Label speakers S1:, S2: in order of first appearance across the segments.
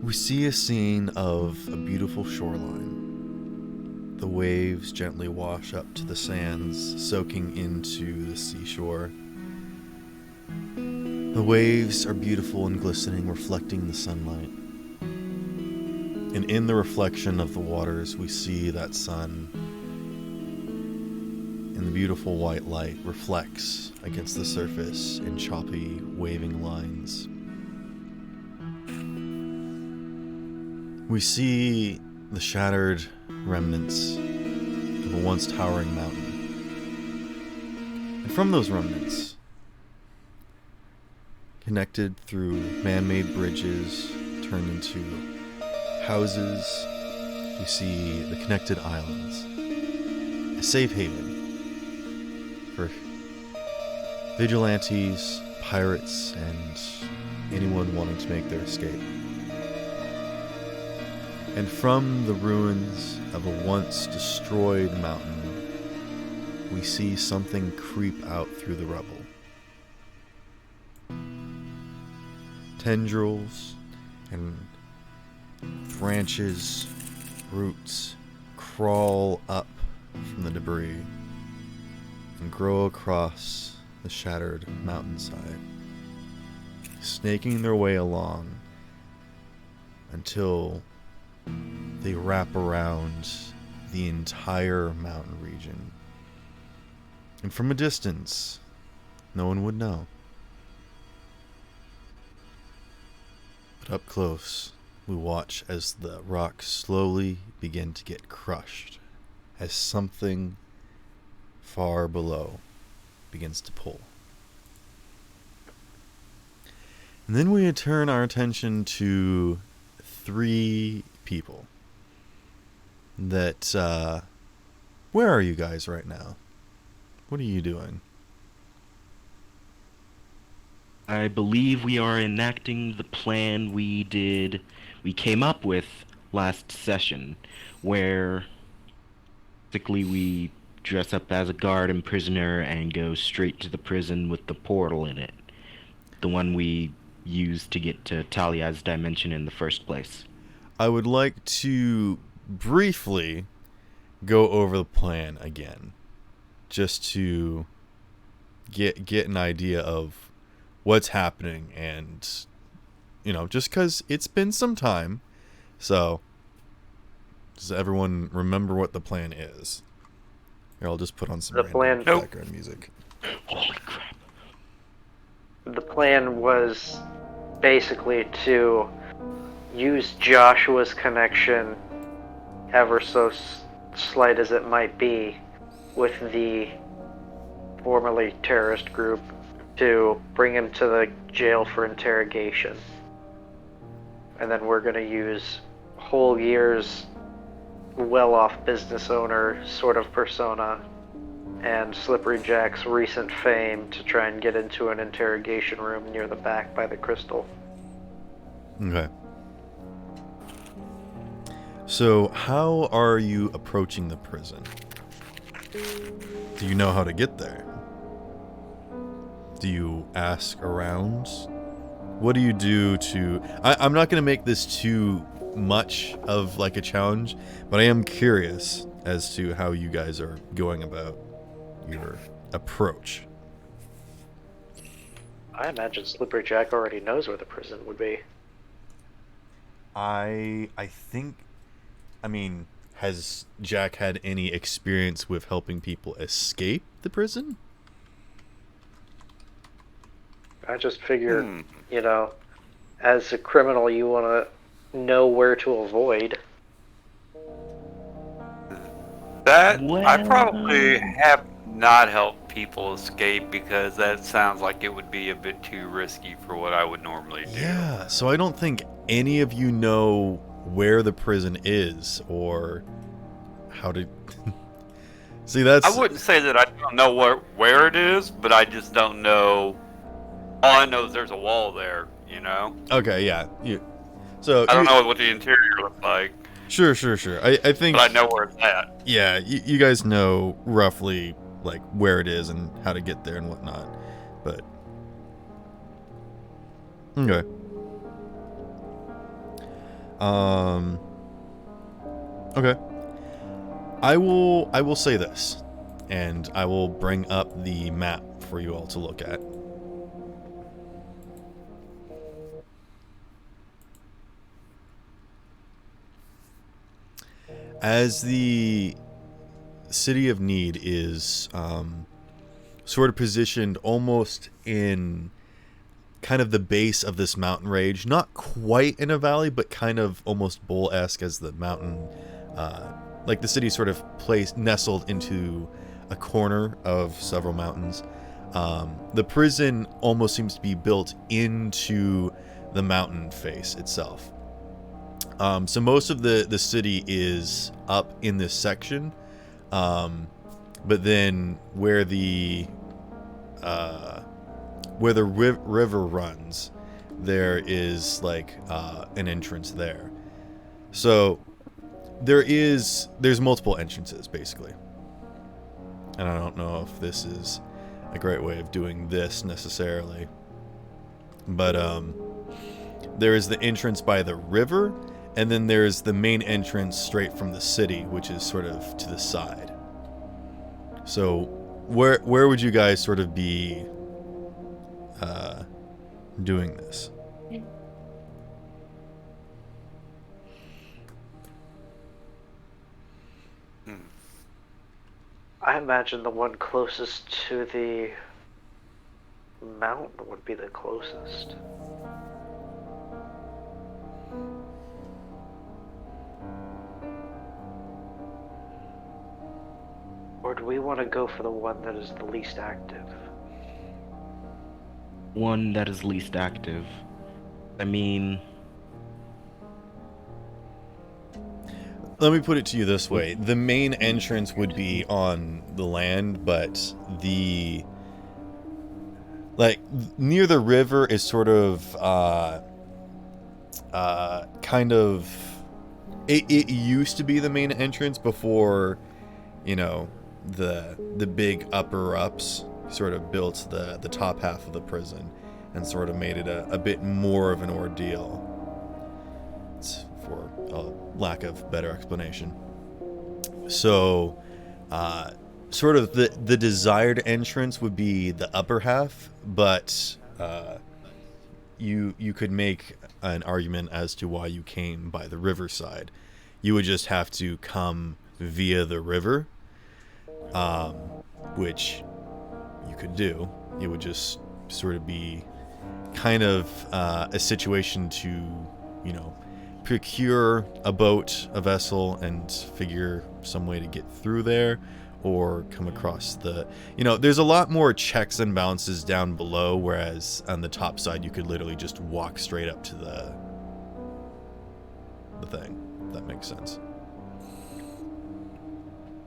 S1: We see a scene of a beautiful shoreline. The waves gently wash up to the sands, soaking into the seashore. The waves are beautiful and glistening, reflecting the sunlight. And in the reflection of the waters, we see that sun, and the beautiful white light reflects against the surface in choppy, waving lines. We see the shattered remnants of a once towering mountain. And from those remnants, connected through man-made bridges turned into houses, we see the connected islands. A safe haven for vigilantes, pirates, and anyone wanting to make their escape. And from the ruins of a once destroyed mountain, we see something creep out through the rubble. Tendrils and branches, roots crawl up from the debris and grow across the shattered mountainside, snaking their way along until they wrap around the entire mountain region. And from a distance, no one would know. But up close, we watch as the rocks slowly begin to get crushed, as something far below begins to pull. And then we turn our attention to 3 people that, where are you guys right now? What are you doing?
S2: I believe we are enacting the plan we came up with last session, where basically we dress up as a guard and prisoner and go straight to the prison with the portal in it. The one we used to get to Talia's dimension in the first place.
S1: I would like to briefly go over the plan again, just to get an idea of what's happening, and just because it's been some time. So does everyone remember what the plan is? Here, I'll just put on some random background music.
S2: Holy crap.
S3: The plan was basically to use Joshua's connection, ever so slight as it might be, with the formerly terrorist group to bring him to the jail for interrogation. And then we're going to use whole year's well-off business owner sort of persona and Slippery Jack's recent fame to try and get into an interrogation room near the back by the crystal.
S1: Okay. So, how are you approaching the prison? Do you know how to get there? Do you ask around? What do you do to... I'm not going to make this too much of like a challenge, but I am curious as to how you guys are going about your approach.
S3: I imagine Slippery Jack already knows where the prison would be.
S1: I think... I mean, has Jack had any experience with helping people escape the prison?
S3: I just figured, as a criminal, you want to know where to avoid.
S4: I probably have not helped people escape because that sounds like it would be a bit too risky for what I would normally do.
S1: Yeah, so I don't think any of you know where the prison is or how to... See, that's...
S4: I wouldn't say that I don't know where it is, but I just don't know. All I know is there's a wall there,
S1: Okay, yeah. So
S4: I don't know what the interior looks like.
S1: Sure. I think...
S4: But I know where it's at.
S1: Yeah, you guys know roughly, like, where it is and how to get there and whatnot. But... Okay. Okay. I will say this, and I will bring up the map for you all to look at. As the City of Need is sort of positioned almost in kind of the base of this mountain range, not quite in a valley, but kind of almost bowl-esque as the mountain, like the city sort of nestled into a corner of several mountains. The prison almost seems to be built into the mountain face itself. So most of the city is up in this section, but then where the river runs, there is like an entrance there. So there's multiple entrances basically, and I don't know if this is a great way of doing this necessarily, but there is the entrance by the river, and then there's the main entrance straight from the city, which is sort of to the side. So where would you guys sort of be doing this?
S3: I imagine the one closest to the mountain would be the closest. Or do we want to go for the one that is the least active?
S2: One that is least active. I mean,
S1: let me put it to you this way. The main entrance would be on the land, but near the river is sort of kind of it used to be the main entrance before, you know, the big upper ups sort of built the top half of the prison and sort of made it a bit more of an ordeal. It's for a lack of better explanation. So sort of the desired entrance would be the upper half, but you could make an argument as to why you came by the riverside. You would just have to come via the river, which you could do. It would just sort of be kind of a situation to, you know, procure a boat, a vessel, and figure some way to get through there, or come across the, you know, there's a lot more checks and balances down below, whereas on the top side you could literally just walk straight up to the thing, if that makes sense.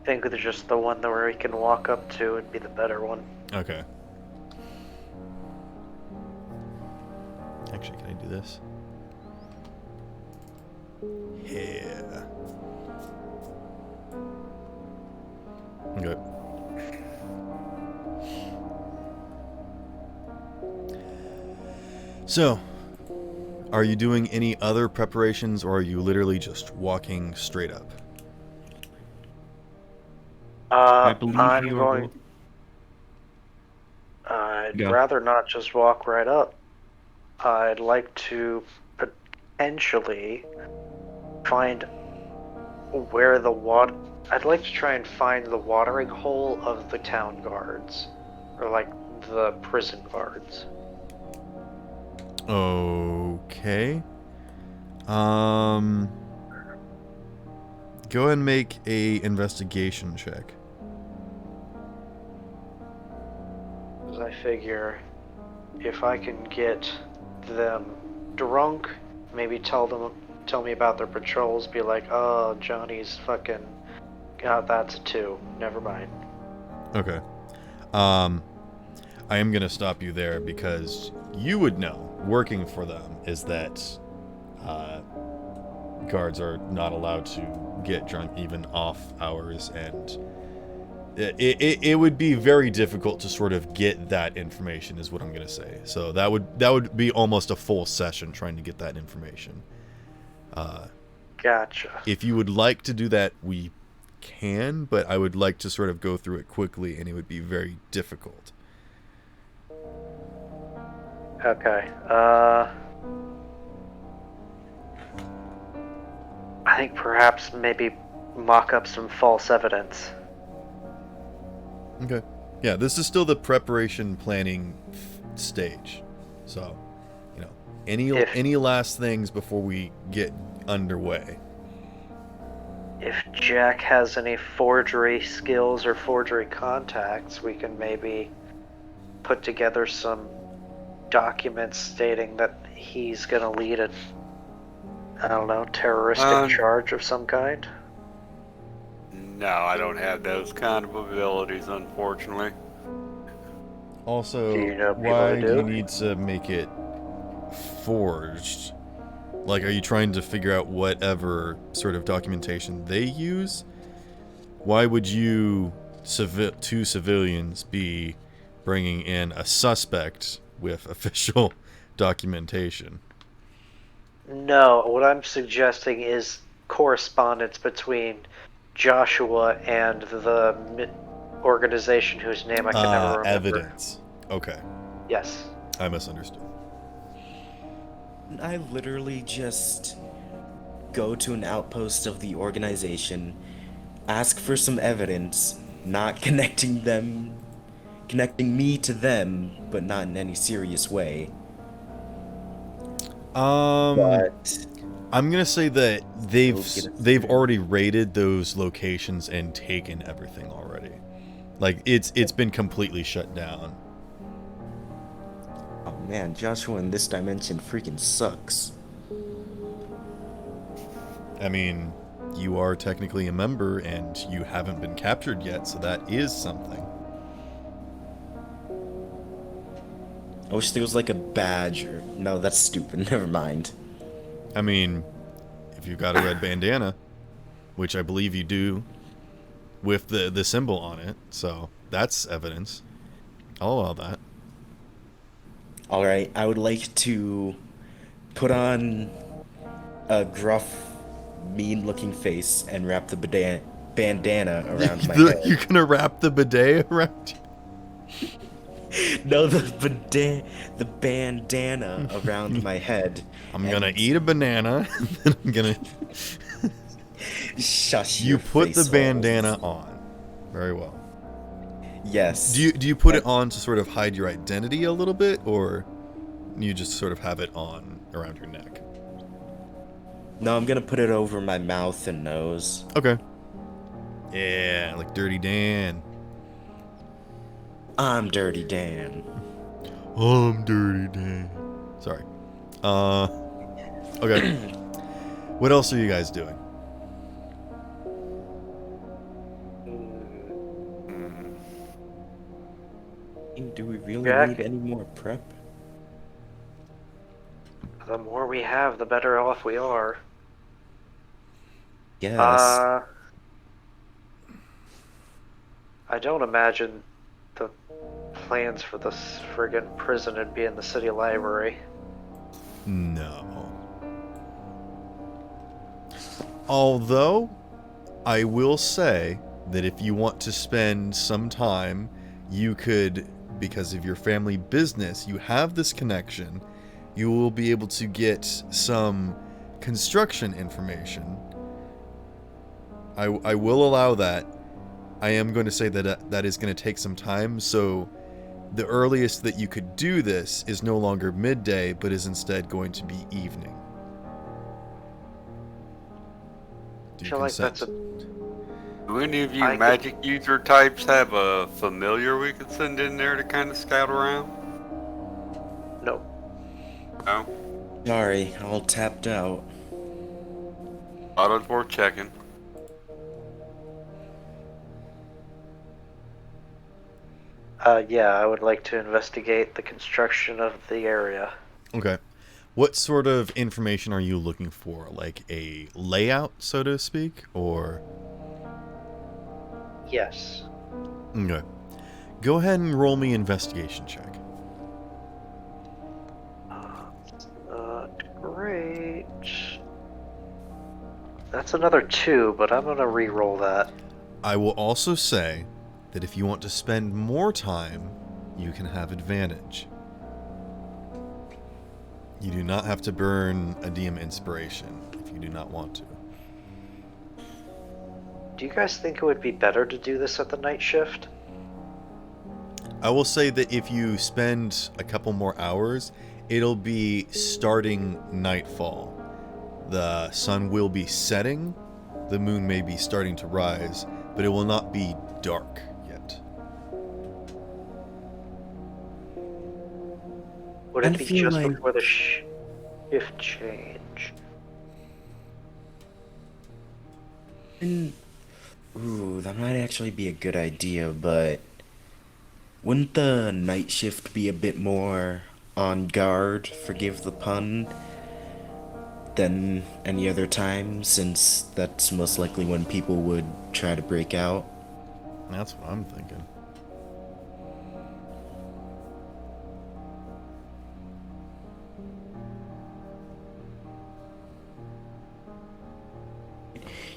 S3: I think it's just the one where we can walk up to would be the better one.
S1: Okay. Actually, can I do this? Yeah. Okay. So, are you doing any other preparations, or are you literally just walking straight up?
S2: I believe
S3: I'm
S2: you
S3: going. I'd rather not just walk right up. I'd like to potentially find where the water. I'd like to try and find the watering hole of the town guards, or like the prison guards.
S1: Okay. Go ahead and make a investigation check.
S3: Because I figure if I can get them drunk, maybe tell me about their patrols, be like, oh, Johnny's fucking, God, that's a 2. Never mind.
S1: Okay. I am going to stop you there because you would know, working for them, is that guards are not allowed to get drunk even off hours, and it would be very difficult to sort of get that information, is what I'm going to say. So that would be almost a full session trying to get that information.
S3: Gotcha.
S1: If you would like to do that, we can, but I would like to sort of go through it quickly, and it would be very difficult.
S3: Okay. I think perhaps maybe mock up some false evidence.
S1: Okay. Yeah, this is still the preparation planning stage. So, you know, any last things before we get underway?
S3: If Jack has any forgery skills or forgery contacts, we can maybe put together some documents stating that he's gonna lead a, I don't know, terroristic charge of some kind.
S4: No, I don't have those kind of abilities, unfortunately.
S1: Also,
S3: Do you know people
S1: why
S3: who
S1: do you
S3: do?
S1: need to make it forged? Like, are you trying to figure out whatever sort of documentation they use? Why would you, two civilians, be bringing in a suspect with official documentation?
S3: No, what I'm suggesting is correspondence between Joshua and the organization whose name I can never remember.
S1: Evidence. Okay.
S3: Yes.
S1: I misunderstood.
S5: I literally just go to an outpost of the organization, ask for some evidence, not connecting me to them, but not in any serious way. But
S1: I'm gonna say that they've already raided those locations and taken everything already. Like, it's been completely shut down.
S5: Oh man, Joshua in this dimension freaking sucks.
S1: I mean, you are technically a member and you haven't been captured yet, so that is something.
S5: I wish there was like a badge or... No, that's stupid. Never mind.
S1: I mean, if you've got a red bandana, which I believe you do, with the symbol on it, so that's evidence. I'll allow that.
S5: Alright, I would like to put on a gruff, mean-looking face and wrap the bandana around my head.
S1: You're gonna wrap the bidet around you?
S5: No, the bandana around my head.
S1: I'm gonna eat a banana, and then I'm gonna...
S5: Shush
S1: You
S5: your
S1: put the
S5: face
S1: bandana
S5: holes.
S1: on. Very well.
S5: Yes.
S1: Do you put it on to sort of hide your identity a little bit, or you just sort of have it on around your neck?
S5: No, I'm gonna put it over my mouth and nose.
S1: Okay. Yeah, like Dirty Dan.
S5: I'm Dirty Dan.
S1: I'm Dirty Dan. Sorry. Okay. What else are you guys doing?
S5: Do we really
S3: Jack?
S5: need any more prep?
S3: The more we have, the better off we are.
S5: Yes.
S3: I don't imagine the plans for this friggin' prison would be in the city library.
S1: No. Although, I will say that if you want to spend some time, you could, because of your family business, you have this connection, you will be able to get some construction information. I will allow that. I am going to say that that is going to take some time, so the earliest that you could do this is no longer midday, but is instead going to be evening. Do
S3: I
S1: you
S3: feel like
S1: consent?
S3: that's a...
S4: Do any of you
S3: I
S4: magic user types have a familiar we could send in there to kind of scout around?
S3: No.
S4: No?
S5: Sorry, all tapped out.
S4: Thought it was worth checking.
S3: Yeah, I would like to investigate the construction of the area.
S1: Okay. What sort of information are you looking for? Like a layout, so to speak? Or...
S3: Yes.
S1: Okay. Go ahead and roll me investigation check.
S3: Not great. That's another 2, but I'm gonna re-roll that.
S1: I will also say that if you want to spend more time, you can have advantage. You do not have to burn a DM inspiration if you do not want to.
S3: Do you guys think it would be better to do this at the night shift?
S1: I will say that if you spend a couple more hours, it'll be starting nightfall. The sun will be setting, the moon may be starting to rise, but it will not be dark yet.
S3: Would
S5: I
S3: it be
S5: feel
S3: just
S5: like-
S3: before the shift change?
S5: Ooh, that might actually be a good idea, but wouldn't the night shift be a bit more on guard, forgive the pun, than any other time, since that's most likely when people would try to break out?
S1: That's what I'm thinking.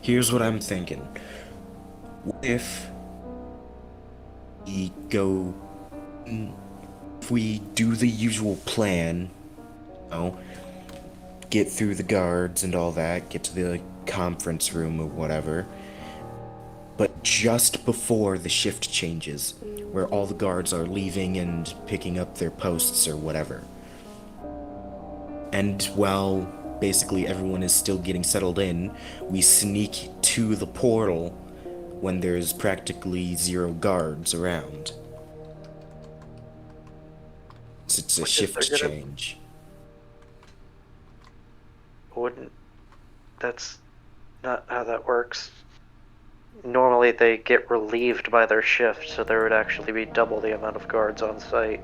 S5: Here's what I'm thinking. What if we go... If we do the usual plan, you know, get through the guards and all that, get to the conference room or whatever, but just before the shift changes, where all the guards are leaving and picking up their posts or whatever. And while basically everyone is still getting settled in, we sneak to the portal when there's practically 0 guards around. It's a
S3: Which is
S5: shift
S3: they're gonna-
S5: change.
S3: Wouldn't. That's not how that works. Normally they get relieved by their shift, so there would actually be double the amount of guards on site.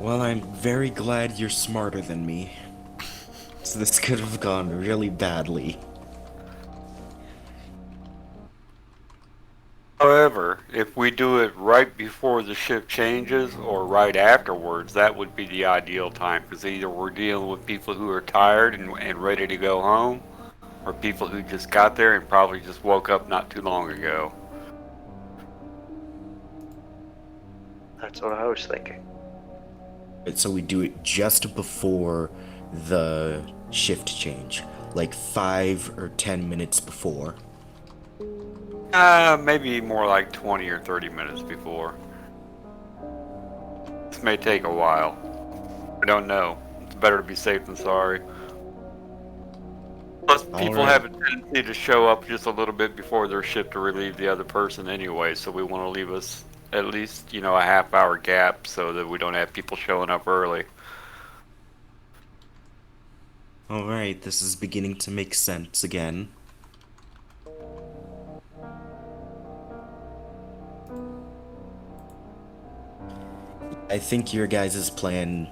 S5: Well, I'm very glad you're smarter than me. So this could have gone really badly.
S4: However, if we do it right before the shift changes or right afterwards, that would be the ideal time, because either we're dealing with people who are tired and ready to go home, or people who just got there and probably just woke up not too long ago.
S3: That's what I was thinking.
S5: So we do it just before the shift change, like 5 or 10 minutes before.
S4: Maybe more like 20 or 30 minutes before. This may take a while. I don't know. It's better to be safe than sorry. Plus, people
S5: Alright.
S4: have a tendency to show up just a little bit before their shift to relieve the other person anyway, so we want to leave us at least, a half-hour gap so that we don't have people showing up early.
S5: Alright, this is beginning to make sense again. I think your guys' plan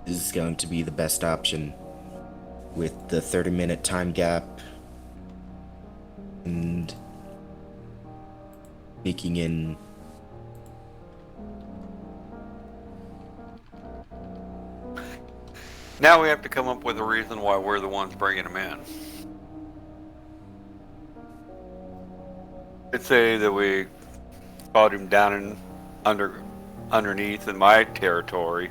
S5: is going to be the best option, with the 30-minute time gap and sneaking in.
S4: Now we have to come up with a reason why we're the ones bringing them in. Let's say that we caught him down underneath in my territory,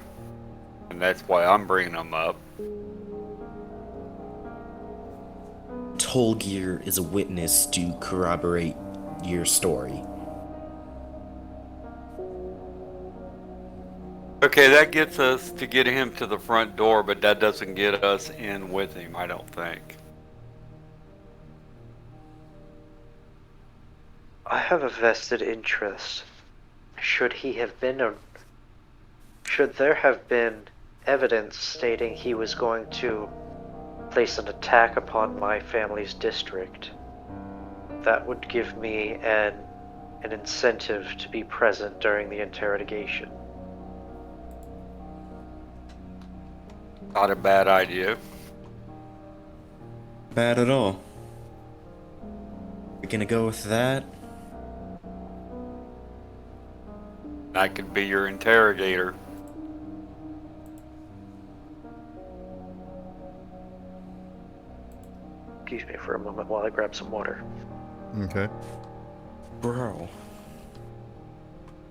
S4: and that's why I'm bringing him up.
S5: Tolgir is a witness to corroborate your story.
S4: Okay, that gets us to get him to the front door, but that doesn't get us in with him, I don't think.
S3: I have a vested interest. Should there have been evidence stating he was going to place an attack upon my family's district, that would give me an incentive to be present during the interrogation.
S4: Not a bad idea.
S5: Bad at all. We're gonna go with that.
S4: I could be your interrogator.
S3: Excuse me for a moment while I grab some water.
S1: Okay.
S5: Bro,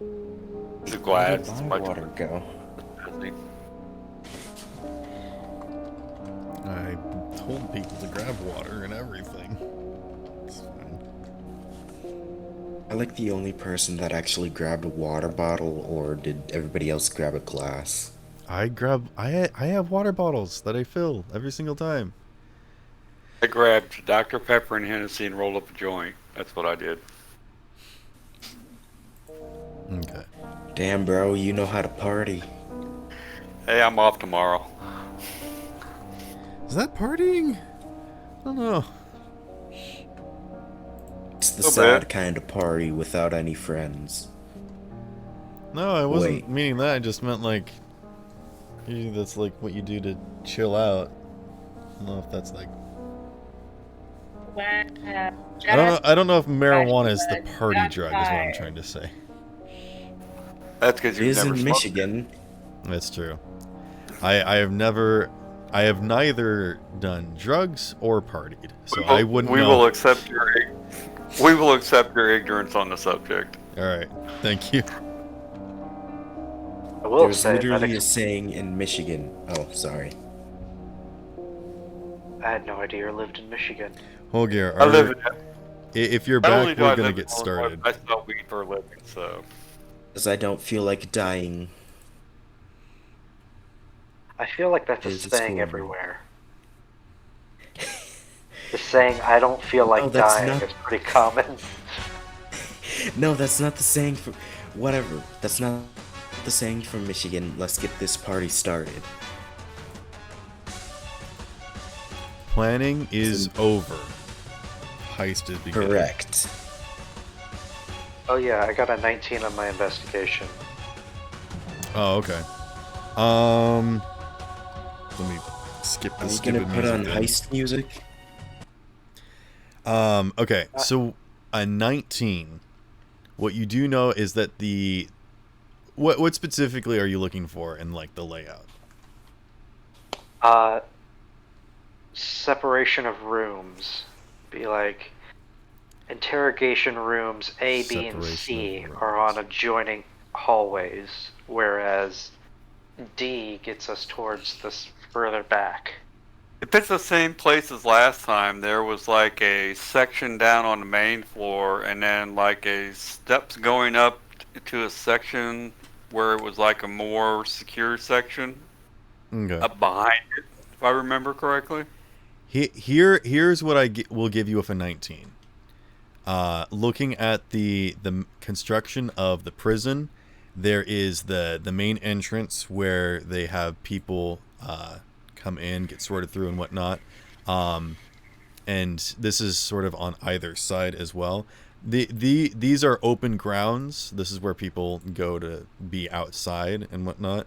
S4: The
S5: where
S4: glass
S5: did
S4: is
S5: my
S4: much
S5: water go?
S1: I told people to grab water and everything. It's fine.
S5: I like the only person that actually grabbed a water bottle, or did everybody else grab a glass?
S1: I have water bottles that I fill every single time.
S4: I grabbed Dr. Pepper and Hennessy and rolled up a joint. That's what I did.
S1: Okay.
S5: Damn, bro, you know how to party.
S4: Hey, I'm off tomorrow.
S1: Is that partying? I don't know.
S5: It's the
S4: Little
S5: sad
S4: bit.
S5: kind of party without any friends.
S1: No, I wasn't
S5: Wait.
S1: meaning that. I just meant like usually that's like what you do to chill out. I don't know if that's like I don't know if marijuana is the party drug is what I'm trying to say.
S4: That's because
S5: It
S4: you've
S5: is
S4: never
S5: in
S4: smoked it.
S5: Michigan.
S1: That's true. I have neither done drugs or partied, so I wouldn't
S4: We
S1: know.
S4: will accept your ignorance on the subject.
S1: All right, thank you.
S3: I will
S5: There's
S3: say that
S5: literally a saying in Michigan. Oh, sorry.
S3: I had no idea you lived in Michigan.
S1: Holger,
S4: I live
S1: if you're
S4: Not only
S1: back,
S4: do
S1: we're
S4: I
S1: gonna
S4: live in
S1: get
S4: Illinois,
S1: started.
S4: but I sell weed for a living, so.
S5: As I don't feel like dying.
S3: I feel like that's a
S5: Here's a
S3: saying
S5: scoreboard.
S3: everywhere. The saying "I don't feel like
S5: that's
S3: dying"
S5: not-
S3: is pretty common.
S5: No, that's not the saying for... Whatever. That's not the saying from Michigan. Let's get this party started.
S1: Planning is over. Heist is beginning.
S5: Correct.
S3: Oh yeah, I got a 19 on my investigation.
S1: Oh, okay. Let me skip
S5: Are
S1: this
S5: you gonna
S1: stupid
S5: put on
S1: music then.
S5: heist music?
S1: Okay, so a 19. What you do know is that the what specifically are you looking for in like the layout?
S3: Separation of rooms. Be like interrogation rooms A, B, and
S1: Separation
S3: C
S1: of
S3: are on
S1: rooms.
S3: adjoining hallways, whereas D gets us towards this further back.
S4: If it's the same place as last time, there was like a section down on the main floor and then like a steps going up to a section where it was like a more secure section
S1: Okay.
S4: up behind it, if I remember correctly.
S1: Here's what will give you with a 19. Looking at the construction of the prison, there is the main entrance where they have people come in, get sorted through and whatnot. And this is sort of on either side as well. These are open grounds. This is where people go to be outside and whatnot.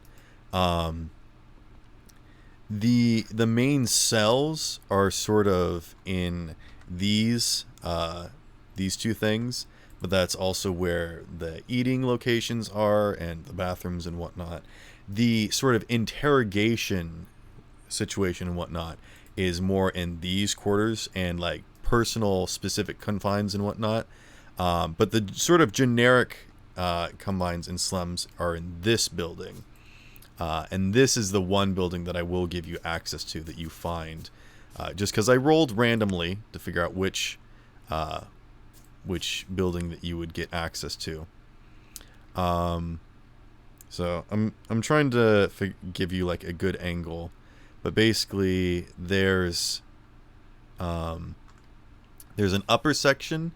S1: The main cells are sort of in these two things, but that's also where the eating locations are and the bathrooms and whatnot. The sort of interrogation situation and whatnot is more in these quarters and like personal specific confines and whatnot. But the sort of generic confines and slums are in this building. And this is the one building that I will give you access to that you find. Just because I rolled randomly to figure out which building that you would get access to. So I'm trying to give you like a good angle, but basically there's an upper section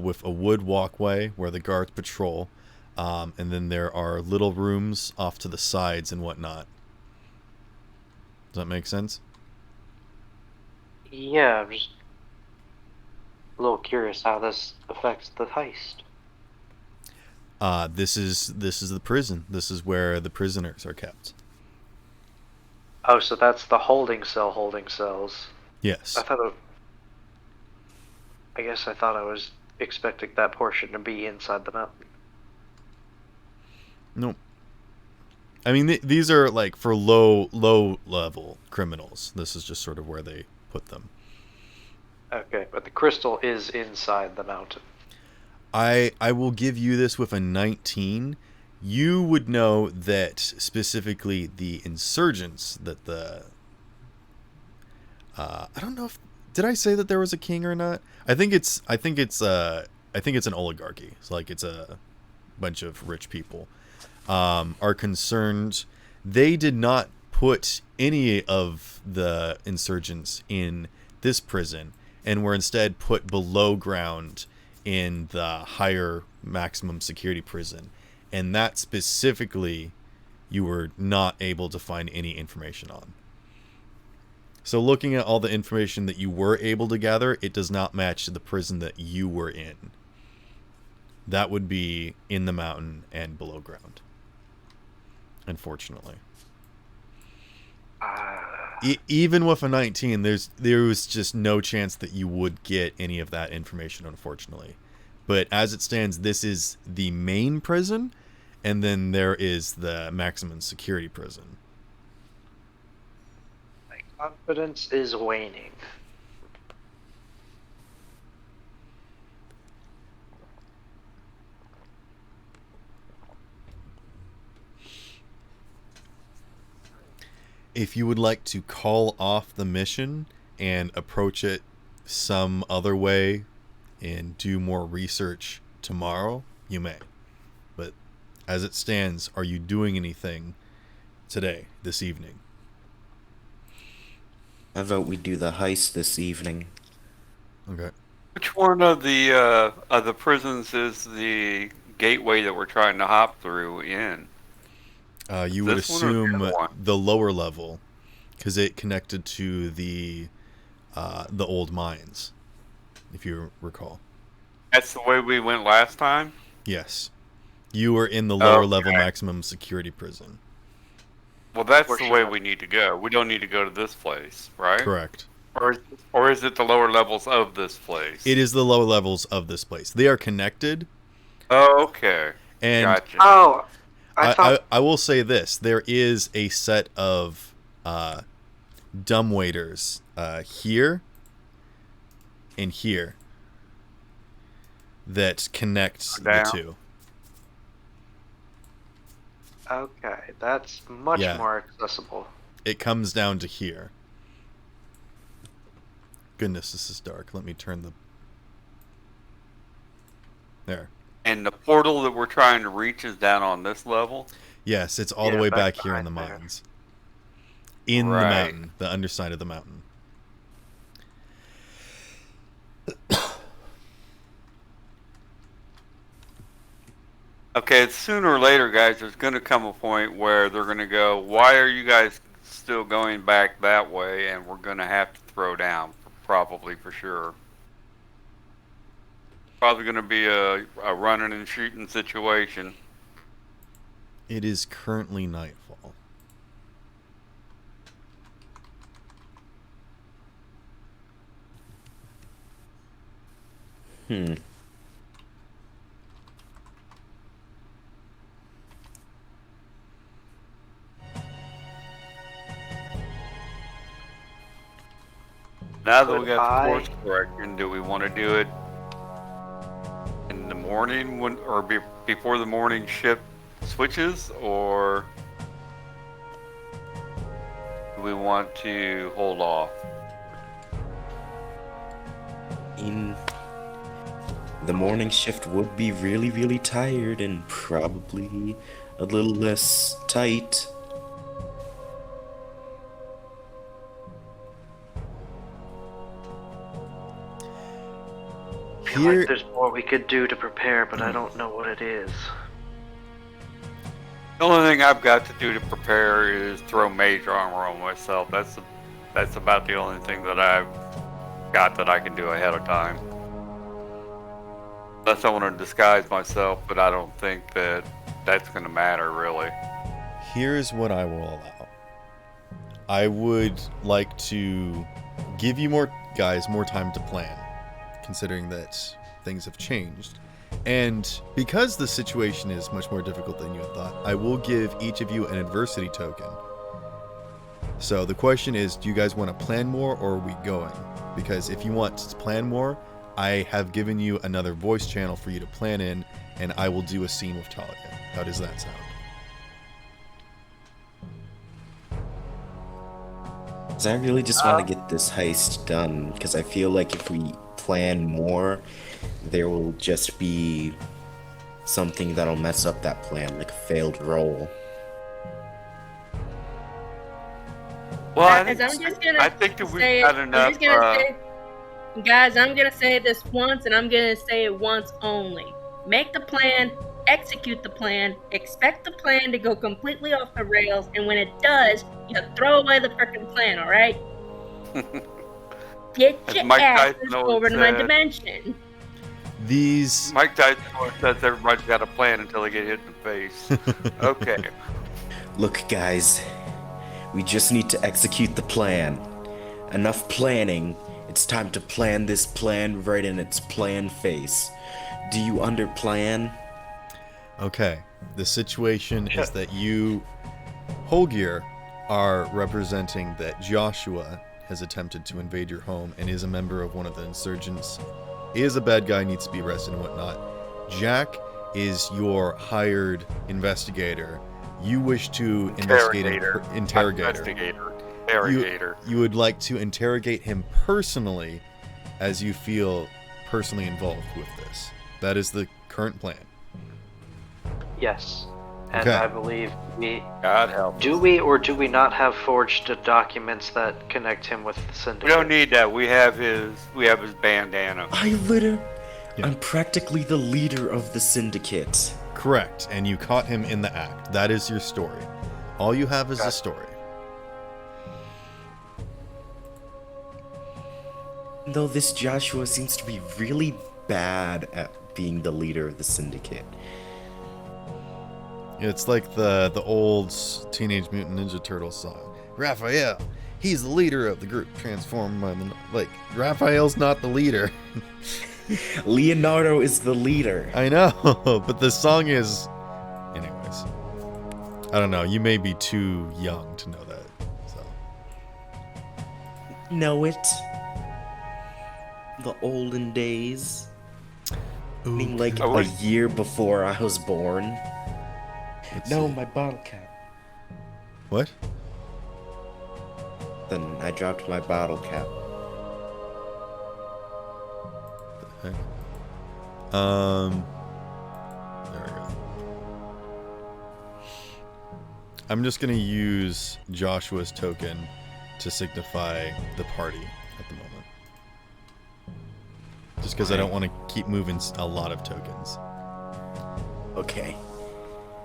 S1: with a wood walkway where the guards patrol, and then there are little rooms off to the sides and whatnot. Does that make sense?
S3: Yeah, I'm just a little curious how this affects the heist.
S1: This is the prison. This is where the prisoners are kept.
S3: Oh, so that's the holding cells.
S1: Yes.
S3: I guess I thought I was expecting that portion to be inside the mountain.
S1: Nope. I mean, these are like for low level criminals. This is just sort of where they put them.
S3: Okay, but the crystal is inside the mountain.
S1: I will give you this with a 19. You would know that specifically the insurgents that the I don't know if did I say that there was a king or not? I think it's an oligarchy. It's like it's a bunch of rich people are concerned. They did not put any of the insurgents in this prison and were instead put below ground in the higher maximum security prison. And that specifically you were not able to find any information on. So looking at all the information that you were able to gather, it does not match the prison that you were in. That would be in the mountain and below ground. Unfortunately. Even with a 19, there was just no chance that you would get any of that information, unfortunately. But as it stands, this is the main prison, and then there is the maximum security prison.
S3: My confidence is waning.
S1: If you would like to call off the mission and approach it some other way and do more research tomorrow, you may. But as it stands, are you doing anything today, this evening?
S5: How about we do the heist this evening?
S1: Okay.
S4: Which one of the prisons is the gateway that we're trying to hop through in?
S1: You would
S4: This one or the
S1: assume
S4: other one?
S1: the lower level, because it connected to the old mines, if you recall.
S4: That's the way we went last time?
S1: Yes. You were in the lower
S4: Okay.
S1: level maximum security prison.
S4: Well, that's
S3: Where
S4: the
S3: should
S4: way
S3: I-
S4: we need to go. We don't need to go to this place, right?
S1: Correct.
S4: Or is it the lower levels of this place?
S1: It is the lower levels of this place. They are connected,
S4: Oh, okay.
S1: and
S4: Gotcha.
S3: Oh, I thought.
S1: I will say this: there is a set of dumbwaiters here and here that connects the
S4: Down.
S1: two.
S3: Okay, that's much
S1: Yeah.
S3: more accessible.
S1: It comes down to here. Goodness, this is dark. Let me turn the... There.
S4: And the portal that we're trying to reach is down on this level?
S1: Yes, it's all the
S3: Yeah,
S1: way
S3: back
S1: back here in the
S3: behind there.
S1: mines. In the
S4: Right.
S1: mountain, the underside of the mountain.
S4: Okay, it's sooner or later, guys, there's going to come a point where they're going to go, why are you guys still going back that way? And we're going to have to throw down, probably for sure. Probably going to be a running and shooting situation.
S1: It is currently nightfall.
S5: Hmm.
S4: Now that we
S3: Could
S4: got the
S3: I-
S4: course correction, do we want to do it in the morning or before the morning shift switches, or do we want to hold off?
S5: The morning shift would be really, really tired and probably a little less tight.
S3: I feel
S1: Here,
S3: like there's more we could do to prepare, but I don't know what it is.
S4: The only thing I've got to do to prepare is throw mage armor on myself. That's about the only thing that I've got that I can do ahead of time. Unless I want to disguise myself, but I don't think that that's going to matter really.
S1: here's what I will allow. I would like to give you more time to plan, considering that things have changed. And because the situation is much more difficult than you had thought, I will give each of you an adversity token. So the question is, do you guys want to plan more or are we going? Because if you want to plan more, I have given you another voice channel for you to plan in, and I will do a scene with Talia. How does that sound?
S5: 'Cause I really just want to get this heist done, because I feel like if we plan more, there will just be something that'll mess up that plan, like a failed roll.
S4: Well,
S6: Guys, I'm just gonna
S4: I think that
S6: say
S4: we've
S6: it.
S4: got
S6: I'm
S4: enough.
S6: just gonna say, guys, I'm gonna say this once, and I'm gonna say it once only. Make the plan, execute the plan, expect the plan to go completely off the rails, and when it does, you throw away the freaking plan, alright? Get
S4: As
S6: your
S4: Mike
S6: asses
S4: Tyson always
S6: over to my
S4: said.
S6: dimension.
S1: These.
S4: Mike Tyson always says everybody's got a plan until they get hit in the face. Okay.
S5: Look, guys, we just need to execute the plan. Enough planning. It's time to plan this plan right in its plan face. Do you underplan?
S1: Okay. The situation is that you, Holgear, are representing that Joshua has attempted to invade your home and is a member of one of the insurgents. He is a bad guy, needs to be arrested and whatnot. Jack is your hired investigator. You wish to
S4: Interrogator. Interrogator.
S1: You would like to interrogate him personally as you feel personally involved with this. That is the current plan.
S3: Yes. And
S1: Okay.
S3: I believe we
S4: God help.
S3: do we or do we not have forged documents that connect him with the
S4: We
S3: syndicate?
S4: don't need that. We have his bandana.
S5: I'm practically the leader of the syndicate.
S1: Correct, and you caught him in the act. That is your story. All you have is a story.
S5: Though this Joshua seems to be really bad at being the leader of the syndicate.
S1: It's like the old Teenage Mutant Ninja Turtles song. Raphael, he's the leader of the group transformed by the... Like, Raphael's not the leader.
S5: Leonardo is the leader.
S1: I know, but the song is... Anyways. I don't know, you may be too young to know that, so...
S5: Know it. The olden days. I mean, like
S4: Oh,
S5: a
S4: wait.
S5: year before I was born.
S1: Let's
S5: No,
S1: see.
S5: my bottle cap.
S1: What?
S5: Then I dropped my bottle cap.
S1: Heck? There we go. I'm just gonna use Joshua's token to signify the party at the moment. Just because I don't want to keep moving a lot of tokens.
S5: Okay.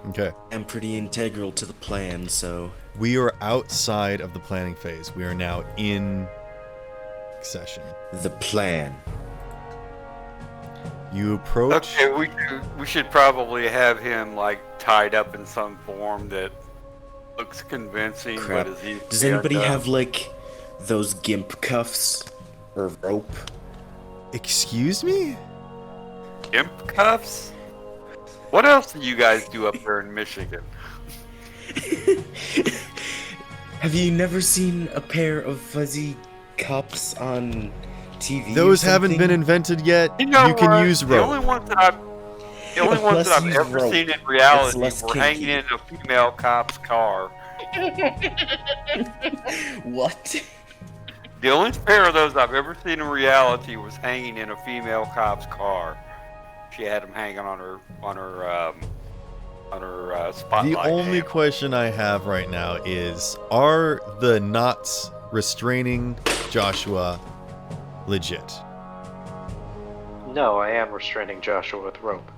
S1: Okay.
S5: I'm pretty integral to the plan, so...
S1: We are outside of the planning phase. We are now in session.
S5: The plan.
S1: You approach.
S4: Okay, we should probably have him like tied up in some form that looks convincing.
S5: Crap.
S4: But is he?
S5: Does anybody have, like, those gimp cuffs? Or rope?
S1: Excuse me?
S4: imp cuffs? What else do you guys do up there in Michigan?
S5: Have you never seen a pair of fuzzy cups on TV?
S1: Those
S5: or
S1: haven't been
S5: something?
S1: invented yet.
S4: You know
S1: can
S4: what?
S1: use
S4: The
S1: rope.
S4: only ones that I've
S5: Let's use
S4: ever
S5: rope.
S4: seen in
S5: It's
S4: reality
S5: less
S4: were hanging
S5: kinky.
S4: in a female cop's car.
S5: What?
S4: The only pair of those I've ever seen in reality was hanging in a female cop's car. She had them hanging on her spotlight.
S1: The only
S4: handle.
S1: question I have right now is, are the knots restraining Joshua legit?
S3: No, I am restraining Joshua with rope.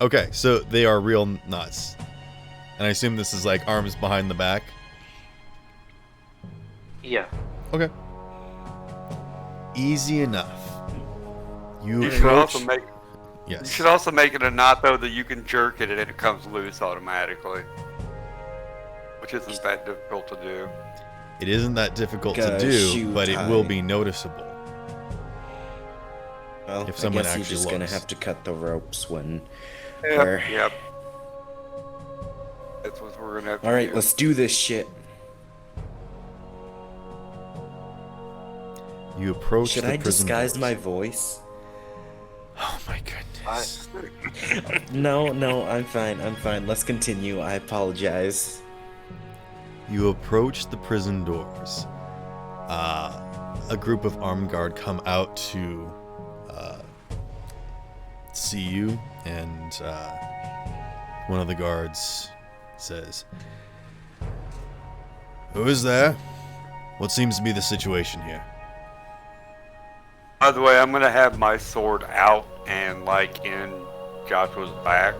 S1: Okay, so they are real knots. And I assume this is like arms behind the back?
S3: Yeah.
S1: Okay. Easy enough. You
S4: You should also
S1: approach...
S4: make
S1: Yes.
S4: You should also make it a knot though that you can jerk it and it comes loose automatically, which isn't that difficult to do.
S1: It isn't that difficult to
S5: Gotta
S1: do,
S5: shoe
S1: but it will
S5: tie.
S1: be noticeable.
S5: Well,
S1: If someone
S5: I guess you're
S1: actually
S5: just gonna
S1: looks.
S5: have to cut the ropes when...
S4: Yep. Yep. That's what we're gonna have to
S5: Alright,
S4: do.
S5: let's do this shit.
S1: You approach
S5: Should
S1: the
S5: I
S1: prison
S5: disguise
S1: doors.
S5: my voice?
S1: Oh my goodness.
S5: No, I'm fine. Let's continue. I apologize.
S1: You approach the prison doors. A group of armed guard come out to see you, and one of the guards says, "Who is there? What seems to be the situation here?"
S4: By the way, I'm gonna have my sword out and like in Joshua's back,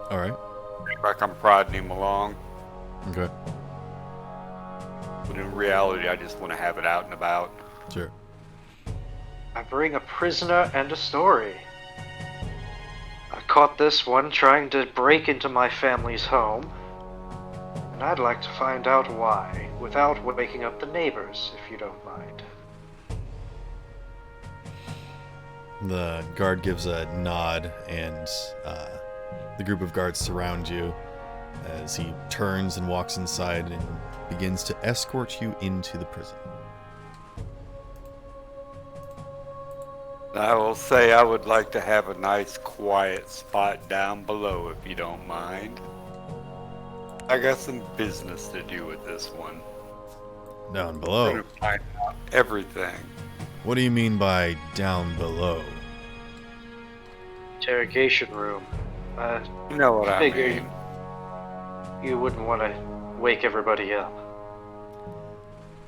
S1: All right.
S4: like I'm prodding him along.
S1: Okay.
S4: But in reality, I just want to have it out and about.
S1: Sure.
S3: I bring a prisoner and a story. I caught this one trying to break into my family's home, and I'd like to find out why, without waking up the neighbors, if you don't mind.
S1: The guard gives a nod, and the group of guards surround you as he turns and walks inside and begins to escort you into the prison.
S4: I will say I would like to have a nice quiet spot down below if you don't mind. I got some business to do with this one.
S1: Down
S4: I'm
S1: below?
S4: gonna find out everything.
S1: What do you mean by down below?
S3: Interrogation room.
S4: You know what I
S3: Figure
S4: mean.
S3: you wouldn't want to wake everybody up.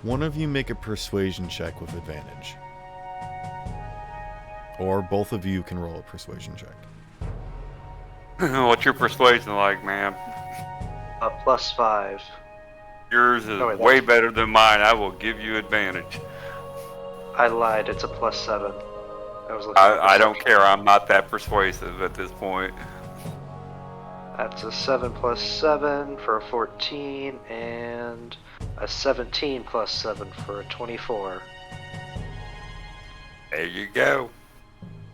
S1: One of you make a persuasion check with advantage. Or both of you can roll a persuasion check.
S4: What's your persuasion like, man?
S3: +5.
S4: Yours is
S3: Oh, wait,
S4: way
S3: that's-
S4: better than mine. I will give you advantage.
S3: I lied. It's a +7. I was looking.
S4: I don't care. I'm not that persuasive at this point.
S3: That's a 7 + 7 for a 14, and a 17 + 7 for a 24.
S4: There you go.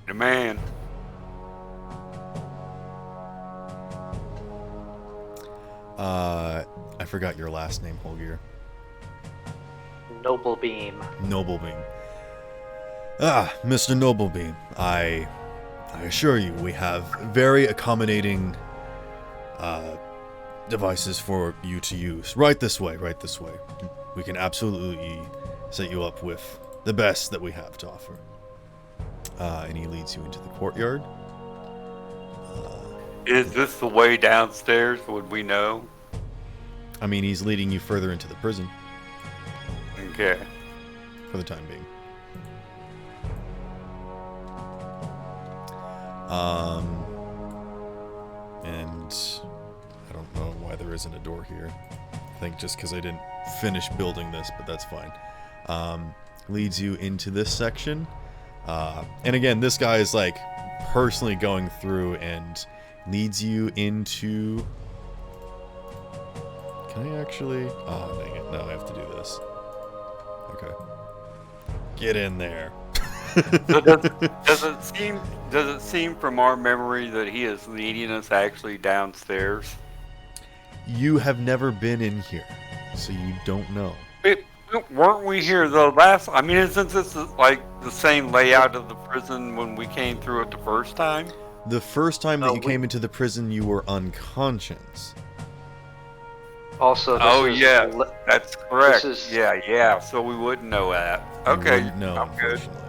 S4: The man.
S1: I forgot your last name, Holger.
S3: Noble Beam.
S1: Noblebeam. Mr. Noblebeam, I assure you we have very accommodating devices for you to use. Right this way. We can absolutely set you up with the best that we have to offer. And he leads you into the courtyard.
S4: Is this the way downstairs? Would we know?
S1: I mean, he's leading you further into the prison
S4: Okay.
S1: for the time being. And I don't know why there isn't a door here. I think just because I didn't finish building this, but that's fine. Leads you into this section. And again, this guy is like personally going through and leads you into... Can I actually... Oh, dang it. No, I have to do this. Okay. Get in there.
S4: So does it seem from our memory that he is leading us actually downstairs?
S1: You have never been in here, so you don't know.
S4: Weren't we here the last? I mean, isn't this like the same layout of the prison when we came through it the first time?
S1: The first time that
S3: Oh,
S1: you came into the prison, you were unconscious.
S3: Also, this
S4: Oh
S3: is
S4: yeah,
S3: le-
S4: that's correct.
S3: this is-
S4: Yeah. So we wouldn't know that.
S1: You
S4: Okay,
S1: wouldn't know,
S4: I'm good.
S1: unfortunately.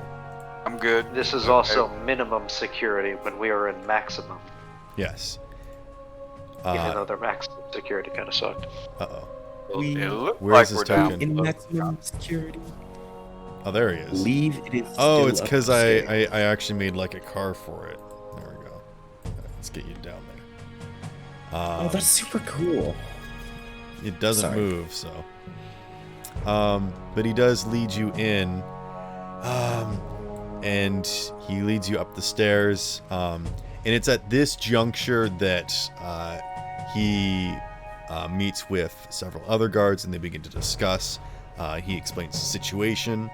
S4: I'm good.
S3: This is
S4: Okay.
S3: also minimum security when we were in maximum.
S1: Yes.
S3: Even though their maximum security kind of sucked.
S1: Uh-oh.
S4: It looks
S1: Where
S4: like
S1: is his
S4: we're down.
S1: token?
S5: In maximum security.
S1: Oh, there he is.
S5: Believe it is.
S1: Oh,
S5: still
S1: it's
S5: up
S1: because
S5: the
S1: I
S5: stairs.
S1: actually made like a car for it. There we go. Let's get you down there.
S5: Oh, that's super cool.
S1: It doesn't
S5: Sorry.
S1: move, so. But he does lead you in. And he leads you up the stairs. And it's at this juncture that he meets with several other guards and they begin to discuss. He explains the situation.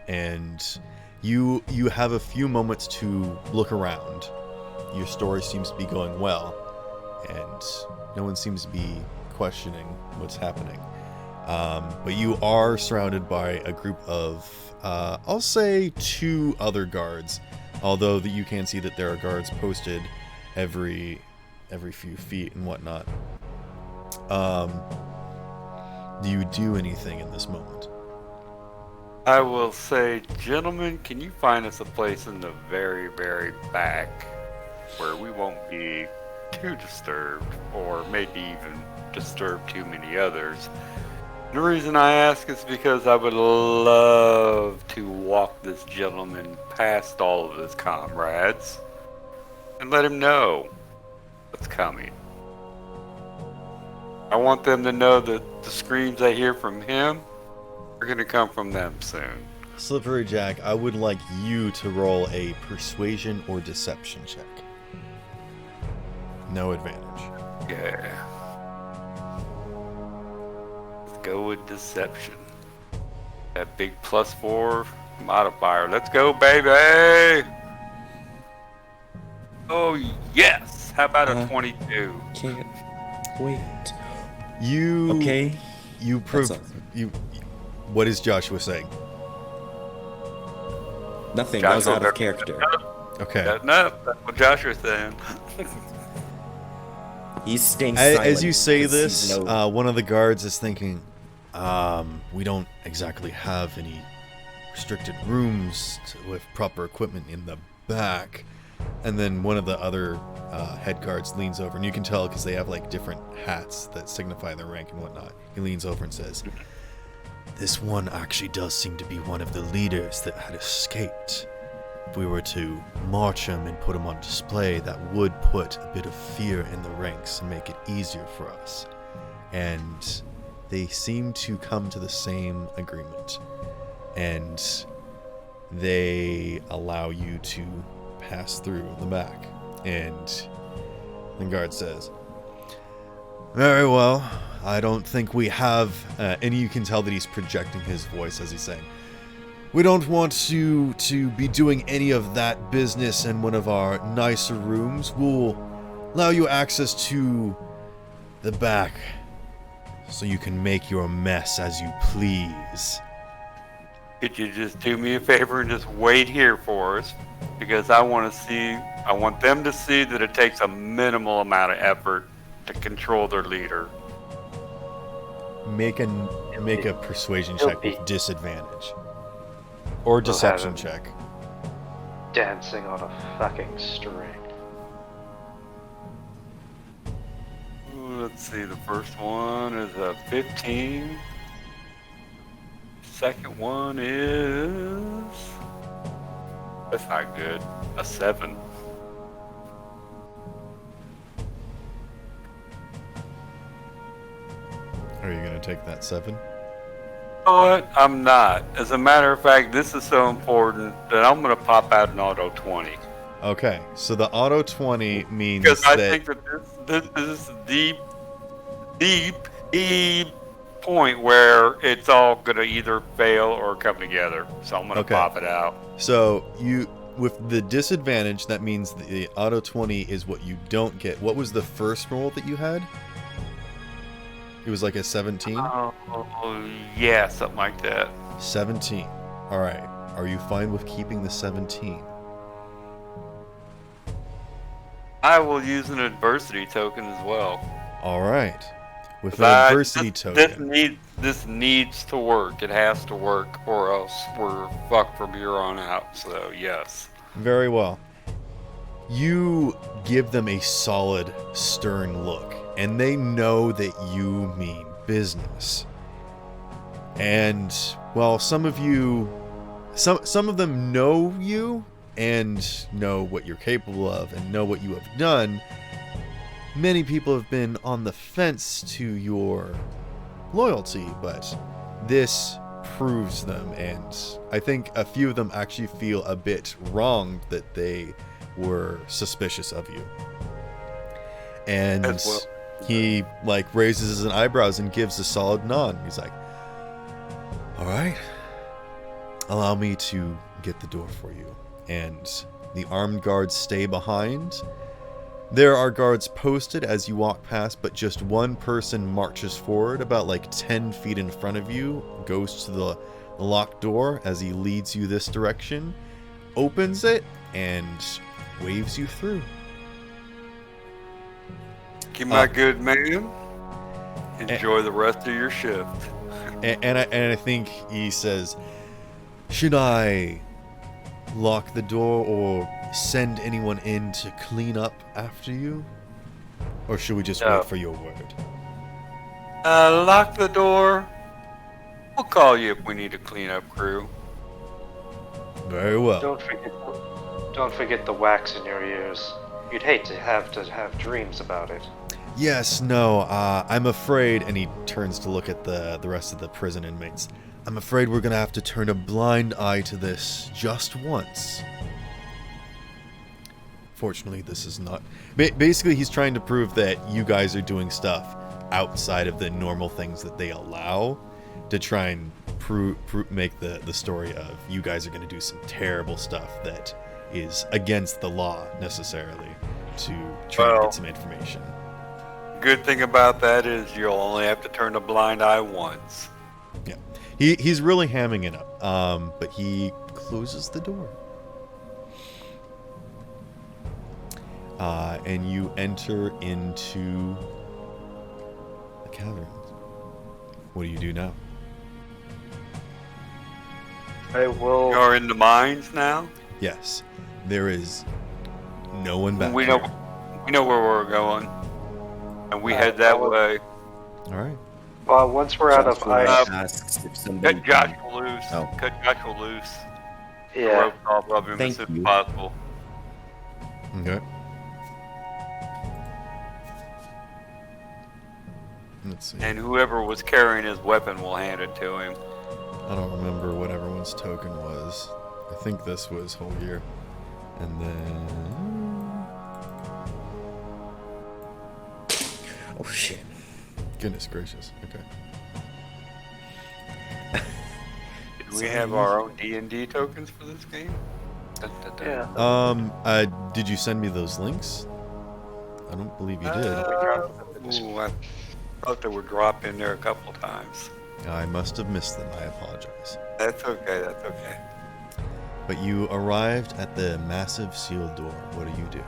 S1: And you have a few moments to look around. Your story seems to be going well. And no one seems to be questioning what's happening. But you are surrounded by a group of, I'll say 2 other guards, although that you can see that there are guards posted every few feet and whatnot. Do you do anything in this moment?
S4: I will say, gentlemen, can you find us a place in the very, very back where we won't be too disturbed, or maybe even disturb too many others? The reason I ask is because I would love to walk this gentleman past all of his comrades and let him know what's coming. I want them to know that the screams I hear from him are going to come from them soon.
S1: Slippery Jack, I would like you to roll a persuasion or deception check. No advantage.
S4: Yeah. Let's go with deception. That big +4 modifier. Let's go, baby! Oh, yes! How about a 22?
S5: Can't wait.
S1: You
S5: Okay.
S1: You prove
S5: That's awesome.
S1: you. What is Joshua saying?
S5: Nothing. That was
S4: Joshua,
S5: out of character.
S1: Okay.
S4: No, that's what Joshua's saying.
S5: He's staying silent.
S1: As you say
S5: 'cause
S1: this,
S5: he's no-
S1: one of the guards is thinking, we don't exactly have any restricted rooms with proper equipment in the back. And then one of the other head guards leans over, and you can tell because they have like different hats that signify their rank and whatnot. He leans over and says, "This one actually does seem to be one of the leaders that had escaped. If we were to march him and put him on display, that would put a bit of fear in the ranks and make it easier for us." And they seem to come to the same agreement. And they allow you to pass through the back. And the guard says, "Very well. I don't think we have..." and you can tell that he's projecting his voice as he's saying, "We don't want to be doing any of that business in one of our nicer rooms. We'll allow you access to the back so you can make your mess as you please."
S4: Could you just do me a favor and just wait here for us? Because I want them to see that it takes a minimal amount of effort to control their leader.
S1: Make a persuasion
S3: He'll
S1: check
S3: be-
S1: with disadvantage. Or
S3: We'll
S1: deception
S3: have him.
S1: check.
S3: Dancing on a fucking string.
S4: Ooh, let's see, the first one is a 15. Second one is... That's not good. A 7.
S1: Are you going to take that 7?
S4: You know what? I'm not. As a matter of fact, this is so important that I'm going to pop out an auto 20.
S1: Okay, so the auto 20 means
S4: Because I
S1: that...
S4: think that this is the point where it's all going to either fail or come together. So I'm going to
S1: Okay.
S4: pop it out.
S1: So you, with the disadvantage, that means the auto 20 is what you don't get. What was the first roll that you had? It was like a 17?
S4: Oh, yeah, something like that.
S1: 17. Alright. Are you fine with keeping the 17?
S4: I will use an adversity token as well.
S1: Alright. With an
S4: But
S1: adversity token.
S4: This needs to work. It has to work, or else we're fucked from here on out. So yes.
S1: Very well. You give them a solid, stern look, and they know that you mean business. And while some of them know you and know what you're capable of and know what you have done, many people have been on the fence to your loyalty, but this proves them, and I think a few of them actually feel a bit wronged that they were suspicious of you. And
S4: As well.
S1: he like raises his eyebrows and gives a solid nod. He's like, "All right, allow me to get the door for you." And the armed guards stay behind, There are guards posted as you walk past, but just one person marches forward about like 10 feet in front of you, goes to the locked door as he leads you this direction, opens it, and waves you through.
S4: Keep my good man. Enjoy the rest of your shift.
S1: And I think he says, should I lock the door or send anyone in to clean up after you? Or should we just wait for your word?
S4: Lock the door. We'll call you if we need a cleanup crew.
S1: Very well.
S3: Don't forget the wax in your ears. You'd hate to have dreams about it.
S1: Yes, no, I'm afraid, and he turns to look at the rest of the prison inmates. I'm afraid we're gonna have to turn a blind eye to this just once. Fortunately, this is not... Basically, he's trying to prove that you guys are doing stuff outside of the normal things that they allow to try and make the story of you guys are going to do some terrible stuff that is against the law, necessarily, to try and get some information.
S4: Good thing about that is you'll only have to turn a blind eye once.
S1: Yeah. He's really hamming it up, but he closes the door. And you enter into the caverns. What do you do now?
S3: I will.
S4: You're in the mines now?
S1: Yes. There is no one back
S4: We
S1: here.
S4: know where we're going. And we head that way.
S1: Alright.
S3: Well, once we're out of ice.
S5: Asks if somebody
S4: Cut Joshua loose.
S5: Oh.
S4: Cut Joshua loose.
S3: Yeah.
S4: Rope off of him as
S5: Thank
S4: soon as
S5: you.
S4: possible.
S1: Okay. Let's see.
S4: And whoever was carrying his weapon will hand it to him.
S1: I don't remember what everyone's token was. I think this was whole gear. And then...
S5: Oh shit.
S1: Goodness gracious. Okay.
S4: Did we have our own D&D tokens for this game?
S3: Yeah.
S1: Did you send me those links? I don't believe you did.
S4: Ooh, I thought they were dropped in there a couple times.
S1: I must have missed them. I apologize.
S4: That's okay, that's okay.
S1: But you arrived at the massive sealed door. What do you do?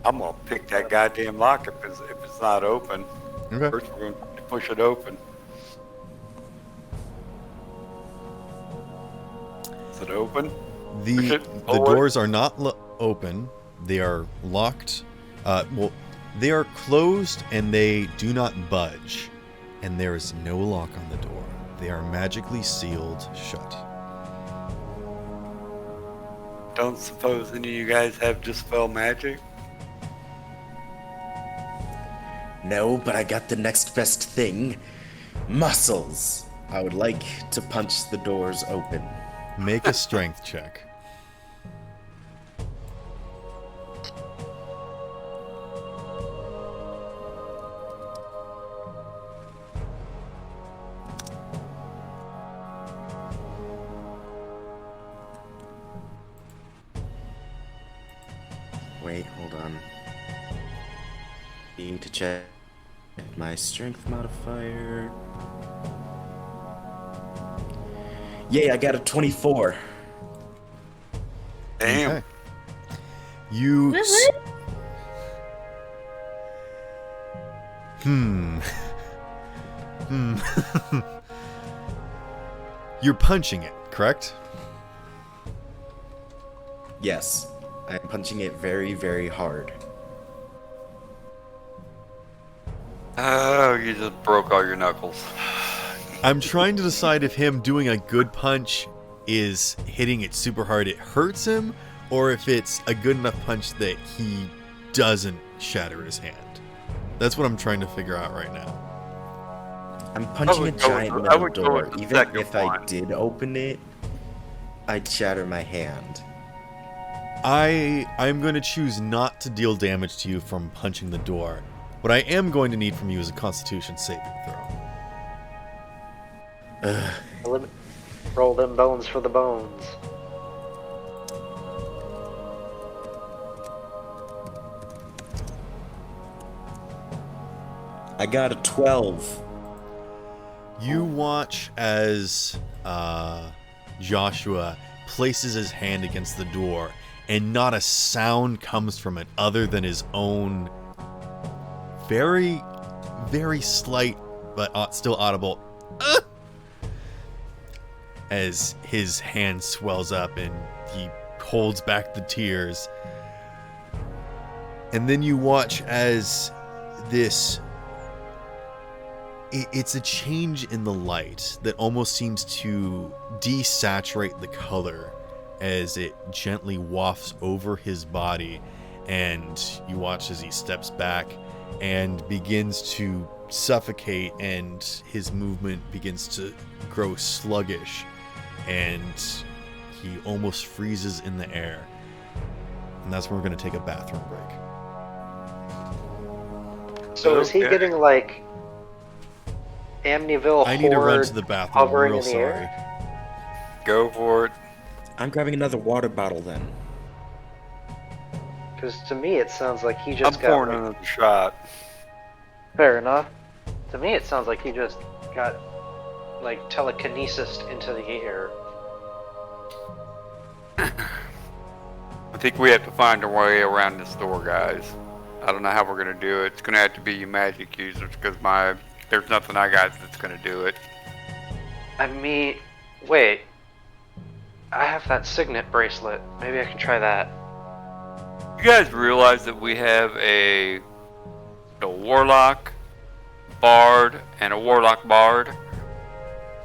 S4: I'm gonna pick that goddamn lock if it's not open.
S1: Okay.
S4: First we're gonna push it open. Is it open?
S1: The
S4: Oh,
S1: doors are not open. They are locked. Well, they are closed and they do not budge. And there is no lock on the door. They are magically sealed shut.
S4: Don't suppose any of you guys have dispel magic?
S5: No, but I got the next best thing. Muscles. I would like to punch the doors open.
S1: Make a strength check.
S5: Wait, hold on. Need to check my strength modifier. Yay, I got a 24.
S4: Damn.
S1: Okay. You... You're punching it, correct?
S5: Yes, I'm punching it very, very hard.
S4: Oh, you just broke all your knuckles.
S1: I'm trying to decide if him doing a good punch is hitting it super hard, it hurts him, or if it's a good enough punch that he doesn't shatter his hand. That's what I'm trying to figure out right now.
S5: I'm punching a
S4: would go
S5: giant
S4: with- I
S5: metal
S4: would go
S5: door.
S4: with the
S5: Even
S4: second
S5: if I
S4: one.
S5: did open it, I'd shatter my hand.
S1: I'm going to choose not to deal damage to you from punching the door. What I am going to need from you is a Constitution saving throw.
S3: Roll them bones for the bones.
S5: I got a 12.
S1: You watch as Joshua places his hand against the door, and not a sound comes from it other than his own very, very slight but still audible as his hand swells up and he holds back the tears. And then you watch as this... It's a change in the light that almost seems to desaturate the color as it gently wafts over his body, and you watch as he steps back and begins to suffocate, and his movement begins to grow sluggish, and he almost freezes in the air. And that's when we're going to take a bathroom break.
S3: So is he
S4: Okay.
S3: getting like Amityville
S1: I need to run
S3: horde
S1: to the bathroom. I'm
S3: hovering
S1: real
S3: in the
S1: sorry.
S3: air?
S4: Go for it.
S5: I'm grabbing another water bottle then.
S3: Because to me it sounds like he
S4: I'm
S3: just got.
S4: pouring
S3: Like,
S4: another shot.
S3: fair enough. To me it sounds like he just got like telekinesis into the air.
S4: I think we have to find a way around this door, guys. I don't know how we're gonna do it. It's gonna have to be you magic users, because there's nothing I got that's gonna do it.
S3: I mean, wait. I have that signet bracelet. Maybe I can try that.
S4: You guys realize that we have a warlock, bard, and a warlock bard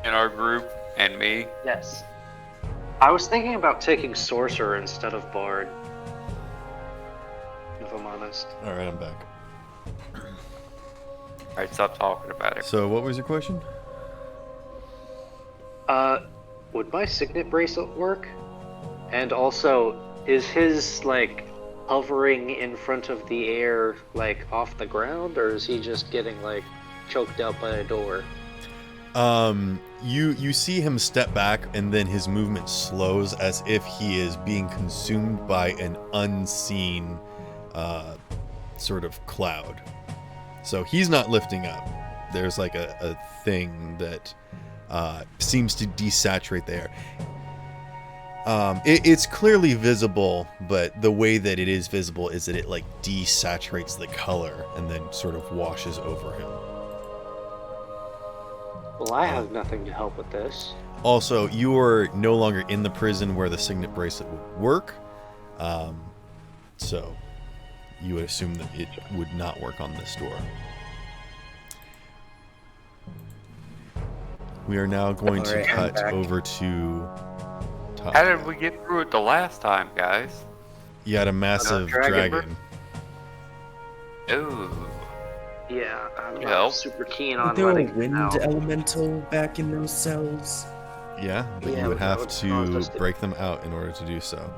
S4: in our group, and me.
S3: Yes. I was thinking about taking sorcerer instead of bard. If I'm honest.
S1: Alright, I'm back.
S4: Alright, stop talking about it.
S1: So what was your question?
S3: Would my signet bracelet work? And also, is his like hovering in front of the air like off the ground, or is he just getting like choked out by a door?
S1: You see him step back, and then his movement slows as if he is being consumed by an unseen sort of cloud. So he's not lifting up. There's like a thing that seems to desaturate the air. It's clearly visible, but the way that it is visible is that it like desaturates the color and then sort of washes over him.
S3: Well, I have nothing to help with this.
S1: Also, you are no longer in the prison where the signet bracelet would work, so you would assume that it would not work on this door. We are now going to
S5: Alright, I'm
S1: cut
S5: back.
S1: over to
S4: How
S1: Talia.
S4: did we get through it the last time, guys?
S1: You had a massive
S3: dragon
S1: dragon.
S4: Ooh.
S3: Yeah, I'm
S4: Yep.
S3: not super keen on
S5: Is there a
S3: letting him
S5: wind
S3: out.
S5: elemental back in those cells?
S1: Yeah, but
S3: Yeah,
S1: you would
S3: that
S1: have
S3: would cause
S1: to
S3: us to-
S1: break them out in order to do so.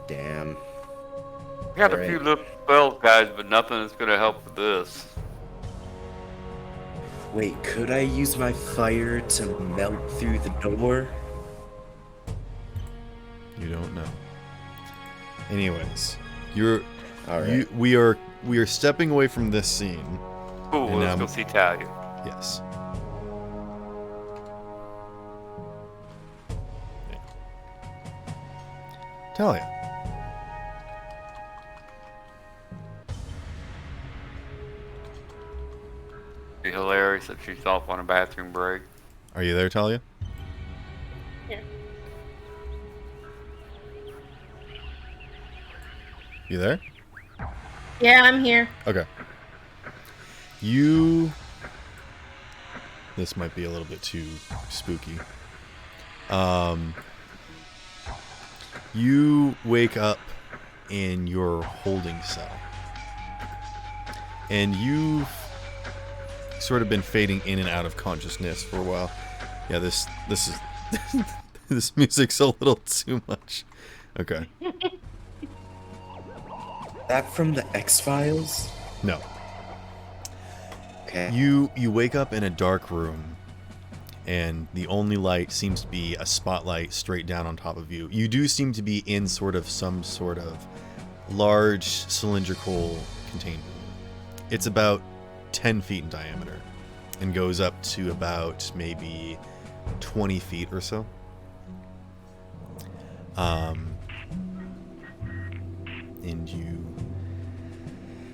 S5: Damn.
S4: We got a
S5: Alright.
S4: few little spells, guys, but nothing is gonna help with this.
S5: Wait, could I use my fire to melt through the door?
S1: You don't know. Anyways, you're
S5: Alright.
S1: we are stepping away from this scene.
S4: Cool,
S1: And,
S4: let's go see Talia.
S1: Yes. Talia.
S4: Be hilarious if she's off on a bathroom break.
S1: Are you there, Talia?
S6: Yeah.
S1: You there?
S6: Yeah, I'm here.
S1: Okay. This might be a little bit too spooky. You wake up in your holding cell. And you've sort of been fading in and out of consciousness for a while. Yeah, this is this music's a little too much. Okay.
S5: That from the X-Files?
S1: No.
S5: Okay.
S1: You wake up in a dark room, and the only light seems to be a spotlight straight down on top of you. You do seem to be in some sort of large cylindrical container. It's about 10 feet in diameter and goes up to about maybe 20 feet or so. And you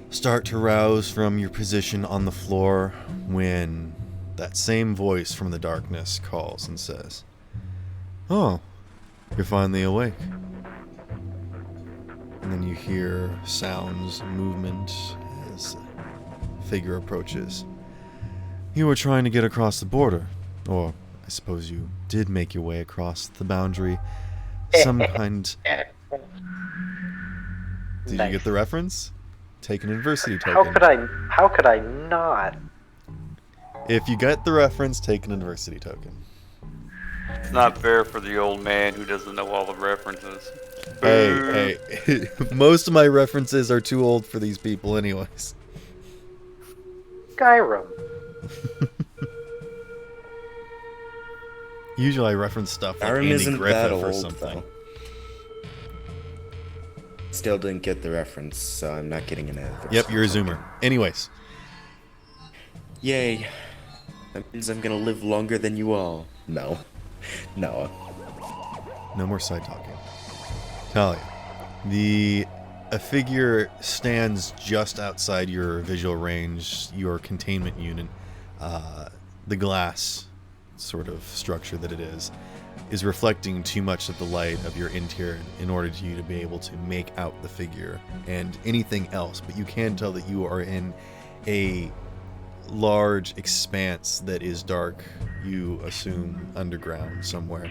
S1: start to rouse from your position on the floor when that same voice from the darkness calls and says, "Oh, you're finally awake." And then you hear sounds, movement as a figure approaches. "You were trying to get across the border, or I suppose you did make your way across the boundary. Some kind..." Did you get the reference? Take an adversity token.
S3: How could I not?
S1: If you get the reference, take an adversity token.
S4: It's not fair for the old man who doesn't know all the references.
S1: Hey, most of my references are too old for these people anyways.
S3: Skyrim.
S1: Usually I reference stuff like
S5: Skyrim
S1: Andy
S5: isn't that
S1: Griffith or
S5: old,
S1: something.
S5: though. Still didn't get the reference, so I'm not getting an adversity.
S1: Yep, you're a
S5: token.
S1: zoomer. Anyways,
S5: Yay. That means I'm gonna live longer than you all. No. No.
S1: no more side talking. Talia, a figure stands just outside your visual range, your containment unit. The glass sort of structure that it is reflecting too much of the light of your interior in order for you to be able to make out the figure and anything else, but you can tell that you are in a large expanse that is dark, you assume underground somewhere.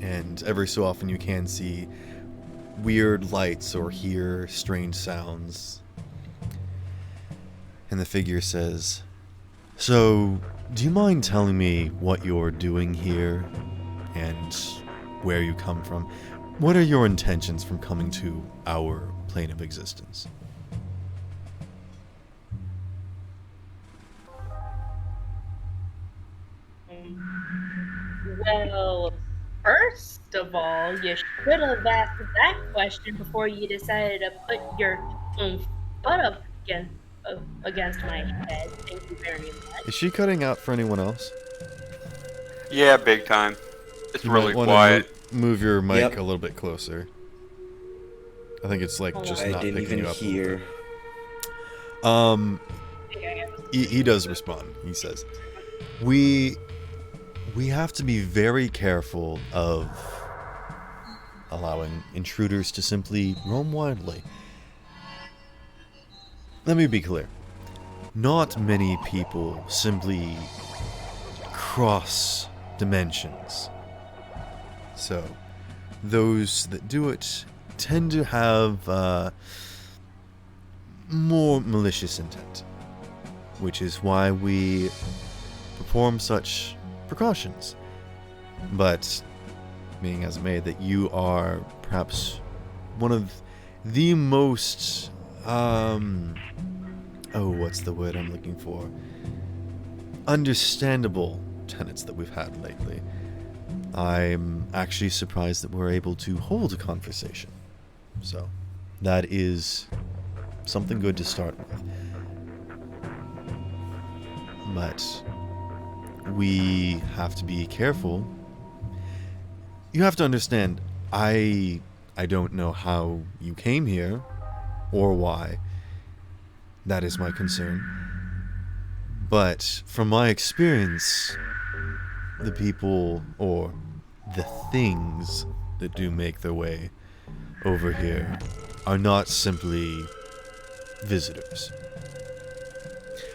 S1: And every so often you can see weird lights or hear strange sounds. And the figure says, "So, do you mind telling me what you're doing here and where you come from? What are your intentions from coming to our plane of existence?"
S6: Well, first of all, you should have asked that question before you decided to put your butt up against my head. Thank you very much.
S1: Is she cutting out for anyone else?
S4: Yeah, big time. It's
S1: You
S4: really
S1: might wanna
S4: quiet.
S1: Move your mic
S5: Yep.
S1: a little bit closer. I think it's like just
S5: I
S1: not
S5: didn't
S1: picking
S5: even
S1: you up. a little
S5: hear.
S1: bit.
S6: I think I got this.
S1: He does respond. He says, We have to be very careful of allowing intruders to simply roam widely. Let me be clear. Not many people simply cross dimensions. So, those that do it tend to have more malicious intent, which is why we perform such precautions. But, being as it may, that you are perhaps one of the most, what's the word I'm looking for? Understandable tenets that we've had lately. I'm actually surprised that we're able to hold a conversation. So, that is something good to start with. But we have to be careful. You have to understand, I don't know how you came here or why. That is my concern. But from my experience, the people or the things that do make their way over here are not simply visitors.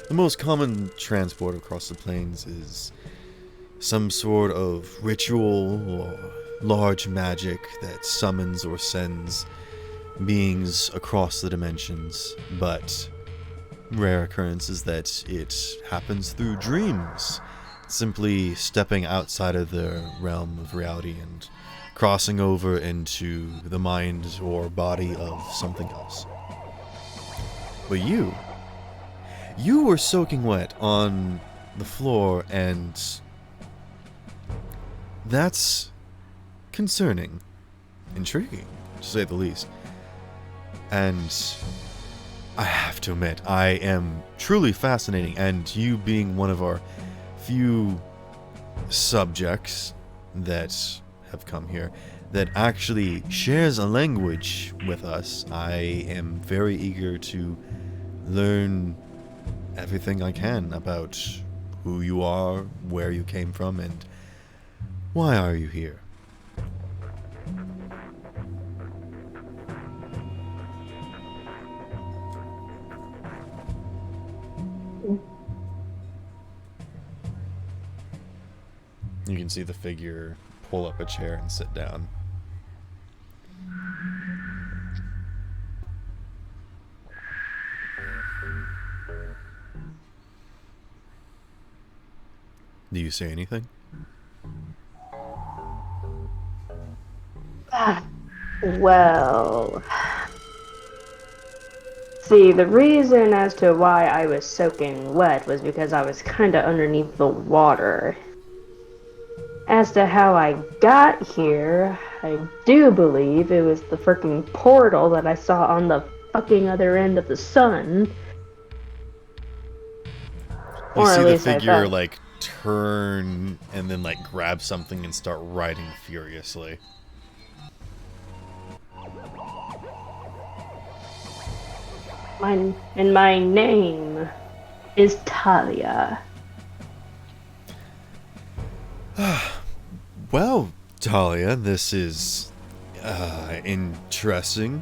S1: The most common transport across the plains is some sort of ritual or large magic that summons or sends beings across the dimensions, but rare occurrence is that it happens through dreams, simply stepping outside of the realm of reality and crossing over into the mind or body of something else. But you were soaking wet on the floor, and that's concerning, intriguing, to say the least. And I have to admit, I am truly fascinating, and you being one of our few subjects that have come here that actually shares a language with us, I am very eager to learn everything I can about who you are, where you came from, and why are you here. You can see the figure pull up a chair and sit down. Do you say anything?
S7: Well, see, the reason as to why I was soaking wet was because I was kind of underneath the water. As to how I got here, I do believe it was the freaking portal that I saw on the fucking other end of the sun.
S1: You
S7: Or
S1: see
S7: at
S1: the
S7: least I
S1: figure,
S7: thought.
S1: like, turn and then, like, grab something and start writing furiously.
S7: My name is Talia.
S1: Well, Talia, this is interesting.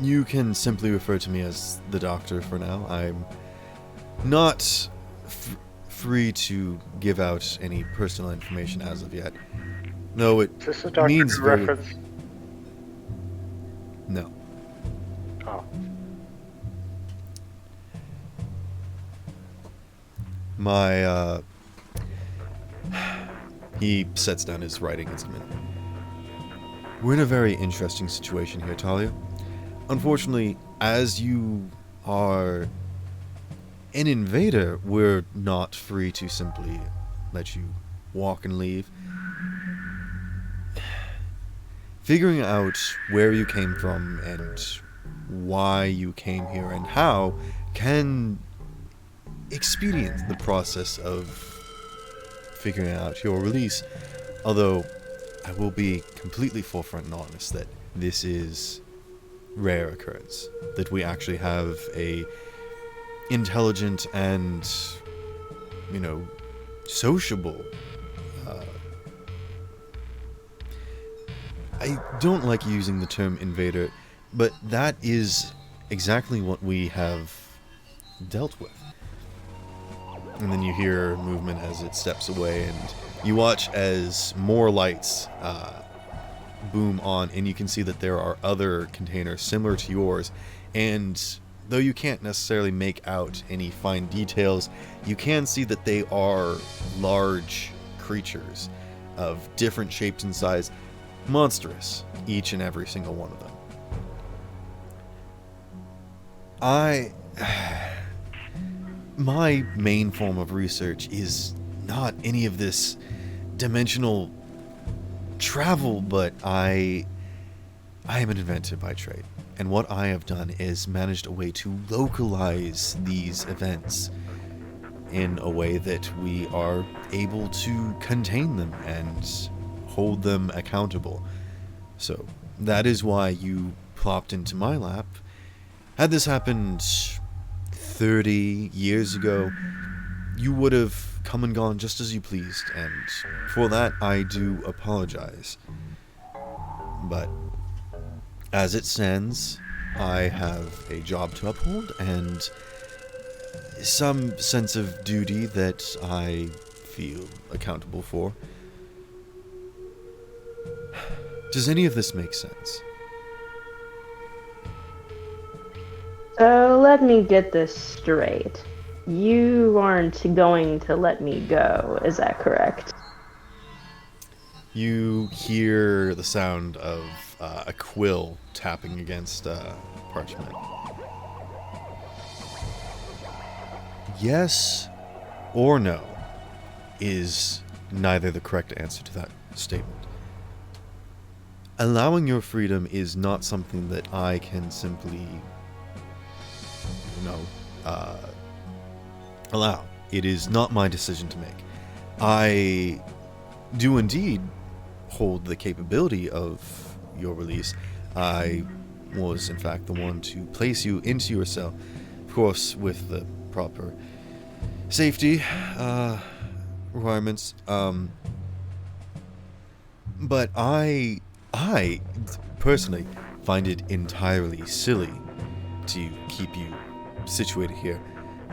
S1: You can simply refer to me as the Doctor for now. I'm not free to give out any personal information as of yet. No, it
S3: Is this a Doctor
S1: means
S3: Who
S1: very...
S3: reference?
S1: No.
S3: Oh.
S1: My, he sets down his writing instrument. We're in a very interesting situation here, Talia. Unfortunately, as you are an invader, we're not free to simply let you walk and leave. Figuring out where you came from and why you came here and how can expedient the process of figuring out your release. Although, I will be completely forefront and honest that this is rare occurrence. That we actually have a intelligent and, you know, sociable I don't like using the term invader, but that is exactly what we have dealt with. And then you hear movement as it steps away, and you watch as more lights boom on, and you can see that there are other containers similar to yours, and though you can't necessarily make out any fine details, you can see that they are large creatures of different shapes and size. Monstrous, each and every single one of them. My main form of research is not any of this dimensional travel, but I am an inventor by trade. And what I have done is managed a way to localize these events in a way that we are able to contain them and hold them accountable. So that is why you plopped into my lap. Had this happened 30 years ago, you would have come and gone just as you pleased, and for that I do apologize. But as it stands, I have a job to uphold and some sense of duty that I feel accountable for. Does any of this make sense?
S7: So let me get this straight. You aren't going to let me go, is that correct?
S1: You hear the sound of a quill tapping against parchment. Yes or no is neither the correct answer to that statement. allowing your freedom is not something that I can simply, allow. It is not my decision to make. I do indeed hold the capability of your release. I was, in fact, the one to place you into your cell, of course, with the proper safety requirements. But I personally find it entirely silly to keep you situated here.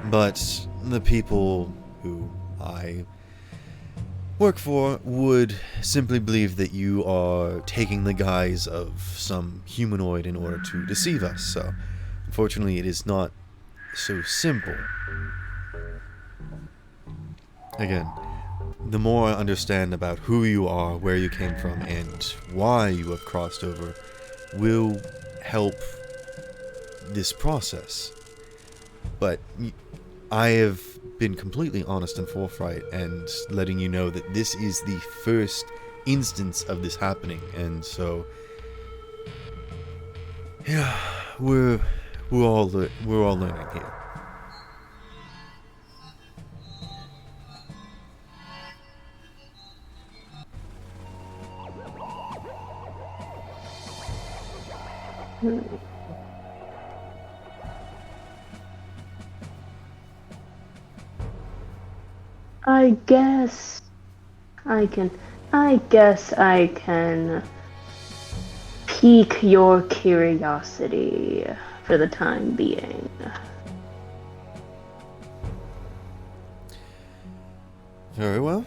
S1: But the people who I work for would simply believe that you are taking the guise of some humanoid in order to deceive us. So, unfortunately, it is not so simple. Again, the more I understand about who you are, where you came from, and why you have crossed over, will help this process. But I have been completely honest and forthright and letting you know that this is the first instance of this happening, and so yeah, we're all learning here.
S7: I guess I can pique your curiosity for the time being.
S1: Very well.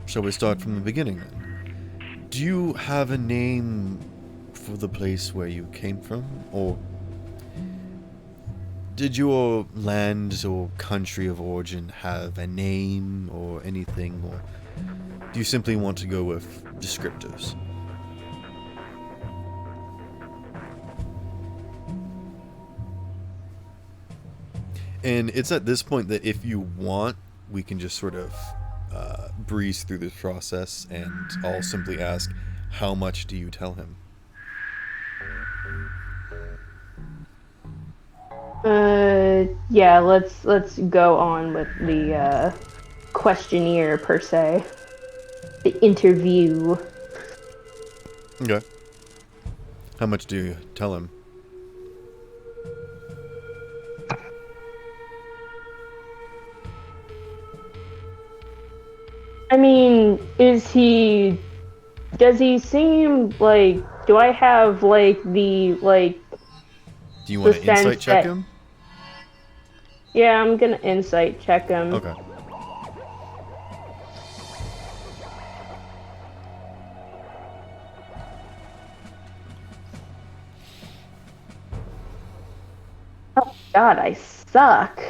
S1: Shall we start from the beginning then? Do you have a name for the place where you came from? Or did your land or country of origin have a name or anything? Or do you simply want to go with descriptors? And it's at this point that if you want, we can just sort of breeze through this process, and I'll simply ask, how much do you tell him?
S7: Yeah, let's go on with the questionnaire per se. The interview.
S1: Okay. How much do you tell him?
S7: I mean, does he seem like, do I have like the
S1: Do you want to
S7: the sense
S1: insight check
S7: that-
S1: him?
S7: Yeah, I'm gonna insight check him.
S1: Okay.
S7: Oh God, I suck.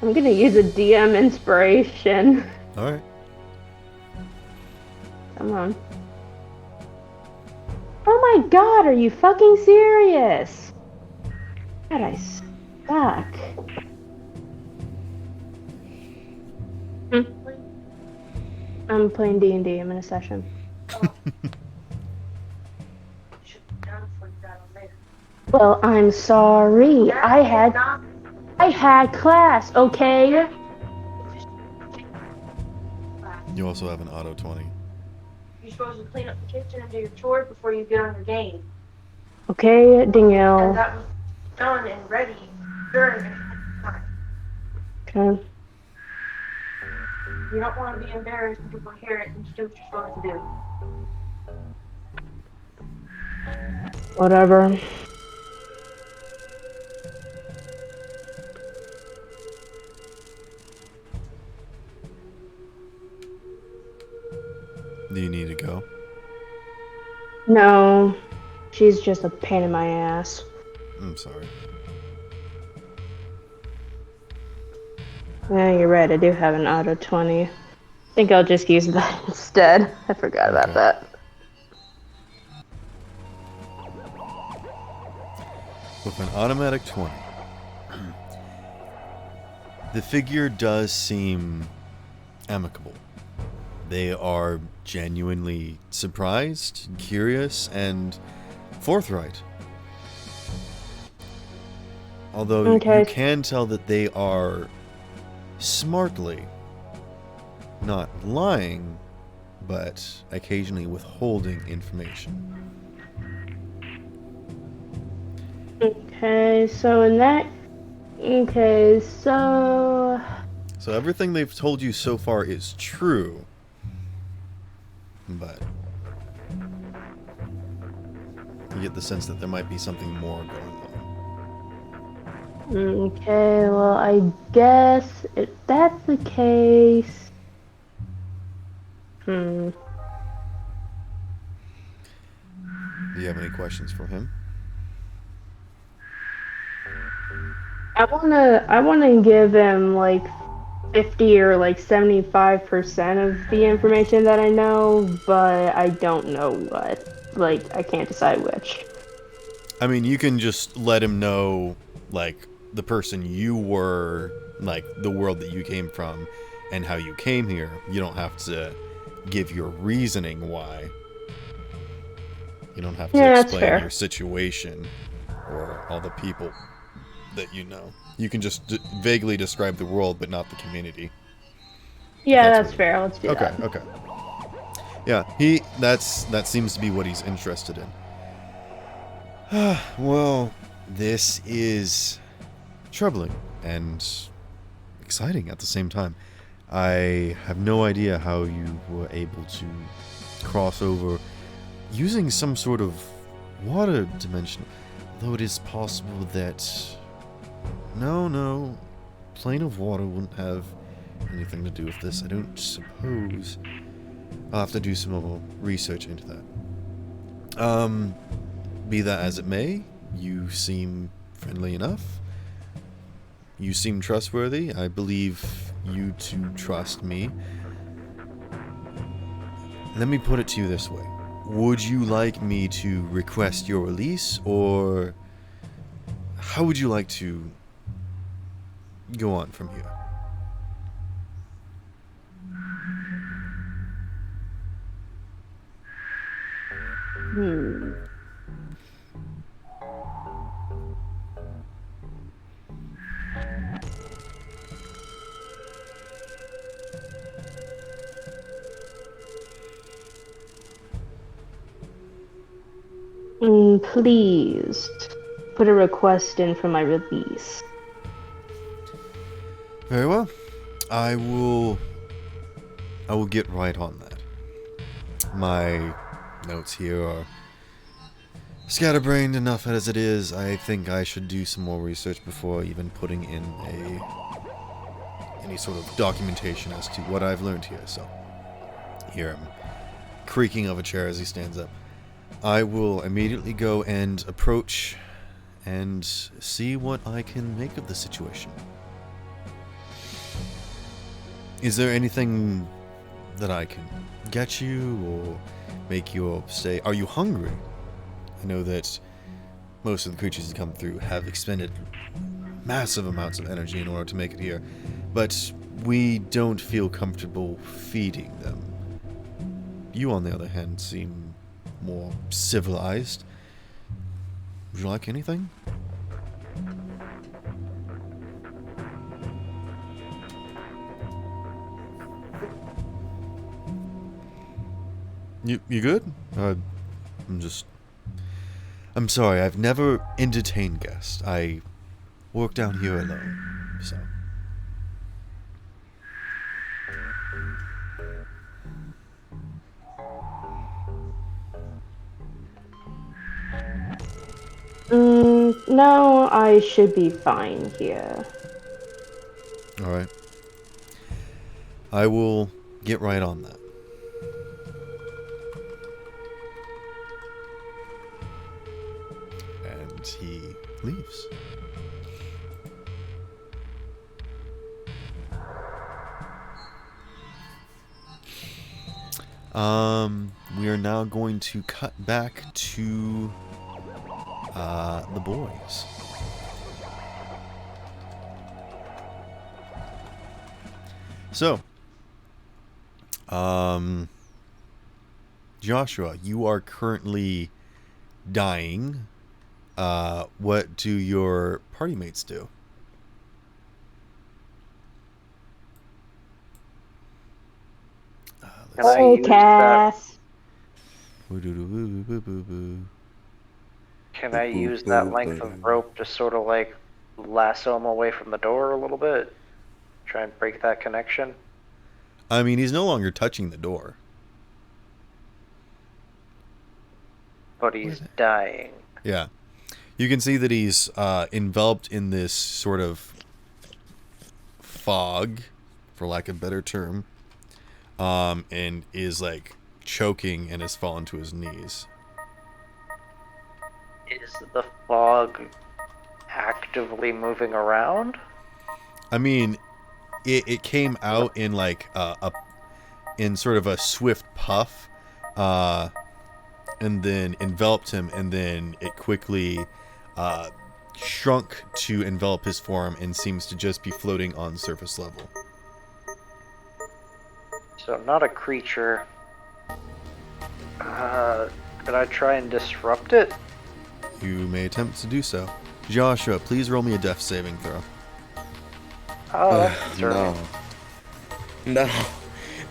S7: I'm gonna use a DM inspiration.
S1: Alright.
S7: Come on. Oh my God, are you fucking serious? God, I suck. I'm playing D&D. I'm in a session. Well, I'm sorry. I had class, okay?
S1: You also have an auto 20.
S8: You're supposed to clean up the kitchen and do your chores before you get on your game.
S7: Okay,
S8: And
S7: Danielle.
S8: that was done and ready during time.
S7: Okay.
S8: You don't want to be embarrassed when people hear it and you do what you're supposed to do.
S7: Whatever.
S1: Do you need to go?
S7: No, she's just a pain in my ass.
S1: I'm sorry.
S7: Yeah, you're right. I do have an auto 20. I think I'll just use that instead. I forgot about
S1: Okay.
S7: that.
S1: With an automatic 20, the figure does seem amicable. They are genuinely surprised, curious, and forthright. Although
S7: Okay.
S1: you can tell that they are smartly not lying, but occasionally withholding information.
S7: Okay, so in that... Okay, so...
S1: So everything they've told you so far is true, but you get the sense that there might be something more going on.
S7: Okay, well, I guess if that's the case...
S1: Do you have any questions for him?
S7: I wanna give him like 50 or like 75% of the information that I know, but I don't know what. Like, I can't decide which.
S1: I mean, you can just let him know, like, the person you were, like, the world that you came from, and how you came here. You don't have to give your reasoning why. You don't have to
S7: Yeah, that's
S1: explain
S7: fair.
S1: your situation or all the people that you know. You can just vaguely describe the world, but not the community.
S7: Yeah,
S1: That's
S7: that's
S1: what-
S7: fair. Let's do
S1: Okay,
S7: that.
S1: okay. Yeah, that seems to be what he's interested in. Well, this is troubling and exciting at the same time. I have no idea how you were able to cross over using some sort of water dimension. Though it is possible that... No. Plane of water wouldn't have anything to do with this, I don't suppose. I'll have to do some more research into that. Be that as it may, you seem friendly enough. You seem trustworthy. I believe you to trust me. Let me put it to you this way. Would you like me to request your release, or how would you like to go on from here?
S7: Please put a request in for my release.
S1: Very well. I will get right on that. My notes here are scatterbrained enough as it is. I think I should do some more research before even putting in any sort of documentation as to what I've learned here. So, hear him creaking of a chair as he stands up. I will immediately go and approach and see what I can make of the situation. Is there anything that I can get you or make you stay? Are you hungry? I know that most of the creatures that come through have expended massive amounts of energy in order to make it here, but we don't feel comfortable feeding them. You, on the other hand, seem more civilized. Would you like anything? You good? I'm sorry, I've never entertained guests. I work down here alone, so.
S7: No, I should be fine here.
S1: Alright. I will get right on that. And he leaves. We are now going to cut back to the boys. So, Joshua, you are currently dying. What do your party mates do?
S3: Can I
S7: Hey,
S3: use that?
S7: Cass.
S3: Can I use that length of rope to sort of like lasso him away from the door a little bit? Try and break that connection?
S1: I mean, he's no longer touching the door.
S3: But he's dying.
S1: Yeah. You can see that he's enveloped in this sort of fog, for lack of a better term, and is like choking and has fallen to his knees.
S3: Is the fog actively moving around?
S1: I mean, it came out in like in sort of a swift puff, and then enveloped him, and then it quickly shrunk to envelop his form and seems to just be floating on surface level.
S3: So not a creature. Could I try and disrupt it?
S1: You may attempt to do so. Joshua, please roll me a death saving throw.
S3: Oh,
S5: No. No.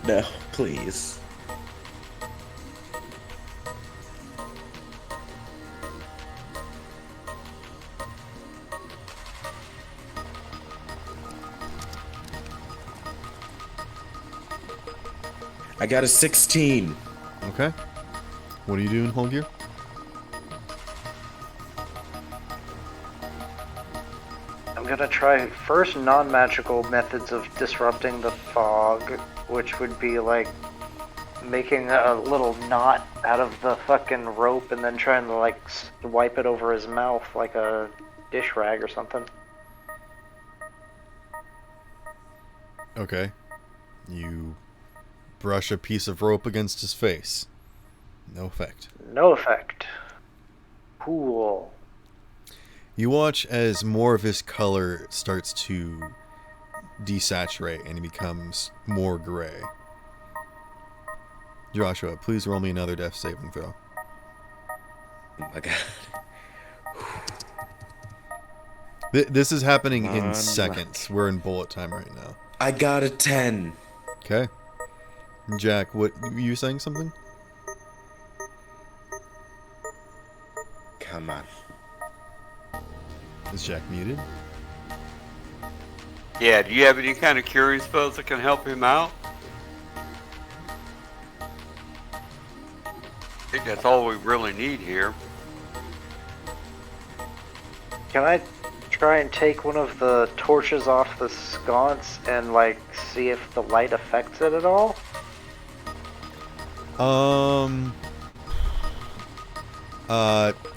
S5: No, please. I got a 16.
S1: Okay. What are you doing, Holgear?
S3: I'm gonna try first non-magical methods of disrupting the fog, which would be like making a little knot out of the fucking rope and then trying to like wipe it over his mouth like a dish rag or something.
S1: Okay. You brush a piece of rope against his face. No effect.
S3: No effect. Cool.
S1: You watch as more of his color starts to desaturate and he becomes more gray. Joshua, please roll me another death saving throw.
S5: Oh my god.
S1: This is happening in
S5: One
S1: seconds. We're in bullet time right now.
S5: I got a 10.
S1: Okay. Jack, what you saying something?
S5: Come on.
S1: Is Jack muted?
S4: Yeah, do you have any kind of curing spells that can help him out? I think that's all we really need here.
S3: Can I try and take one of the torches off the sconce and like see if the light affects it at all?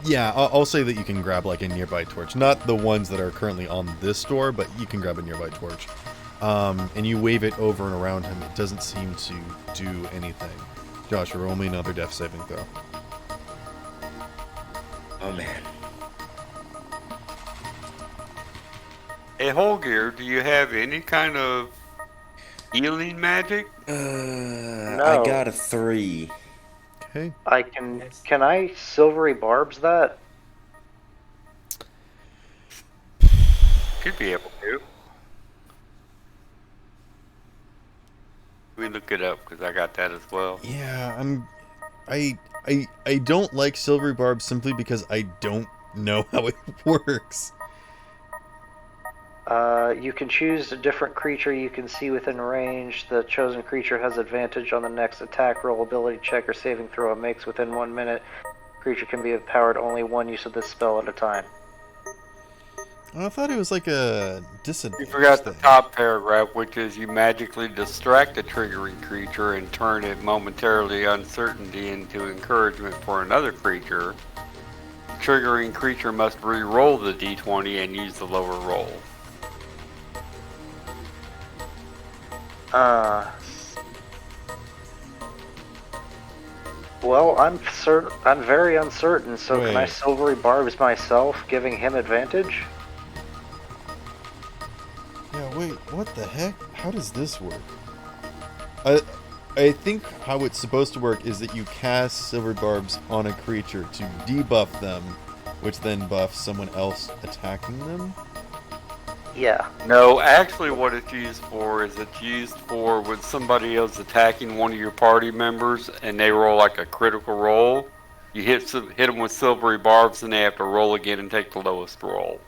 S1: Yeah, I'll say that you can grab like a nearby torch. Not the ones that are currently on this door, but you can grab a nearby torch. And you wave it over and around him. It doesn't seem to do anything. Joshua, roll me another death saving throw.
S5: Oh man.
S4: Hey, Holgear, do you have any kind of healing magic?
S5: I got a 3.
S1: Okay.
S3: Can I silvery barbs that?
S4: Should be able to. Let me look it up because I got that as well.
S1: Yeah, I don't like silvery barbs simply because I don't know how it works.
S3: You can choose a different creature you can see within range. The chosen creature has advantage on the next attack roll, ability check, or saving throw it makes within 1 minute. Creature can be empowered only one use of this spell at a time.
S1: I thought it was like a disadvantage.
S4: You forgot the
S1: thing.
S4: top paragraph, which is you magically distract the triggering creature and turn it momentarily uncertainty into encouragement for another creature. The triggering creature must re-roll the d20 and use the lower roll.
S3: Well, I'm very uncertain, so can I
S1: Wait.
S3: silvery barbs myself, giving him advantage?
S1: Yeah, wait, what the heck? How does this work? I think how it's supposed to work is that you cast silver barbs on a creature to debuff them, which then buffs someone else attacking them.
S3: Yeah.
S4: No, actually what it's used for is it's used for when somebody else attacking one of your party members and they roll like a critical roll. You hit them with silvery barbs and they have to roll again and take the lowest roll.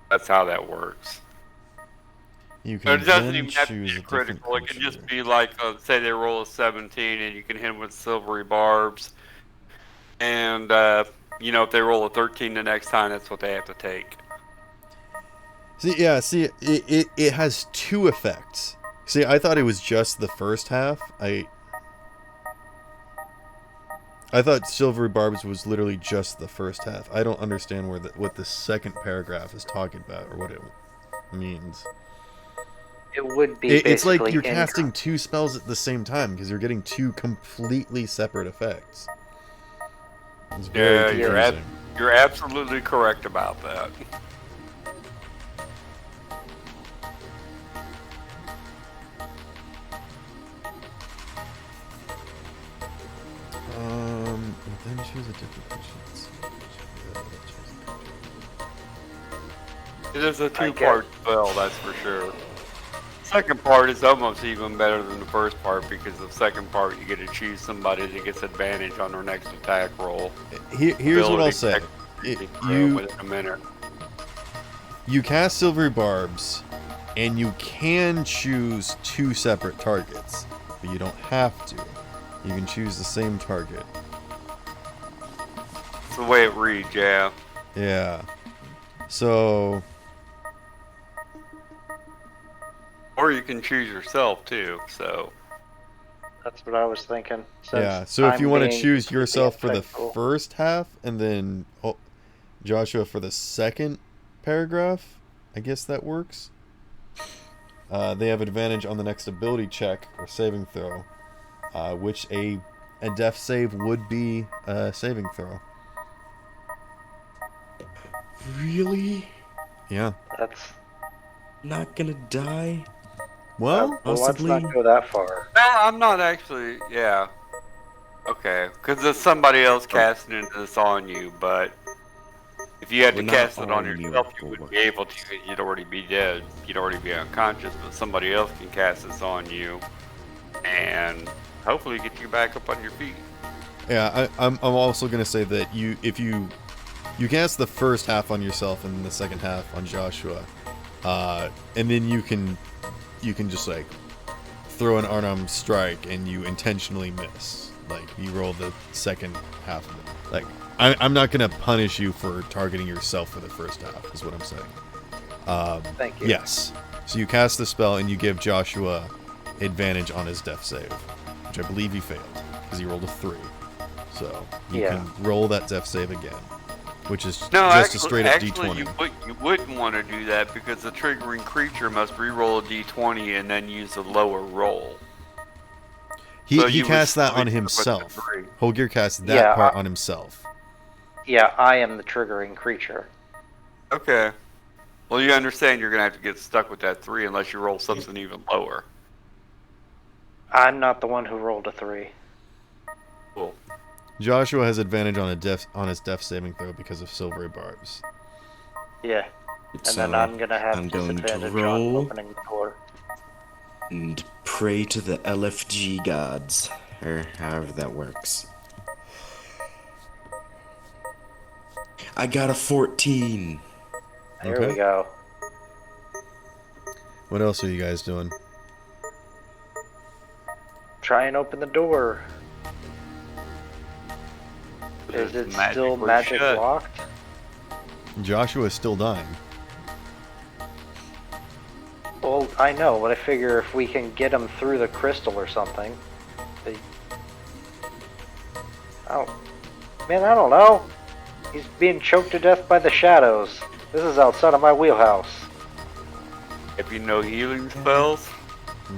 S4: That's how that works.
S1: You
S4: But
S1: can
S4: it doesn't
S1: then
S4: even have to
S1: choose
S4: be
S1: a different
S4: critical. It can
S1: creature.
S4: just be like, say they roll a 17 and you can hit them with silvery barbs. And, if they roll a 13 the next time, that's what they have to take.
S1: See, it has two effects. See, I thought it was just the first half. I thought silvery barbs was literally just the first half. I don't understand what the second paragraph is talking about or what it means.
S3: It would be
S1: It's like
S3: basically
S1: you're casting two spells at the same time because you're getting two completely separate effects. It's very confusing.
S4: You're absolutely correct about that.
S1: Then choose a different creature.
S4: It is a two-part spell, that's for sure. Second part is almost even better than the first part because the second part you get to choose somebody that gets advantage on their next attack roll.
S1: Here's what I'll say.
S4: Within a minute.
S1: You cast silvery barbs, and you can choose two separate targets, but you don't have to. You can choose the same target.
S4: It's the way it reads, yeah.
S1: Yeah. So...
S4: Or you can choose yourself, too, so...
S3: That's what I was thinking.
S1: Yeah, so if you want to choose yourself for the first half, and then Joshua for the second paragraph, I guess that works. They have advantage on the next ability check or saving throw, which a death save would be a saving throw.
S5: Really?
S1: Yeah.
S3: That's
S5: not gonna die?
S1: Well,
S3: possibly. Let's not go that far.
S4: No, I'm not actually. Yeah. Okay, because there's somebody else casting this on you, but if you had to cast it on yourself, you wouldn't be able to. You'd already be dead. You'd already be unconscious. But somebody else can cast this on you, and hopefully get you back up on your feet.
S1: Yeah, I'm also gonna say that if you cast the first half on yourself and then the second half on Joshua, and then you can just like throw an unarmed strike and you intentionally miss. Like you roll the second half of it. Like I'm not gonna punish you for targeting yourself for the first half. Is what I'm saying.
S3: Thank you.
S1: Yes. So you cast the spell and you give Joshua advantage on his death save, which I believe he failed because he rolled a 3. So you can roll that death save again, which is a straight up D20.
S4: You wouldn't want to do that because the triggering creature must re-roll a D20 and then use a lower roll.
S1: He cast that on himself. Holger cast that part on himself.
S3: Yeah, I am the triggering creature.
S4: Okay. Well, you understand you're going to have to get stuck with that 3 unless you roll something even lower.
S3: I'm not the one who rolled a 3.
S4: Cool.
S1: Joshua has advantage on his death saving throw because of silvery barbs.
S3: Yeah. And then I'm going to have disadvantage on opening the door.
S5: And pray to the LFG gods, or however that works. I got a 14.
S3: There we go.
S1: What else are you guys doing?
S3: Try and open the door. Is it still magic locked?
S1: Joshua is still dying.
S3: Well, I know, but I figure if we can get him through the crystal or something. Oh. Man, I don't know. He's being choked to death by the shadows. This is outside of my wheelhouse.
S4: Have you no healing spells?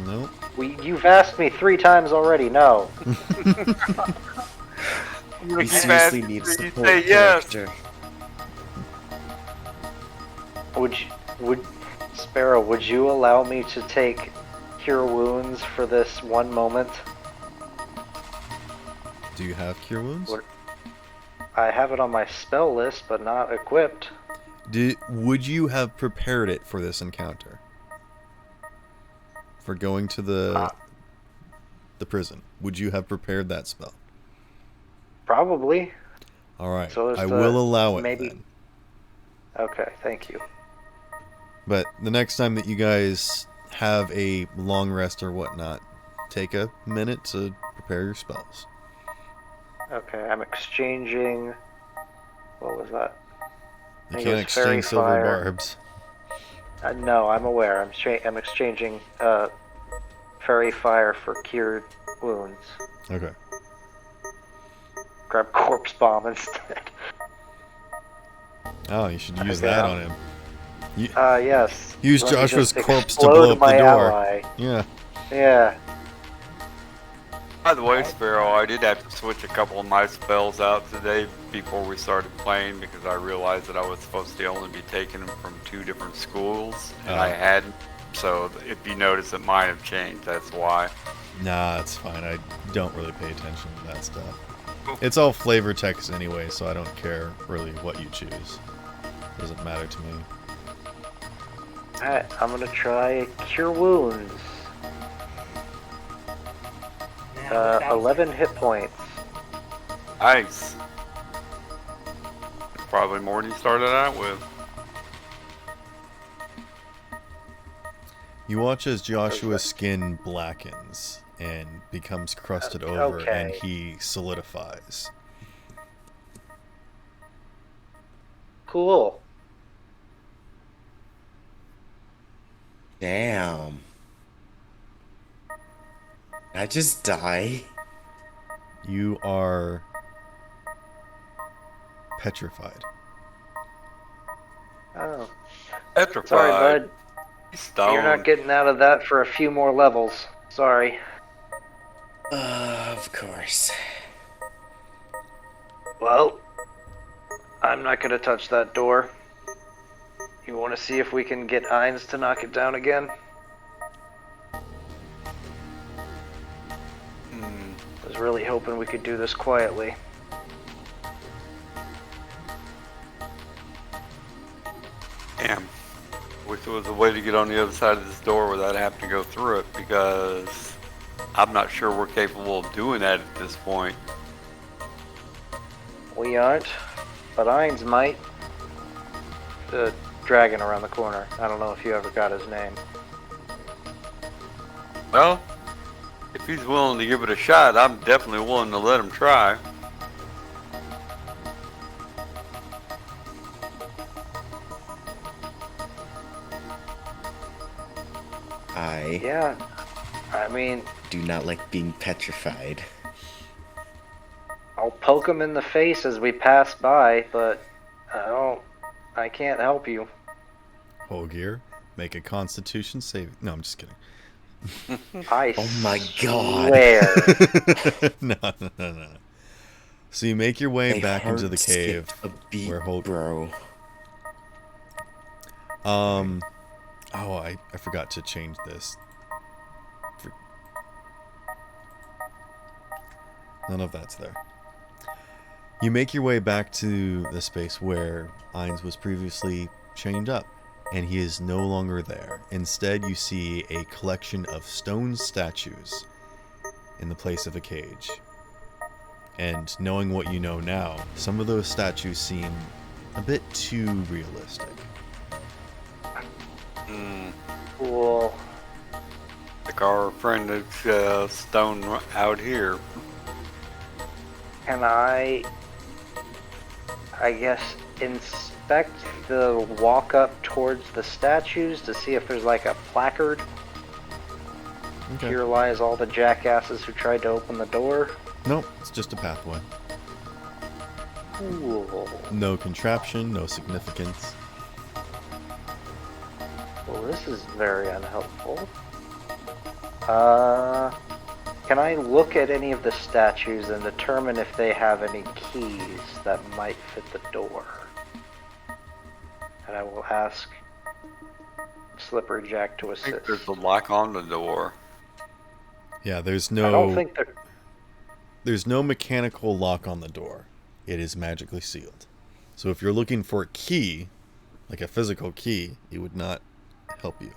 S1: Nope.
S3: You've asked me 3 times already, no.
S5: We seriously need support
S4: character.
S3: Sparrow, would you allow me to take Cure Wounds for this one moment?
S1: Do you have Cure Wounds?
S3: What- I have it on my spell list, but not equipped.
S1: Would you have prepared it for this encounter? For going to the prison? Would you have prepared that spell?
S3: Probably.
S1: All right.
S3: So is
S1: I
S3: the-
S1: will allow it
S3: maybe-
S1: then.
S3: Okay, thank you.
S1: But the next time that you guys have a long rest or whatnot, take a minute to prepare your spells.
S3: Okay, I'm exchanging. What was that?
S1: You
S3: think it
S1: can't
S3: was Fairy
S1: exchange silver
S3: Fire.
S1: barbs.
S3: No, I'm aware. I'm exchanging Fairy Fire for Cured Wounds.
S1: Okay.
S3: Grab Corpse Bomb instead.
S1: Oh, you should use
S3: Okay,
S1: that on him.
S3: Yes.
S1: Use
S3: Let me
S1: Joshua's
S3: just
S1: corpse to
S3: explode
S1: blow up the
S3: my
S1: door.
S3: ally.
S1: Yeah.
S3: Yeah.
S4: By the way, Sparrow, I did have to switch a couple of my spells out today before we started playing because I realized that I was supposed to only be taking them from 2 different schools, and I hadn't. So if you notice that mine have changed, that's why.
S1: Nah, it's fine. I don't really pay attention to that stuff. It's all flavor text anyway, so I don't care really what you choose. Doesn't matter to me.
S3: Alright, I'm gonna try Cure Wounds. 11 hit points.
S4: Nice. Probably more than you started out with.
S1: You watch as Joshua's skin blackens and becomes crusted over, and
S3: Okay.
S1: he solidifies.
S3: Cool.
S5: Damn. Did I just die?
S1: You are petrified.
S3: Oh,
S4: Petrified.
S3: sorry, bud.
S4: Stoned.
S3: You're not getting out of that for a few more levels. Sorry.
S5: Of course.
S3: Well, I'm not gonna touch that door. You want to see if we can get Hines to knock it down again? I was really hoping we could do this quietly.
S4: Damn. Wish there was a way to get on the other side of this door without having to go through it, because I'm not sure we're capable of doing that at this point.
S3: We aren't, but Hines might. The dragon around the corner. I don't know if you ever got his name.
S4: Well, if he's willing to give it a shot, I'm definitely willing to let him try.
S5: I
S3: Yeah, I mean,
S5: do not like being petrified.
S3: I'll poke him in the face as we pass by, but I can't help you.
S1: Holgear, make a Constitution save. No, I'm just kidding.
S3: I
S5: Oh my God.
S3: swear.
S1: No. So you make your way
S5: My
S1: back into the
S5: heart
S1: cave
S5: skipped a beat,
S1: where
S5: bro.
S1: I forgot to change this. None of that's there. You make your way back to the space where Ainz was previously chained up, and he is no longer there. Instead, you see a collection of stone statues in the place of a cage. And knowing what you know now, some of those statues seem a bit too realistic.
S3: Cool.
S4: Like our friend that's stone out here.
S3: Can I guess, inspect the walk up towards the statues to see if there's like a placard?
S1: Okay.
S3: Here lies all the jackasses who tried to open the door.
S1: Nope, it's just a pathway.
S3: Cool.
S1: No contraption, no significance.
S3: Well, this is very unhelpful. Can I look at any of the statues and determine if they have any keys that might fit the door? And I will ask Slippery Jack to
S4: I think
S3: assist.
S4: there's a lock on the door.
S1: Yeah, there's
S3: I don't
S1: no
S3: think there.
S1: there's no mechanical lock on the door. It is magically sealed. So if you're looking for a key, like a physical key, it would not help you.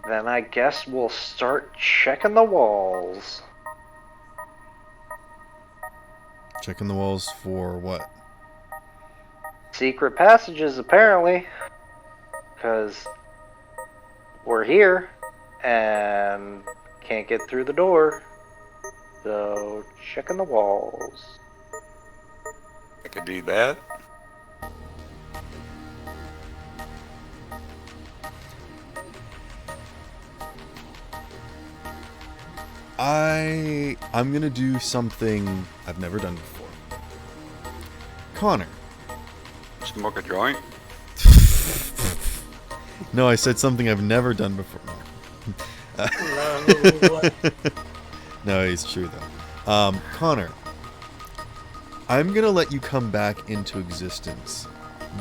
S3: Then I guess we'll start checking the walls.
S1: Checking the walls for what?
S3: Secret passages, apparently. Because we're here and can't get through the door. So, checking the walls.
S4: I could do that.
S1: I'm gonna do something I've never done before. Connor.
S4: Smoke a joint.
S1: No, I said something I've never done before. No, it's true though. Connor, I'm gonna let you come back into existence,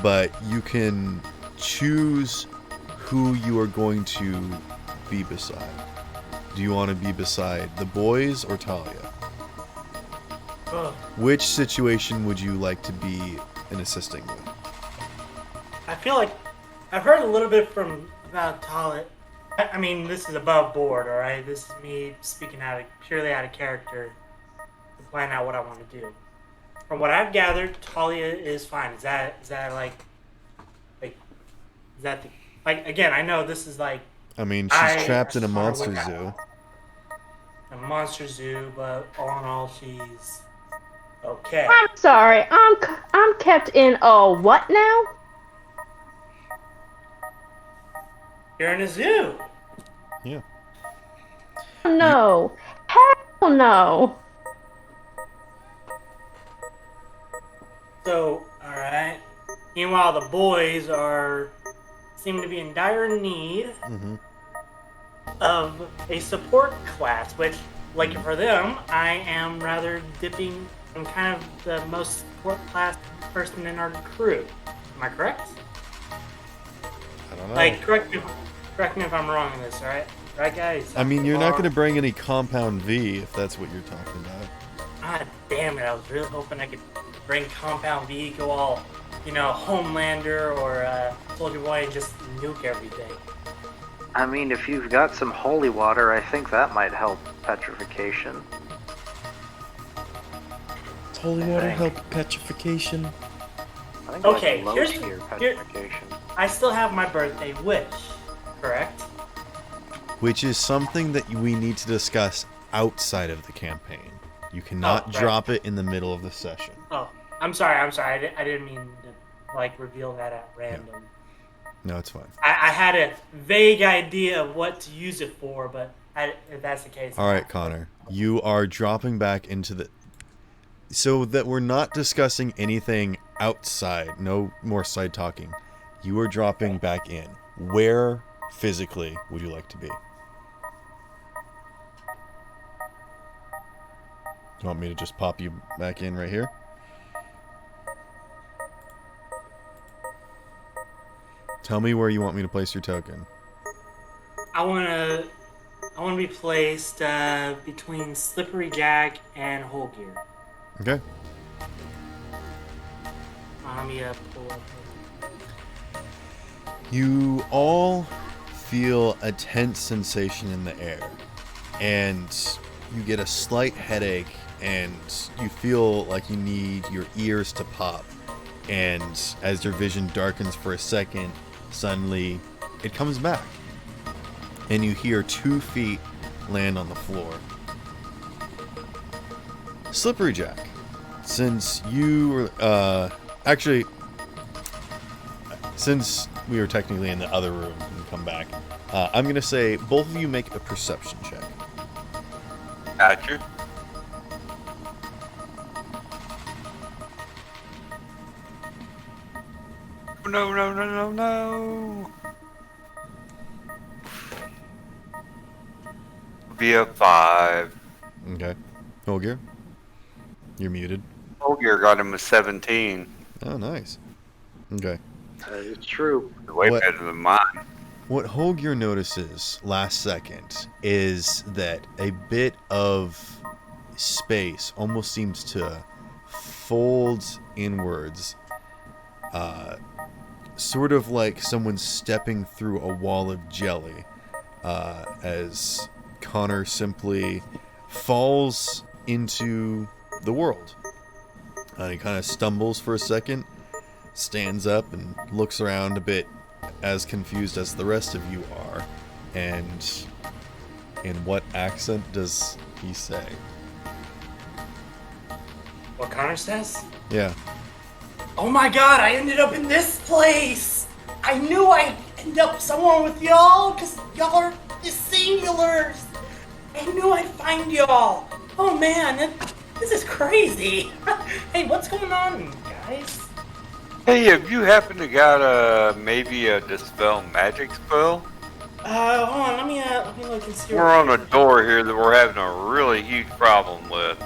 S1: but you can choose who you are going to be beside. Do you want to be beside the boys or Talia?
S9: Ugh.
S1: Which situation would you like to be in assisting with?
S9: I feel like I've heard a little bit about Talia. I mean, this is above board, all right. This is me speaking purely out of character to plan out what I want to do. From what I've gathered, Talia is fine. Is that like is that the, like again? I know this is like
S1: I mean, she's trapped in a monster zoo.
S9: A monster zoo, but all in all, she's okay.
S7: I'm sorry. I'm kept in a what now?
S9: You're in a zoo.
S1: Yeah.
S7: No. Hell no.
S9: So, all right. Meanwhile, the boys seem to be in dire need of a support class, which, like for them, I am rather dipping. I'm kind of the most support class person in our crew. Am I correct?
S1: I don't know.
S9: Like, correct me if I'm wrong on this, alright? Right, guys?
S1: I mean, you're not going to bring any Compound V if that's what you're talking about.
S9: God damn it, I was really hoping I could bring Compound V, go all, Homelander or Soldier Boy and just nuke everything.
S3: I mean, if you've got some holy water, I think that might help petrification.
S5: Does holy water help petrification?
S3: I think
S9: Okay,
S3: like
S9: here's
S3: low-tier petrification.
S9: I still have my birthday wish, correct?
S1: Which is something that we need to discuss outside of the campaign. You cannot
S9: right.
S1: drop it in the middle of the session.
S9: Oh, I'm sorry. I didn't mean to, reveal that at random.
S1: Yeah. No, it's fine.
S9: I had a vague idea of what to use it for, but if that's the case...
S1: All right, Connor. You are dropping back into the... So that we're not discussing anything outside, no more side talking. You are dropping back in. Where, physically, would you like to be? You want me to just pop you back in right here? Tell me where you want me to place your token.
S9: I want to be placed between Slippery Jack and Whole Gear.
S1: Okay.
S9: Let me pull up.
S1: You all feel a tense sensation in the air, and you get a slight headache, and you feel like you need your ears to pop. And as your vision darkens for a second, suddenly it comes back, and you hear 2 feet land on the floor. Slippery Jack, since you were, since we were technically in the other room and come back, I'm going to say both of you make a perception check.
S4: Gotcha. No. Be a 5.
S1: Okay. Holger, you're muted.
S4: Olgier got him a 17.
S1: Oh, nice. Okay.
S3: It's true.
S4: Way
S1: What?
S4: better than mine.
S1: What Holger notices last second is that a bit of space almost seems to fold inwards, sort of like someone stepping through a wall of jelly, as Connor simply falls into the world. He kind of stumbles for a second, stands up and looks around a bit as confused as the rest of you are. And in what accent does he say?
S9: What Connor says?
S1: Yeah.
S9: Oh my god, I ended up in this place! I knew I'd end up somewhere with y'all, because y'all are the singulars! I knew I'd find y'all! Oh man, this is crazy! Hey, what's going on, guys?
S4: Hey, have you happened to got maybe a dispel magic spell?
S9: Hold on, let me look and see.
S4: We're on a door here that we're having a really huge problem with.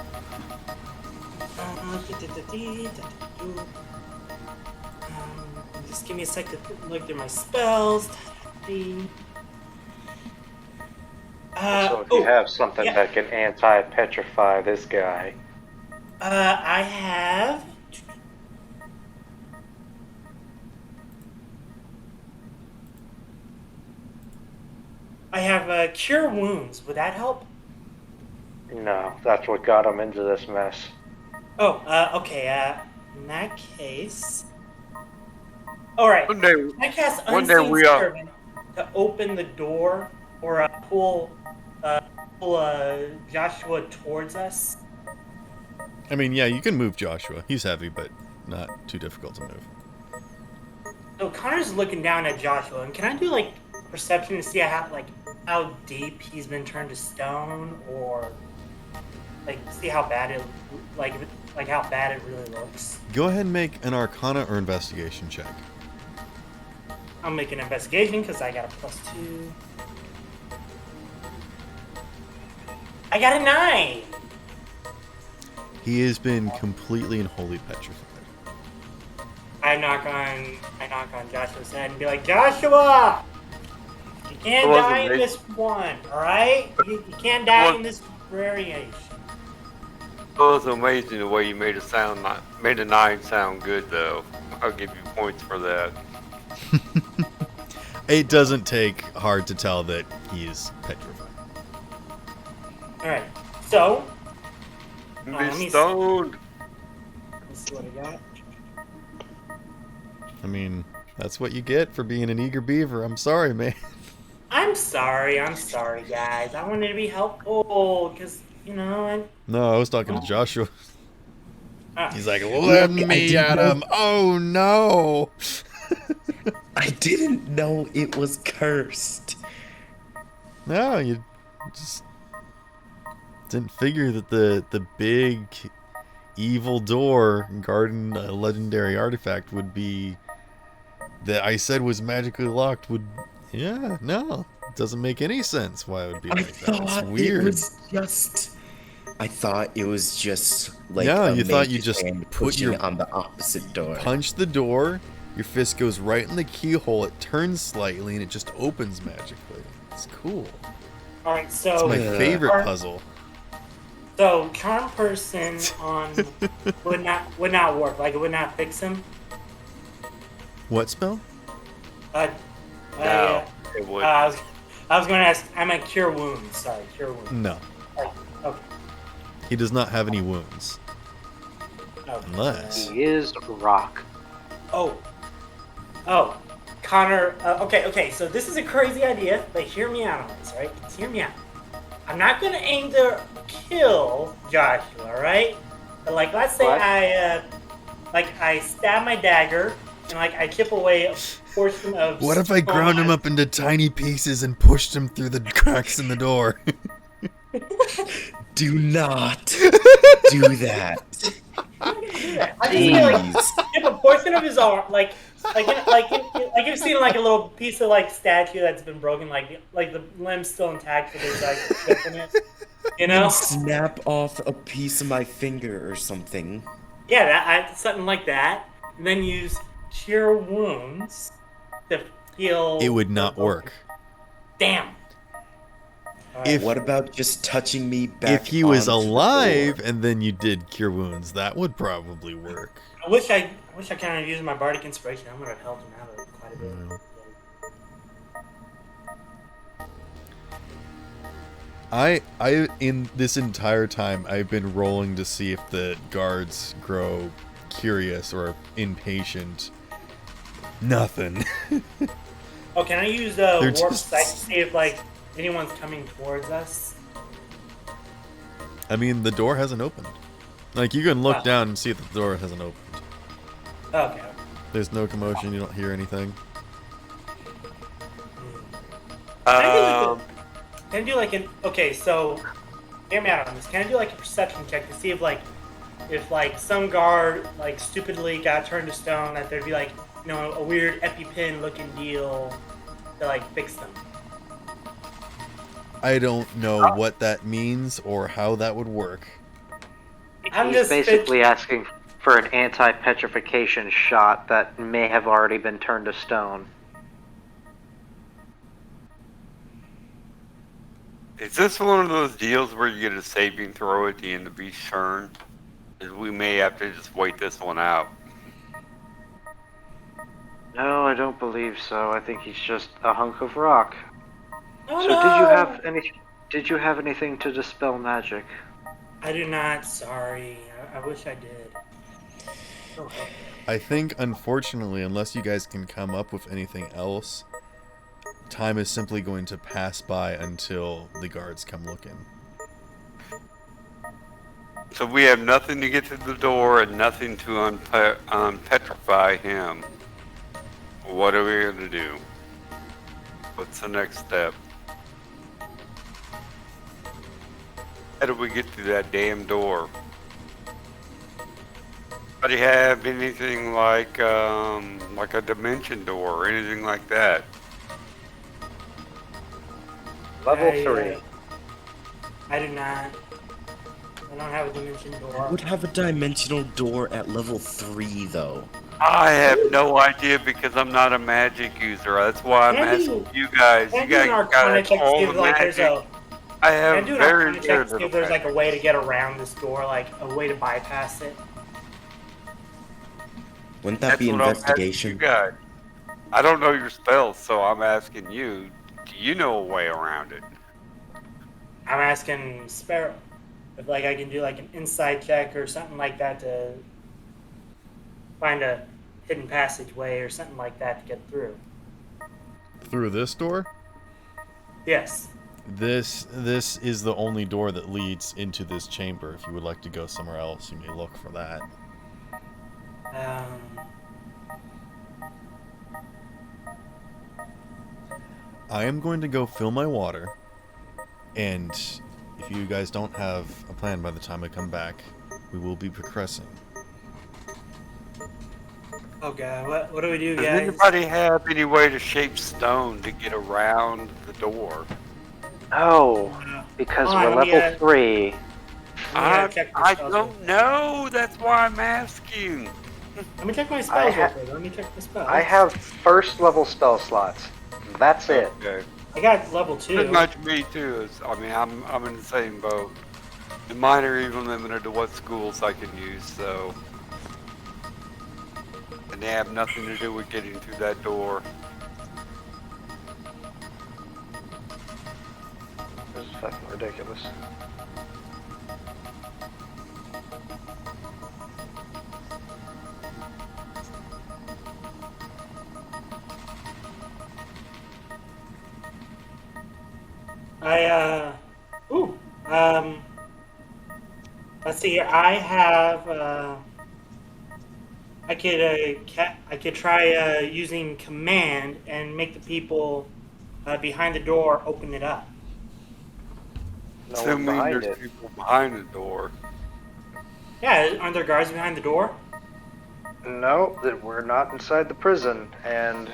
S9: Just give me a sec to look through my spells.
S3: So if you have something that can anti-petrify this guy.
S9: I have... Cure Wounds. Would that help?
S3: No, that's what got him into this mess.
S9: Oh, okay, in that case... Alright, I cast Unseen Servant to open the door, or pull Joshua towards us.
S1: I mean, yeah, you can move Joshua. He's heavy, but not too difficult to move.
S9: So Connor's looking down at Joshua, and can I do, like, perception to see how deep he's been turned to stone, or like see how bad it how bad it really looks?
S1: Go ahead and make an Arcana or Investigation check.
S9: I'll make an investigation because I got a +2. I got a 9.
S1: He has been completely and wholly petrified.
S9: I knock on Joshua's head and be like, Joshua! You can't die in this one, alright? You can't die in this variation.
S4: It was amazing the way you made a 9 sound good, though. I'll give you points for that.
S1: It doesn't take hard to tell that he is petrified.
S9: Alright, so...
S4: Be stoned!
S9: Let's see what I got.
S1: I mean, that's what you get for being an eager beaver. I'm sorry, man.
S9: I'm sorry, guys. I wanted to be helpful, because,
S1: No, I was talking to Joshua. He's like, let me at him. Oh, no.
S5: I didn't know it was cursed.
S1: No, you just didn't figure that the big evil door guarding a legendary artifact would be... that I said was magically locked would... Yeah, no. It doesn't make any sense why it would be like that. It's weird.
S5: I thought it was just like...
S1: Yeah, you thought you just put your...
S5: on the opposite door.
S1: Punch the door, your fist goes right in the keyhole, it turns slightly, and it just opens magically. It's cool.
S9: Alright, so...
S1: It's my favorite puzzle.
S9: So, Charm Person on... would not work. Like, it would not fix him.
S1: What spell?
S4: No, it would.
S9: I was going to ask, I meant Cure Wounds. Sorry, Cure Wounds.
S1: No.
S9: Oh, okay.
S1: He does not have any wounds.
S9: Okay.
S1: Unless...
S3: He is rock.
S9: Oh, Connor, okay, so this is a crazy idea, but hear me out on this, right? Just hear me out. I'm not gonna aim to kill Joshua, right? But like, let's say I stab my dagger, and like, I chip away a portion of...
S1: What if I ground him up into tiny pieces and pushed him through the cracks in the door?
S5: Do not do that.
S9: I just chip a portion of his arm, like you've seen like a little piece of like statue that's been broken, like the limb's still intact, but there's like chip in it. You know?
S5: Snap off a piece of my finger or something.
S9: Yeah, something like that. And then use Cure Wounds to heal.
S1: It would not
S9: or-
S1: work.
S9: Damn. Alright.
S1: If
S5: What about just touching me back
S1: if he was
S5: onto the
S1: alive
S5: door?
S1: and then you did cure wounds, that would probably work.
S9: I wish I kind of used my bardic inspiration. I would have helped him out quite a bit.
S1: Yeah. I in this entire time I've been rolling to see if the guards grow curious or impatient. Nothing.
S9: Oh, can I use
S1: They're
S9: warp
S1: just-
S9: sight to see if like anyone's coming towards us?
S1: I mean, the door hasn't opened. Like, you can look
S9: Oh.
S1: down and see if the door hasn't opened.
S9: Okay.
S1: There's no commotion, you don't hear anything.
S4: Um,
S9: Can I do like an okay? So, hear me out on this. Can I do like a perception check to see if like some guard like stupidly got turned to stone, that there'd be like a weird EpiPen looking deal to like fix them.
S1: I don't know what that means or how that would work.
S9: I'm
S3: He's
S9: just
S3: basically asking for an anti-petrification shot that may have already been turned to stone.
S4: is this one of those deals where you get a saving throw at the end of each turn? 'Cause we may have to just wait this one out.
S3: No, I don't believe so. I think he's just a hunk of rock.
S9: Oh,
S3: So
S9: no!
S3: did you have anything to dispel magic?
S9: I do not. Sorry. I wish I did. Oh,
S1: I think, unfortunately, unless you guys can come up with anything else, time is simply going to pass by until the guards come looking.
S4: So we have nothing to get to the door and nothing to unpetrify him. What are we going to do? What's the next step? How do we get through that damn door? Do you have anything like a dimension door or anything like that?
S3: Level
S9: I,
S3: 3.
S9: I do not. I don't have a dimension
S5: I
S9: door.
S5: would have a dimensional door at level 3 though.
S4: I have no idea because I'm not a magic user. That's why I'm
S9: Can I do-
S4: asking you guys.
S9: Can I
S4: You
S9: do an
S4: guys
S9: Arcana
S4: got
S9: check to
S4: all
S9: see
S4: the
S9: if like there's
S4: magic.
S9: a
S4: I
S9: Can I
S4: have
S9: do an
S4: very
S9: Arcana check to see
S4: little
S9: if there's like
S4: magic.
S9: a way to get around this door, like a way to bypass it?
S5: Wouldn't that
S4: That's
S5: be
S4: what I'm asking
S5: investigation?
S4: you guys. I don't know your spells, so I'm asking you. Do you know a way around it?
S9: I'm asking Sparrow if like I can do like an inside check or something like that to find a hidden passageway or something like that to get through.
S1: Through this door?
S9: Yes.
S1: This is the only door that leads into this chamber. If you would like to go somewhere else, you may look for that. I am going to go fill my water, and if you guys don't have a plan by the time I come back, we will be progressing.
S9: Oh god, what do we do,
S4: Does
S9: guys?
S4: anybody have any way to shape stone to get around the door?
S3: Oh, because
S9: Hold on,
S3: we're
S9: let me,
S3: level 3.
S4: I don't know. That's why I'm asking.
S9: Let me check my
S3: I
S9: spells real
S3: ha-
S9: quick. Let me check the spells.
S3: I have first level spell slots. That's it.
S4: Okay.
S9: I got level 2.
S4: Pretty much me too. I mean, I'm in the same boat. And mine are even limited to what schools I can use. So, and they have nothing to do with getting through that door.
S3: This is fucking ridiculous.
S9: Let's see here. I have, I could try using command and make the people behind the door open it up.
S3: No one
S4: Assuming
S3: behind
S4: there's
S3: it.
S4: people behind the door.
S9: Yeah, aren't there guards behind the door?
S3: No, that we're not inside the prison, and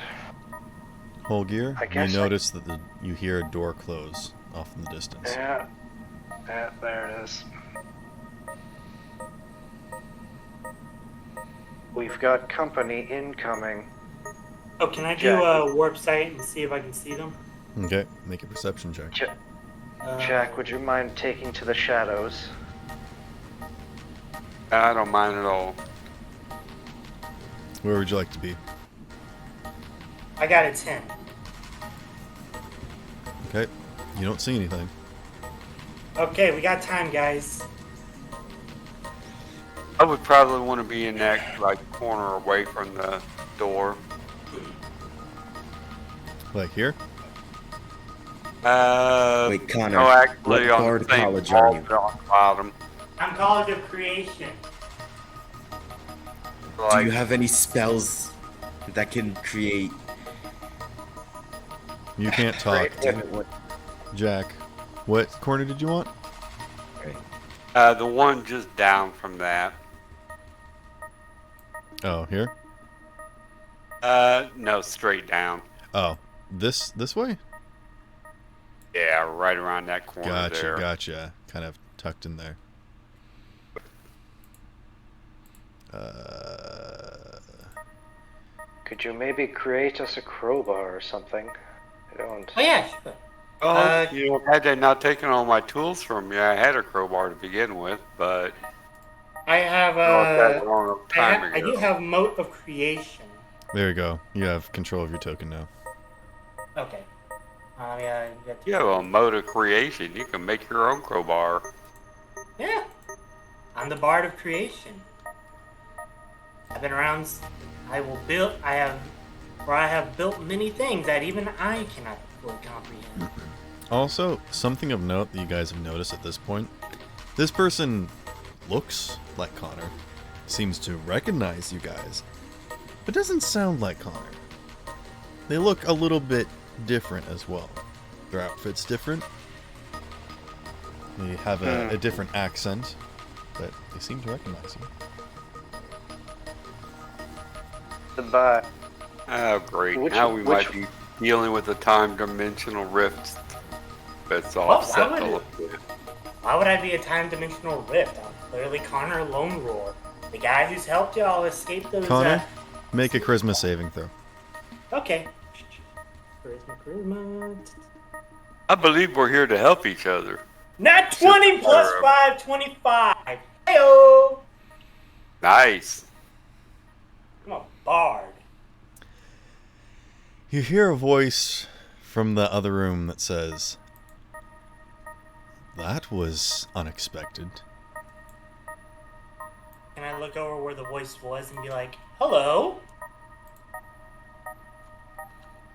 S1: Holgear,
S3: I
S1: you
S3: guess
S1: notice that you hear a door close off in the distance.
S3: yeah, there it is. We've got company incoming.
S9: Oh, can I do
S3: Jack.
S9: a warp sight and see if I can see them?
S1: Okay, make a perception check.
S3: Jack, would you mind taking to the shadows?
S4: I don't mind at all.
S1: Where would you like to be?
S9: I got a 10.
S1: Okay, you don't see anything.
S9: Okay, we got time, guys.
S4: I would probably want to be in that like corner away from the door.
S1: Like here?
S5: Wait, Connor,
S4: No, actually,
S5: what
S4: on
S5: Bard
S4: the same
S5: college
S4: wall,
S5: are you?
S4: but on the bottom.
S9: I'm College of Creation.
S5: Do
S4: Like,
S5: you have any spells that can create?
S1: You can't talk.
S5: Damn it, what?
S1: Jack, what corner did you want?
S4: the one just down from that.
S1: Oh, here?
S4: No, straight down.
S1: Oh, this way?
S4: Yeah, right around that corner
S1: Gotcha,
S4: there.
S1: gotcha. Kind of tucked in there.
S3: Could you maybe create us a crowbar or something? I don't.
S9: Oh yeah, sure.
S4: Oh, you know, had they not taken all my tools from me, I had a crowbar to begin with, but
S9: I have
S4: that long a time
S9: I do
S4: ago.
S9: have Moat of Creation.
S1: There you go. You have control of your token now.
S9: Okay. Yeah,
S4: You have a mode of creation. You can make your own crowbar.
S9: yeah. I'm the Bard of Creation. I've been around. I have built many things that even I cannot fully comprehend.
S1: Also, something of note that you guys have noticed at this point. This person looks like Connor, seems to recognize you guys, but doesn't sound like Connor. They look a little bit different as well. Their outfit's different. They have a different accent, but they seem to recognize you.
S3: Goodbye.
S4: Oh, great.
S3: Which-
S4: Now we
S3: which-
S4: might be dealing with a time-dimensional rift that's
S9: What?
S4: offset
S9: Why
S4: a
S9: would
S4: little bit.
S9: Why would I be a time-dimensional rift? I'm clearly Connor Lone Roar, the guy who's helped y'all escape those.
S1: Connor, make a charisma saving throw.
S9: Okay. Charisma.
S4: I believe we're here to help each other.
S9: Nat 20 plus 5, 25. Heyo!
S4: Nice.
S9: I'm a bard.
S1: You hear a voice from the other room that says, "That was unexpected."
S9: Can I look over where the voice was and be like, hello?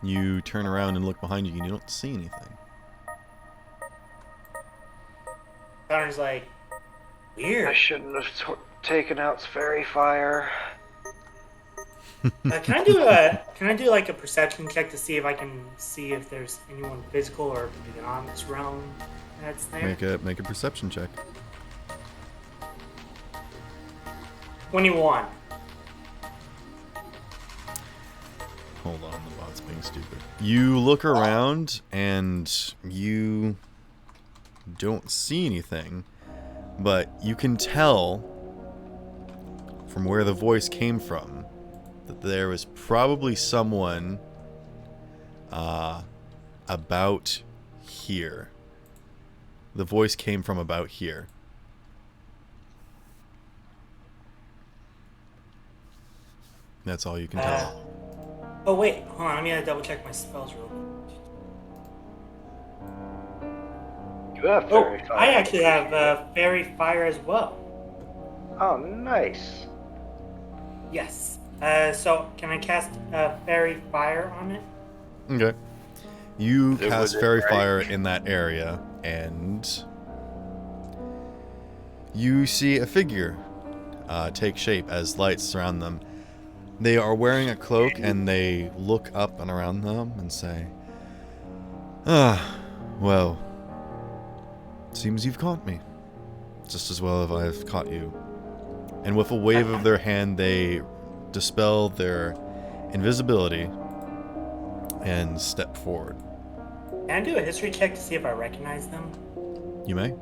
S1: You turn around and look behind you and you don't see anything.
S9: Connor's like,
S3: I
S9: weird.
S3: shouldn't have taken out fairy fire.
S9: Can I do like a perception check to see if I can see if there's anyone physical or beyond this realm that's there?
S1: Make a perception check.
S9: 21.
S1: Hold on, the bot's being stupid. You look around and you don't see anything, but you can tell from where the voice came from that there was probably someone about here. The voice came from about here. That's all you can tell.
S9: Oh wait, hold on, let me double check my spells real quick.
S3: You have
S9: Oh,
S3: fairy fire.
S9: I actually have fairy fire as well.
S3: Oh, nice.
S9: Yes. So can I cast fairy fire on it?
S1: Okay. You
S4: It
S1: cast
S4: was
S1: fairy
S4: right.
S1: fire in that area, and you see a figure take shape as lights surround them. They are wearing a cloak, and they look up and around them and say, "Ah, well, seems you've caught me. Just as well as I've caught you." And with a wave of their hand, they dispel their invisibility and step forward.
S9: Can I do a history check to see if I recognize them?
S1: You may.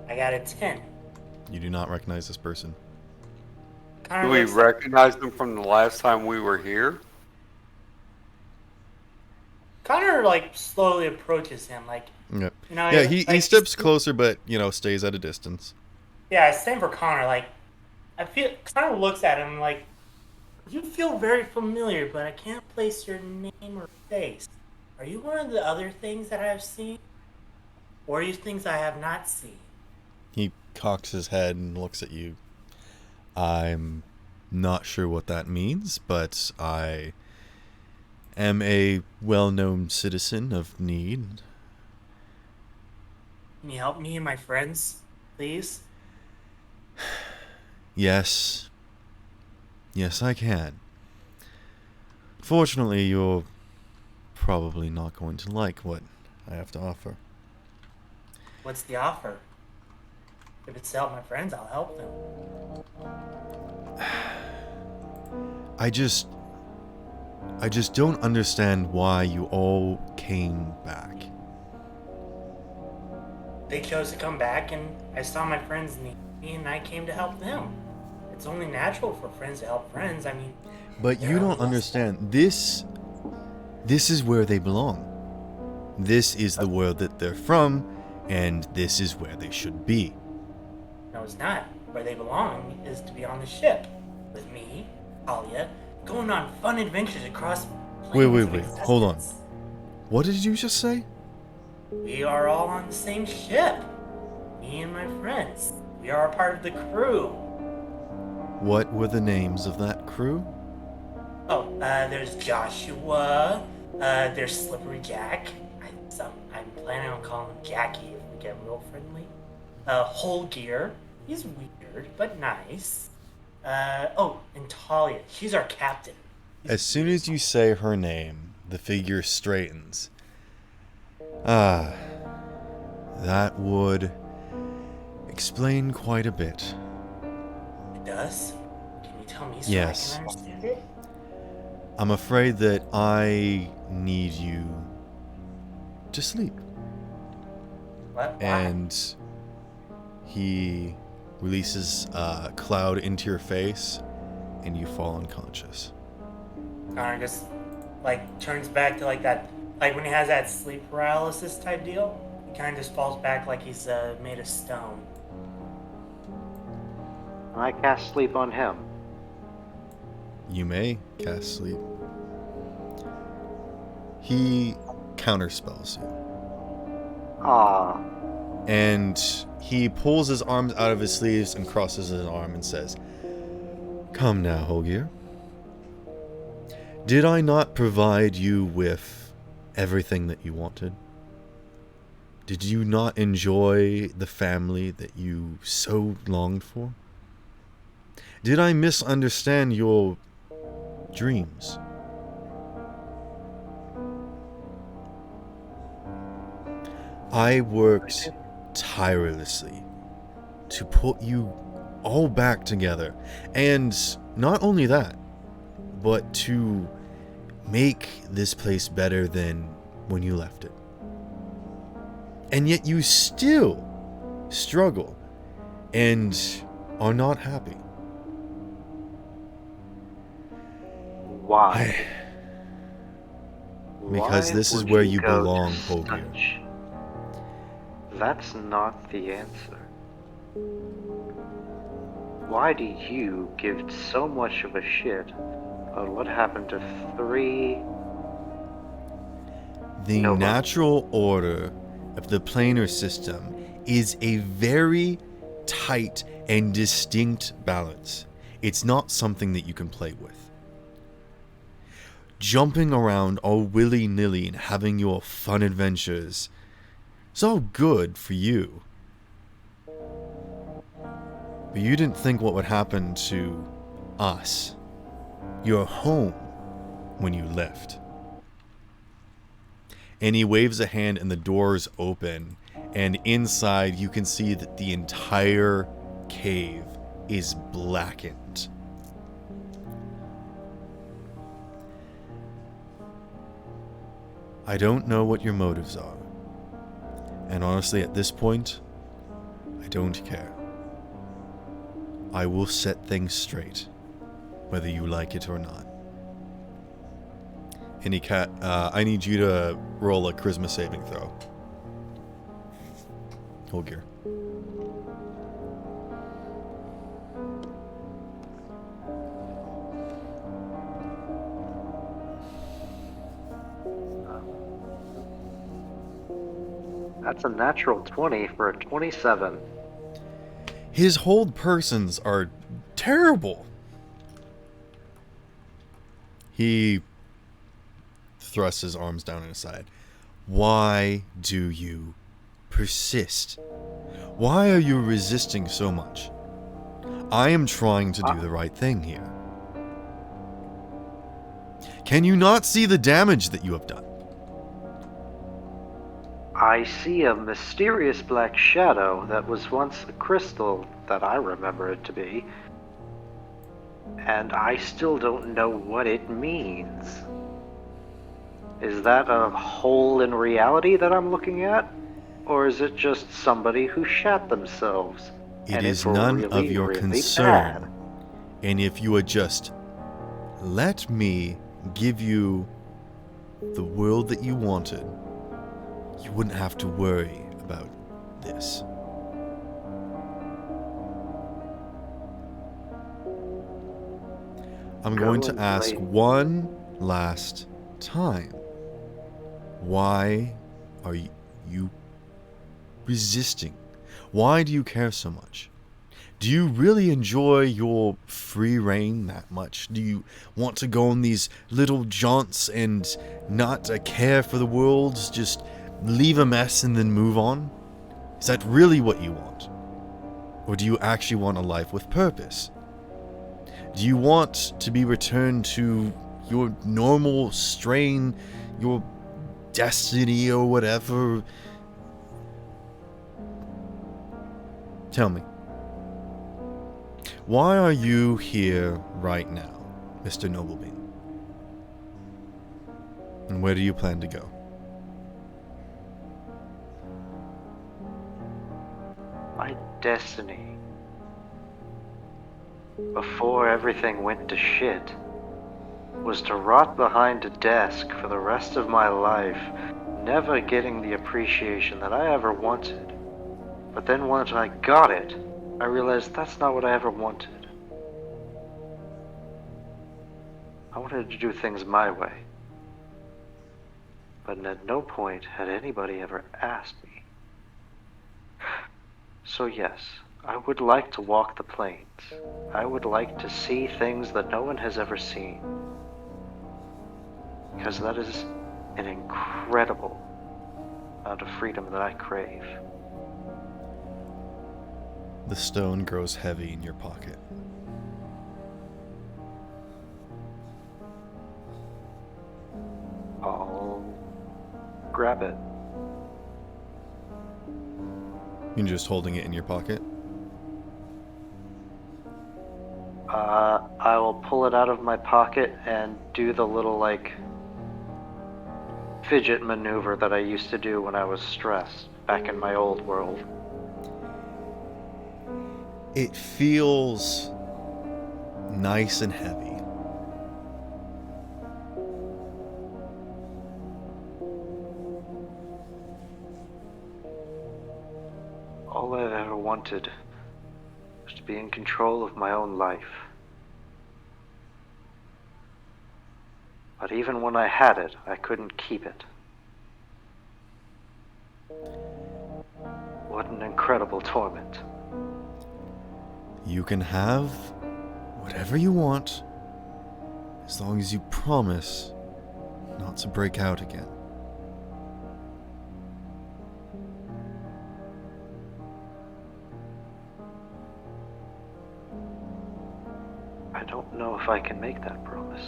S9: I got a 10.
S1: You do not recognize this person.
S9: Connor
S4: Do we
S9: looks,
S4: recognize them from the last time we were here?
S9: Connor like slowly approaches him, like
S1: Yep.
S9: you know,
S1: Yeah, he
S9: like
S1: steps closer, but stays at a distance.
S9: Yeah, same for Connor. Like I feel Connor looks at him like you feel very familiar, but I can't place your name or face. Are you one of the other things that I have seen, or are you things I have not seen?
S1: He cocks his head and looks at you. I'm not sure what that means, but I am a well-known citizen of Need.
S9: Can you help me and my friends, please?
S1: Yes. Yes, I can. Fortunately, you're probably not going to like what I have to offer.
S9: What's the offer? If it's to help my friends, I'll help them.
S1: I just don't understand why you all came back.
S9: They chose to come back, and I saw my friends need me, and I came to help them. It's only natural for friends to help friends. I mean,
S1: But you don't understand. This is where they belong. This is the world that they're from, and this is where they should be.
S9: no, it's not. Where they belong is to be on the ship with me, Talia, going on fun adventures across.
S1: Wait,
S9: planes of
S1: hold on.
S9: existence.
S1: What did you just say?
S9: We are all on the same ship. Me and my friends. We are a part of the crew.
S1: What were the names of that crew?
S9: Oh, there's Joshua. There's Slippery Jack. I'm planning on calling him Jackie if we get real friendly. Whole Gear. He's weird, but nice. And Talia. She's our captain.
S1: As soon as you say her name, the figure straightens. Ah, that would explain quite a bit.
S9: It does? Can you tell me so
S1: Yes.
S9: I can understand it?
S1: I'm afraid that I need you to sleep.
S9: What? Why?
S1: And he releases a cloud into your face, and you fall unconscious.
S9: Connor just turns back to that, when he has that sleep paralysis type deal. He kind of just falls back like he's made of stone.
S3: I cast sleep on him.
S1: You may cast sleep. He counterspells you.
S3: Ah,
S1: And he pulls his arms out of his sleeves and crosses his arm and says, "Come now, Holgir. Did I not provide you with everything that you wanted? Did you not enjoy the family that you so longed for? Did I misunderstand your dreams? I worked tirelessly to put you all back together. And not only that, but to make this place better than when you left it. And yet you still struggle and are not happy.
S3: why?
S1: Because
S3: Why
S1: this is
S3: would
S1: where you
S3: go to
S1: belong, Holgir.
S3: such- That's not the answer. Why do you give so much of a shit about what happened to 3?
S1: The
S3: No, but-
S1: natural order of the planar system is a very tight and distinct balance. It's not something that you can play with. Jumping around all willy-nilly and having your fun adventures is all good for you. But you didn't think what would happen to us, your home, when you left. And he waves a hand and the doors open, and inside you can see that the entire cave is blackened. I don't know what your motives are. And honestly, at this point, I don't care. I will set things straight. whether you like it or not. I need you to roll a charisma saving throw. Hold gear.
S3: That's a natural 20 for a 27.
S1: His hold persons are terrible. He thrusts his arms down at his side. Why do you persist? Why are you resisting so much? I am trying to do the right thing here. Can you not see the damage that you have done?
S3: I see a mysterious black shadow that was once a crystal that I remember it to be. And I still don't know what it means. Is that a hole in reality that I'm looking at? Or is it just somebody who shat themselves?
S1: It is none of your concern.
S3: bad?
S1: And if you would just let me give you the world that you wanted, you wouldn't have to worry about this. I'm going to ask one last time. Why are you resisting? Why do you care so much? Do you really enjoy your free reign that much? Do you want to go on these little jaunts and not care for the world? Just leave a mess and then move on? Is that really what you want? Or do you actually want a life with purpose? Do you want to be returned to your normal strain, your destiny or whatever? Tell me. Why are you here right now, Mr. Noblebean? And where do you plan to go?
S3: My destiny, before everything went to shit, was to rot behind a desk for the rest of my life, never getting the appreciation that I ever wanted. But then once I got it, I realized that's not what I ever wanted. I wanted to do things my way. But at no point had anybody ever asked me. So yes, I would like to walk the plains. I would like to see things that no one has ever seen. Because that is an incredible amount of freedom that I crave.
S1: The stone grows heavy in your pocket.
S3: I'll grab it.
S1: You're just holding it in your pocket?
S3: I will pull it out of my pocket and do the little, fidget maneuver that I used to do when I was stressed back in my old world.
S1: It feels nice and heavy.
S3: All I ever wanted was to be in control of my own life. But even when I had it, I couldn't keep it. What an incredible torment.
S1: You can have whatever you want, as long as you promise not to break out again.
S3: I don't know if I can make that promise.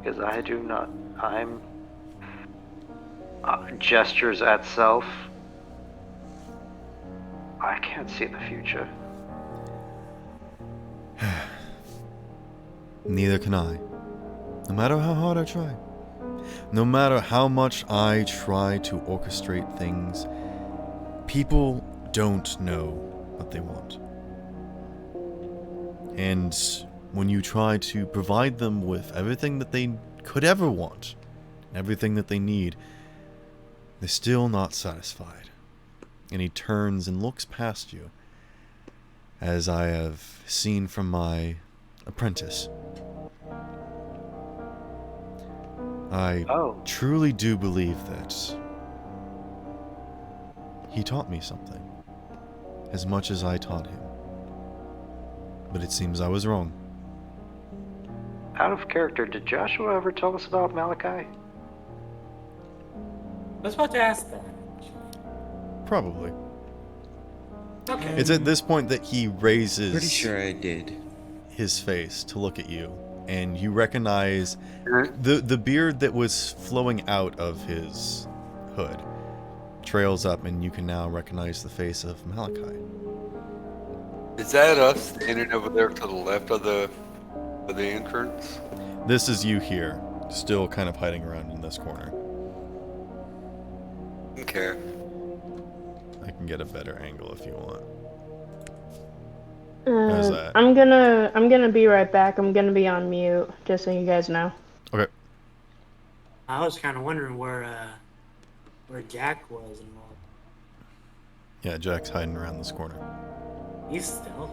S3: Because I do not. I'm... gestures at self. I can't see the future.
S1: Neither can I. No matter how hard I try. No matter how much I try to orchestrate things, people don't know what they want. And when you try to provide them with everything that they could ever want, everything that they need, they're still not satisfied. And he turns and looks past you, as I have seen from my apprentice. I truly do believe that he taught me something, as much as I taught him. But it seems I was wrong.
S3: Out of character, did Joshua ever tell us about Malachi?
S9: I was about to ask that.
S1: Probably.
S9: Okay.
S1: It's at this point that he raises
S5: Pretty sure I did.
S1: his face to look at you, and you recognize the beard that was flowing out of his hood trails up, and you can now recognize the face of Malachi.
S4: Is that us standing over there to the left of the entrance?
S1: This is you here, still kind of hiding around in this corner.
S4: Okay.
S1: I can get a better angle if you want. How's that?
S7: I'm gonna be right back. I'm gonna be on mute, just so you guys know.
S1: Okay.
S9: I was kind of wondering where Jack was and all.
S1: Yeah, Jack's hiding around this corner.
S9: He's stealthy.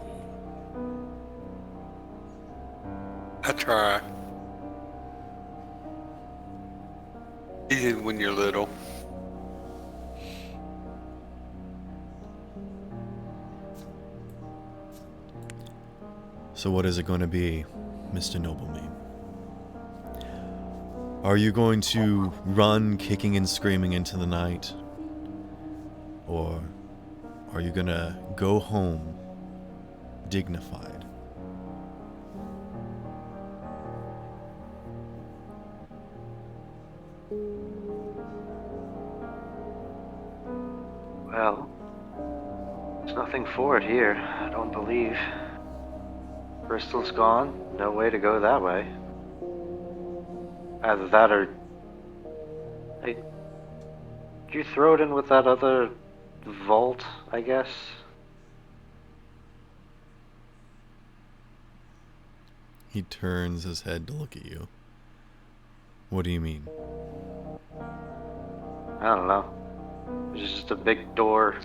S4: I try. Easy when you're little.
S1: So what is it going to be, Mr. Nobleman? Are you going to run kicking and screaming into the night? Or are you going to go home dignified?
S3: Well, there's nothing for it here, I don't believe. Bristol's gone, no way to go that way. Either that or... Hey, did you throw it in with that other vault, I guess?
S1: He turns his head to look at you. What do you mean?
S3: I don't know. It was just a big door.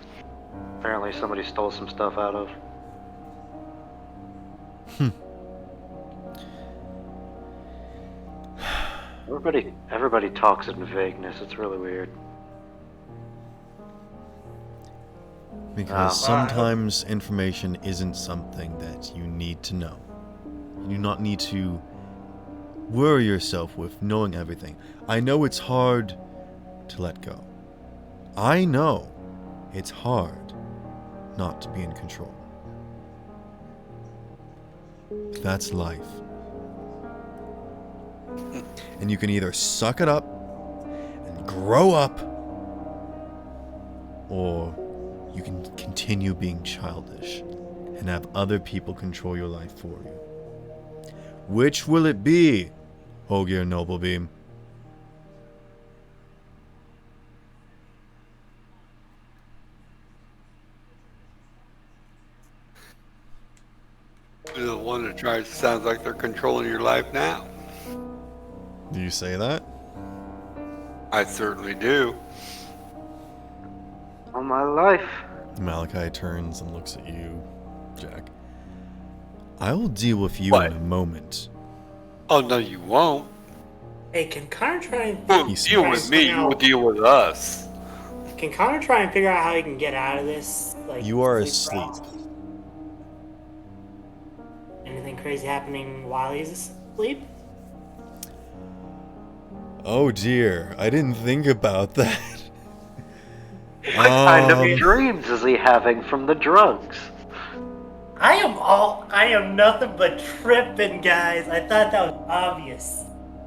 S3: Apparently somebody stole some stuff out of. Everybody talks in vagueness. It's really weird.
S1: Because sometimes information isn't something that you need to know. You do not need to worry yourself with knowing everything. I know it's hard to let go. I know it's hard not to be in control. That's life. And you can either suck it up and grow up, or you can continue being childish and have other people control your life for you. Which will it be, Ogier Noblebeam?
S4: You're the one that sounds like they're controlling your life now.
S1: Do you say that?
S4: I certainly do.
S3: All my life.
S1: Malachi turns and looks at you, Jack. I will deal with you
S4: What?
S1: in a moment.
S4: Oh, no, you won't.
S9: Hey, can Connor try and
S4: You
S1: He's
S4: deal with me, you will deal with us.
S9: Can Connor try and figure out how he can get out of this? Like,
S1: You are
S9: sleep
S1: asleep.
S9: paralysis? Anything crazy happening while he's asleep?
S1: Oh dear, I didn't think about that.
S3: What kind of dreams is he having from the drugs?
S9: I am nothing but tripping, guys. I thought that was obvious.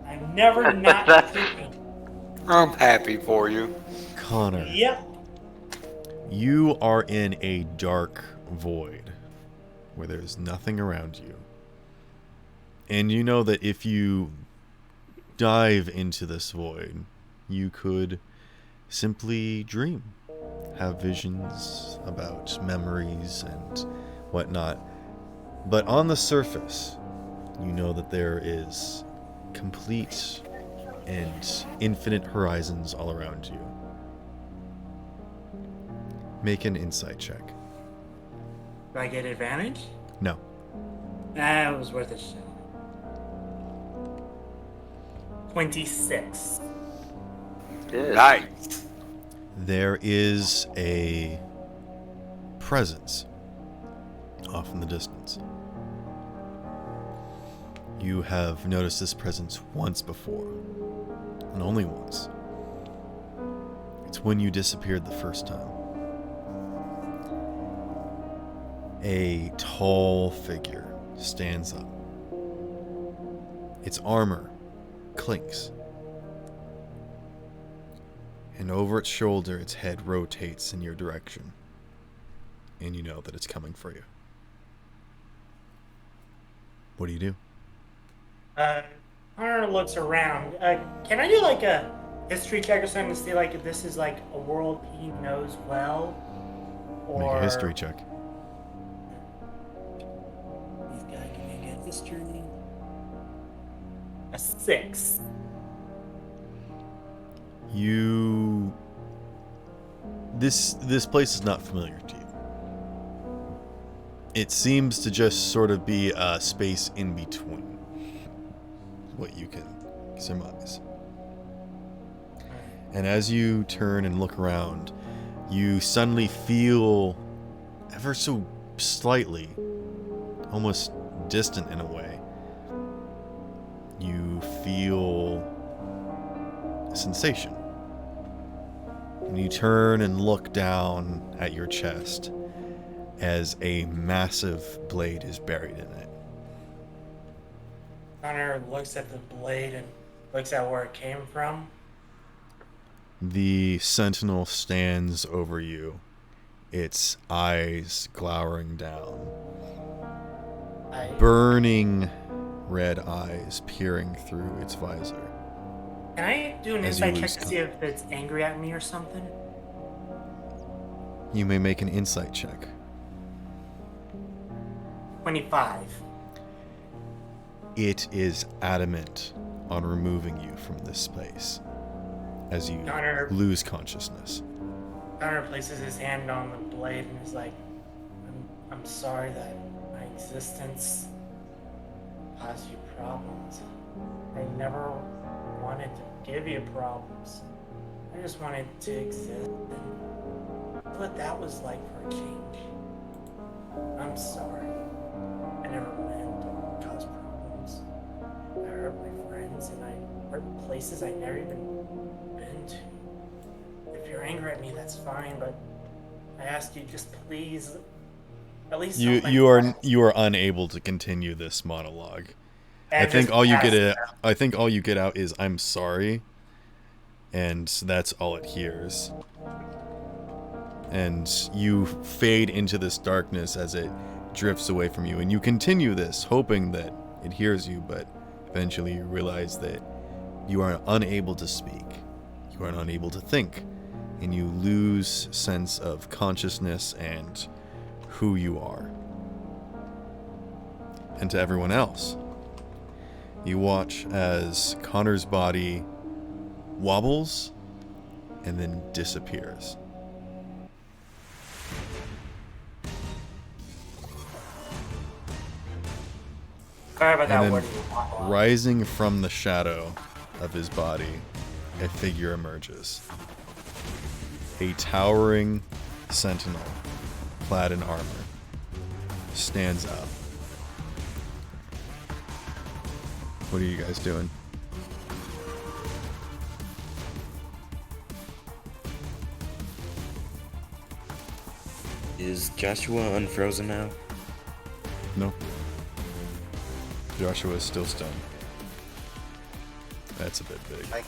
S9: I'm never not tripping.
S4: I'm happy for you.
S1: Connor,
S9: Yep.
S1: you are in a dark void where there's nothing around you. And you know that if you dive into this void, you could simply dream, have visions about memories and whatnot. But on the surface, you know that there is complete and infinite horizons all around you. Make an insight check.
S9: Do I get advantage?
S1: No.
S9: That was worth a shot. 26.
S3: Good.
S4: Nice.
S1: There is a presence off in the distance. You have noticed this presence once before, and only once. It's when you disappeared the first time. A tall figure stands up. Its armor clinks. And over its shoulder, its head rotates in your direction. And you know that it's coming for you. What do you do?
S9: Hunter looks around. Can I do like a history check or something to see like if this is like a world he knows well? Or...
S1: Make a history check.
S9: These guys can make a history. A 6.
S1: This place is not familiar to you. It seems to just sort of be a space in between what you can surmise. And as you turn and look around, you suddenly feel ever so slightly, almost distant in a way. You feel a sensation. And you turn and look down at your chest as a massive blade is buried in it.
S9: Hunter looks at the blade and looks at where it came from.
S1: The sentinel stands over you, its eyes glowering down. Burning red eyes peering through its visor.
S9: Can I do an
S1: As you
S9: insight check
S1: lose
S9: to see if it's angry at me or something?
S1: You may make an insight check.
S9: 25.
S1: It is adamant on removing you from this space as you
S9: Hunter,
S1: lose consciousness.
S9: Hunter places his hand on the blade and is like, I'm sorry that my existence caused you problems. I never wanted to give you problems. I just wanted to exist and what that was like for a change. I'm sorry. I never meant to cause problems. I hurt my friends and I hurt places I never even been to. If you're angry at me, that's fine, but I ask you just please, at least
S1: You are unable to continue this monologue. I think all you get out is "I'm sorry," and that's all it hears. And you fade into this darkness as it drifts away from you, and you continue this, hoping that it hears you, but eventually you realize that you are unable to speak, you are unable to think, and you lose sense of consciousness and who you are. And to everyone else, you watch as Connor's body wobbles and then disappears.
S9: Sorry about that
S1: And
S9: word.
S1: then, rising from the shadow of his body, a figure emerges. A towering sentinel, clad in armor, stands up. What are you guys doing?
S5: Is Joshua unfrozen now?
S1: No. Joshua is still stunned. That's a bit big. I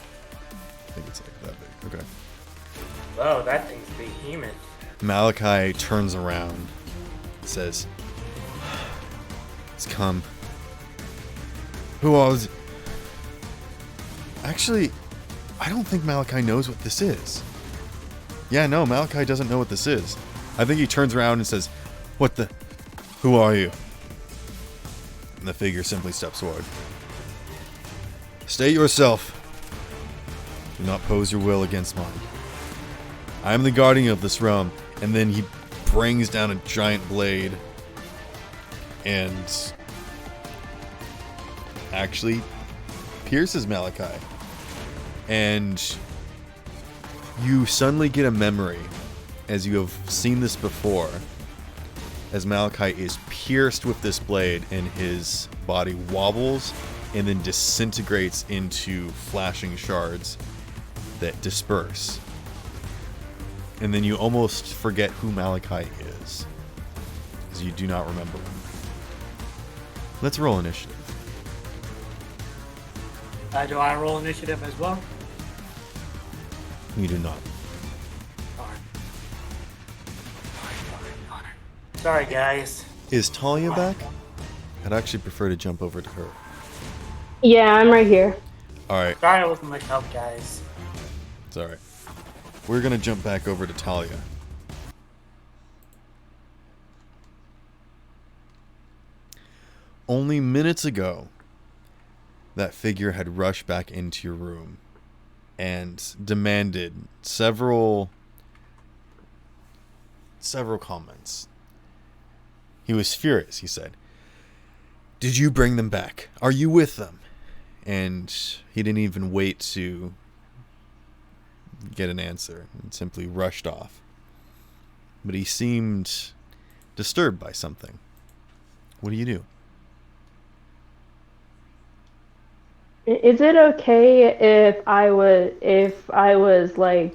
S1: think it's like that big. Okay.
S9: Whoa, that thing's behemoth.
S1: Malachi turns around, says, "It's come. Who was?" Actually, I don't think Malachi knows what this is. Yeah, no, Malachi doesn't know what this is. I think he turns around and says, "What the? Who are you?" And the figure simply steps forward. State yourself. Do not pose your will against mine. I am the guardian of this realm. And then he brings down a giant blade and actually pierces Malachi. And you suddenly get a memory, as you have seen this before, as Malachi is pierced with this blade and his body wobbles and then disintegrates into flashing shards that disperse. And then you almost forget who Malachi is, because you do not remember him. Let's roll initiative.
S9: Do I roll initiative as well?
S1: You do not.
S9: Darn. Sorry, guys.
S1: Is Talia back? I'd actually prefer to jump over to her.
S7: Yeah, I'm right here.
S1: Alright,
S9: Sorry I wasn't much help, guys.
S1: it's alright. We're gonna jump back over to Talia. Only minutes ago, that figure had rushed back into your room and demanded several comments. He was furious, he said. Did you bring them back? Are you with them? And he didn't even wait to get an answer and simply rushed off. But he seemed disturbed by something. What do you do?
S7: Is it okay if I was like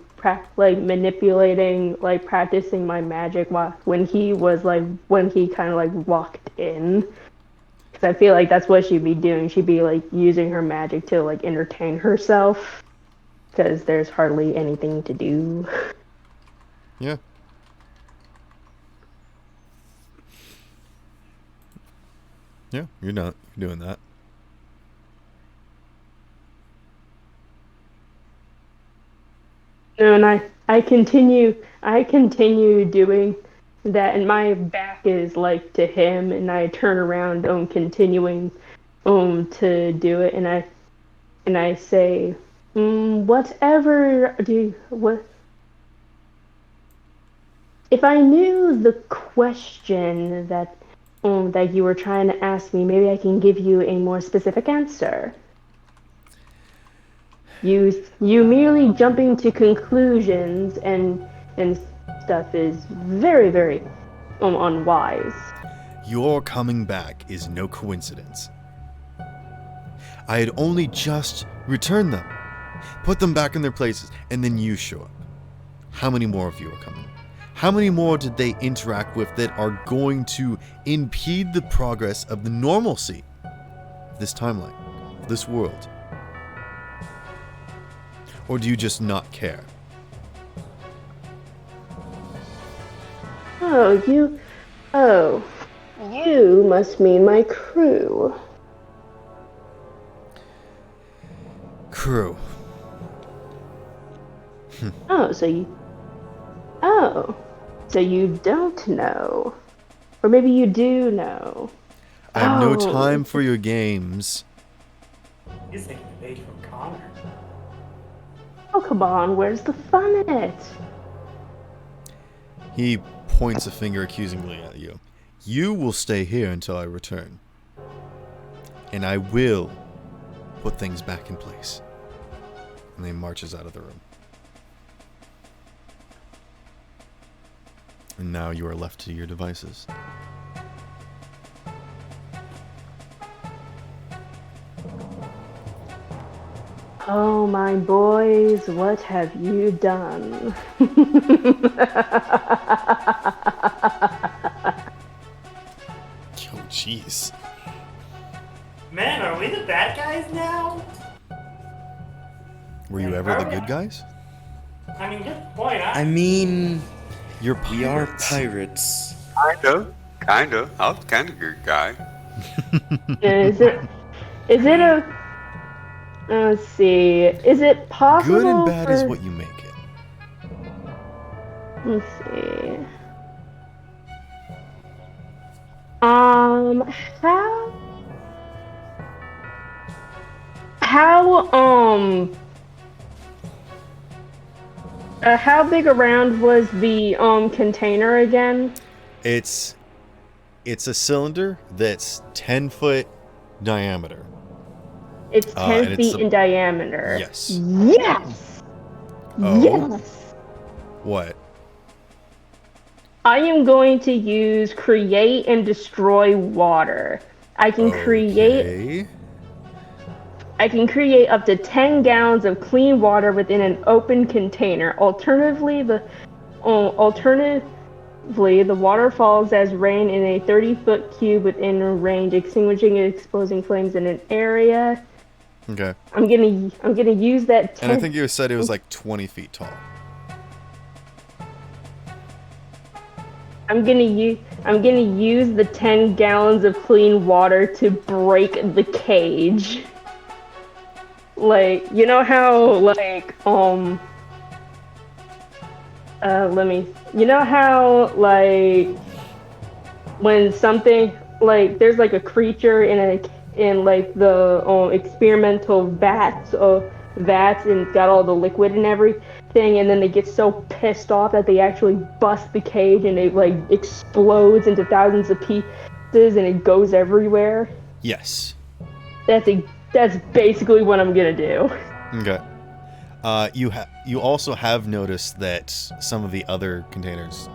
S7: manipulating, like practicing my magic when he kind of like walked in? Because I feel like that's what she'd be doing. She'd be like using her magic to like entertain herself, because there's hardly anything to do.
S1: Yeah. Yeah, you're doing that.
S7: No, and I continue doing that, and my back is like to him, and I turn around continuing to do it, and I say, whatever do what if I knew the question that you were trying to ask me, maybe I can give you a more specific answer. You merely jumping to conclusions and stuff is very, very unwise.
S1: Your coming back is no coincidence. I had only just returned them, put them back in their places, and then you show up. How many more of you are coming? How many more did they interact with that are going to impede the progress of the normalcy of this timeline, of this world? Or do you just not care?
S7: You must mean my crew.
S1: Crew.
S7: So you don't know. Or maybe you do know.
S1: I have no
S7: Oh.
S1: time for your games.
S9: He's taking the bait from Connor.
S7: Oh, come on, where's the fun in it?
S1: He points a finger accusingly at you. You will stay here until I return. And I will put things back in place. And then he marches out of the room. And now you are left to your devices.
S7: Oh, my boys, what have you done?
S1: Oh, jeez.
S9: Man, are we the bad guys now?
S1: Were you ever the good guys?
S9: I mean, good point.
S5: I mean,
S1: You're
S5: we are
S1: pirates.
S5: pirates.
S4: Kinda. I was kind of a good guy.
S7: Is it a... Let's see. Is it possible
S1: Good and bad is
S7: for-
S1: what you make it.
S7: Let's see. how big around was the container again?
S1: It's a cylinder that's 10-foot diameter.
S7: It's 10
S1: and
S7: feet in diameter.
S1: Yes.
S7: Yes.
S1: Oh.
S7: Yes.
S1: What?
S7: I am going to use create and destroy water. I can create up to 10 gallons of clean water within an open container. Alternatively, the water falls as rain in a 30-foot cube within range, extinguishing and exposing flames in an area.
S1: Okay.
S7: I'm gonna use that.
S1: And I think you said it was like 20 feet tall.
S7: I'm gonna use the 10 gallons of clean water to break the cage. Like, you know how you know how when something there's like a creature in like the experimental vats and it's got all the liquid and everything, and then they get so pissed off that they actually bust the cage and it like explodes into thousands of pieces and it goes everywhere.
S1: Yes.
S7: That's basically what I'm gonna do.
S1: Okay. You also have noticed that some of the other containers,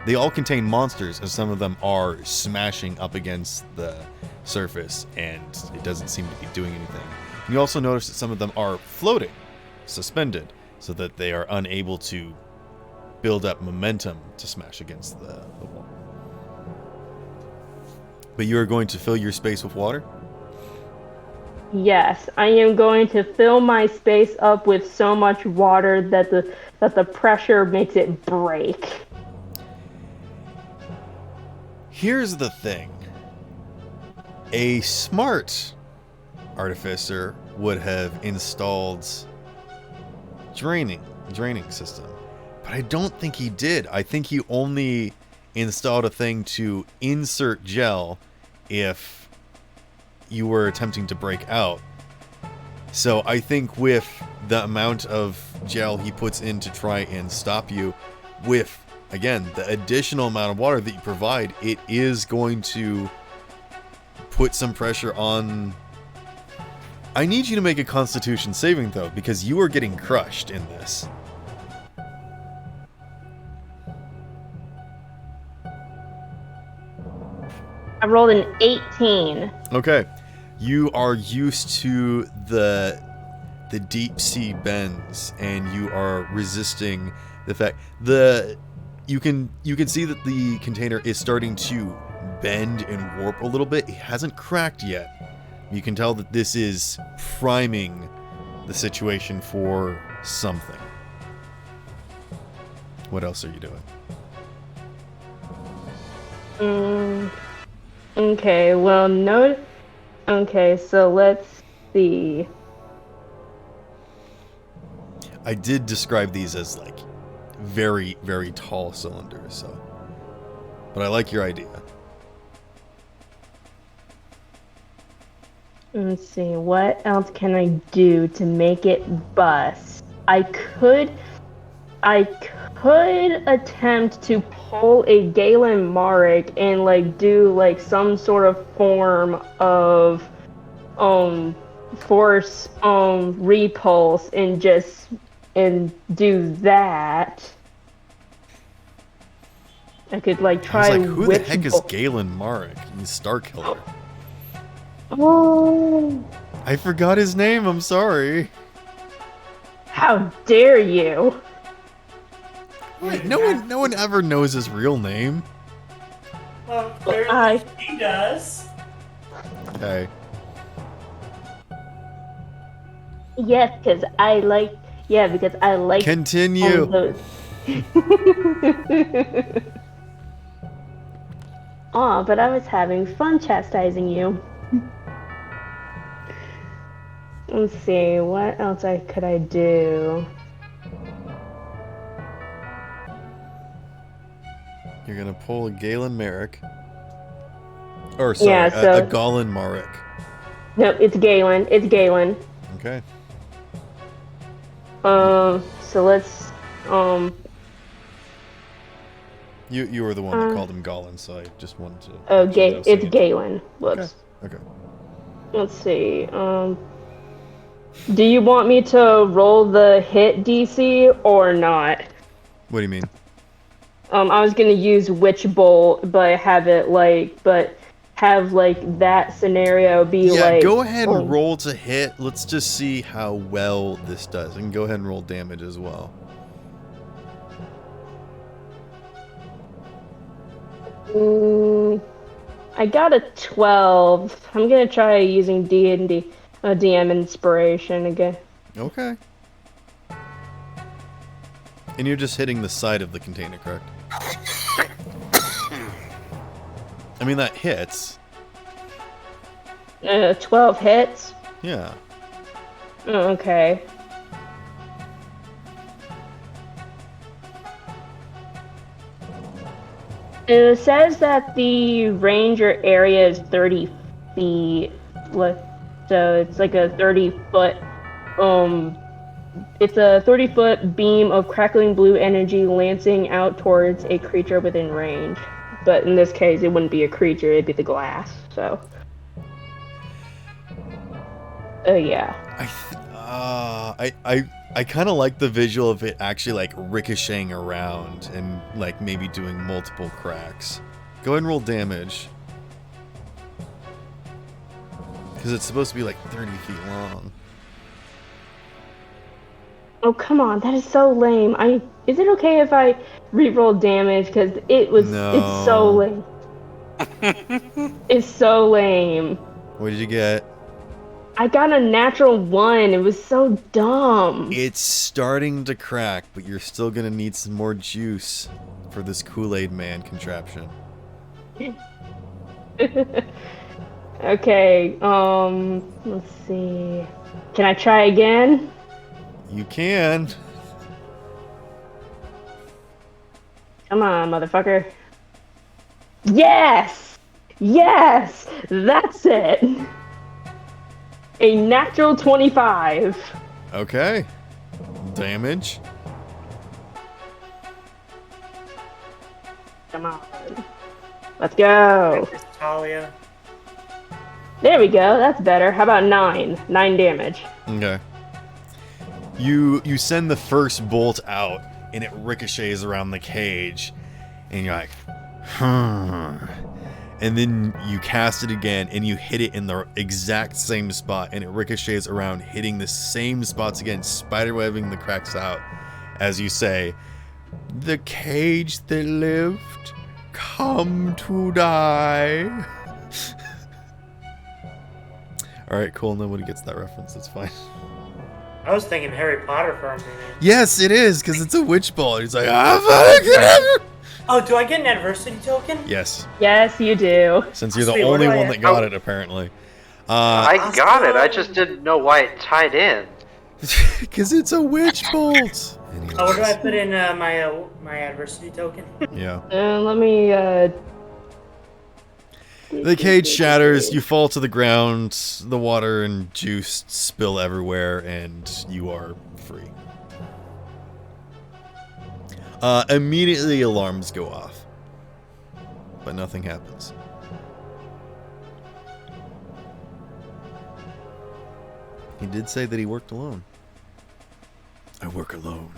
S1: they all contain monsters, and some of them are smashing up against the surface, and it doesn't seem to be doing anything. You also notice that some of them are floating, suspended, so that they are unable to build up momentum to smash against the wall. But you are going to fill your space with water?
S7: Yes, I am going to fill my space up with so much water that the pressure makes it break.
S1: Here's the thing. A smart artificer would have installed draining system, but I don't think he did. I think he only installed a thing to insert gel if you were attempting to break out. So I think with the amount of gel he puts in to try and stop you, with again the additional amount of water that you provide, it is going to put some pressure on. I need you to make a Constitution saving throw because you are getting crushed in this.
S7: I rolled an 18.
S1: Okay. You are used to the deep sea bends, and you are resisting the fact you can see that the container is starting to bend and warp a little bit. It hasn't cracked yet. You can tell that this is priming the situation for something. What else are you doing?
S7: Okay, well, no. Okay, so let's see.
S1: I did describe these as like very, very tall cylinders, so. But I like your idea.
S7: Let's see, what else can I do to make it bust? I could attempt to pull a Galen Marek and like do like some sort of form of force repulse and do that. I could like try.
S1: I was like, who the heck is Galen Marek? He's Starkiller.
S7: Oh,
S1: I forgot his name. I'm sorry.
S7: how dare you?
S1: Wait, no one ever knows his real name.
S9: Well, clearly he does.
S1: Okay.
S7: Yes, because I like. Yeah, because I like.
S1: Continue.
S7: Aw, but I was having fun chastising you. Let's see, what else could I do?
S1: You're gonna pull a Galen Marek. Or sorry,
S7: Yeah, so-
S1: a Galen Marek.
S7: No, it's Galen. It's Galen.
S1: Okay.
S7: So let's
S1: You were the one that called him Gollin, so I just wanted to.
S7: Oh,
S1: make sure that I was
S7: it's
S1: saying it.
S7: Galen. Whoops.
S1: Okay.
S7: Let's see. Do you want me to roll the hit DC or not?
S1: What do you mean?
S7: I was gonna use Witch Bolt, but have that scenario be
S1: Yeah,
S7: like.
S1: go ahead and roll to hit. Let's just see how well this does. And go ahead and roll damage as well.
S7: I got a 12. I'm gonna try using D&D, DM inspiration again.
S1: Okay. And you're just hitting the side of the container, correct? I mean, that hits.
S7: 12 hits?
S1: Yeah.
S7: Oh, okay. It says that the ranger area is 30 feet. So it's like a 30-foot, it's a 30-foot beam of crackling blue energy lancing out towards a creature within range. But in this case, it wouldn't be a creature, it'd be the glass, so. Yeah.
S1: I kind of like the visual of it actually like ricocheting around and like maybe doing multiple cracks. Go ahead and roll damage. Because it's supposed to be like 30 feet long.
S7: Oh, come on, that is so lame. Is it okay if I re-roll damage? Because it's so lame. It's so lame.
S1: What did you get?
S7: I got a natural 1. It was so dumb.
S1: It's starting to crack, but you're still gonna need some more juice for this Kool-Aid Man contraption.
S7: Okay, let's see. Can I try again?
S1: You can.
S7: Come on, motherfucker. Yes! Yes! That's it! A natural 25.
S1: Okay. Damage.
S7: Come on. Let's go.
S9: Talia.
S7: There we go. That's better. How about 9? 9 damage.
S1: Okay. You send the first bolt out, and it ricochets around the cage, and you're like, and then you cast it again, and you hit it in the exact same spot, and it ricochets around, hitting the same spots again, spiderwebbing the cracks out, as you say, "The cage that lived, come to die." Alright, cool, nobody gets that reference, that's fine.
S9: I was thinking Harry Potter for a minute.
S1: Yes, it is, because it's a witch ball. He's like,
S9: Oh, do I get an adversity token?
S1: yes.
S7: Yes, you do.
S1: Since you're the
S9: Sweet, where
S1: only
S9: do I-
S1: one that got it, apparently.
S3: I got it. I just didn't know why it tied in.
S1: Because it's a witch bolt.
S9: Oh, where do I
S1: Anyways.
S9: put in my adversity token?
S1: Yeah.
S7: Let me,
S1: The cage shatters, you fall to the ground, the water and juice spill everywhere, and you are free. Immediately alarms go off. But nothing happens. He did say that he worked alone. I work alone.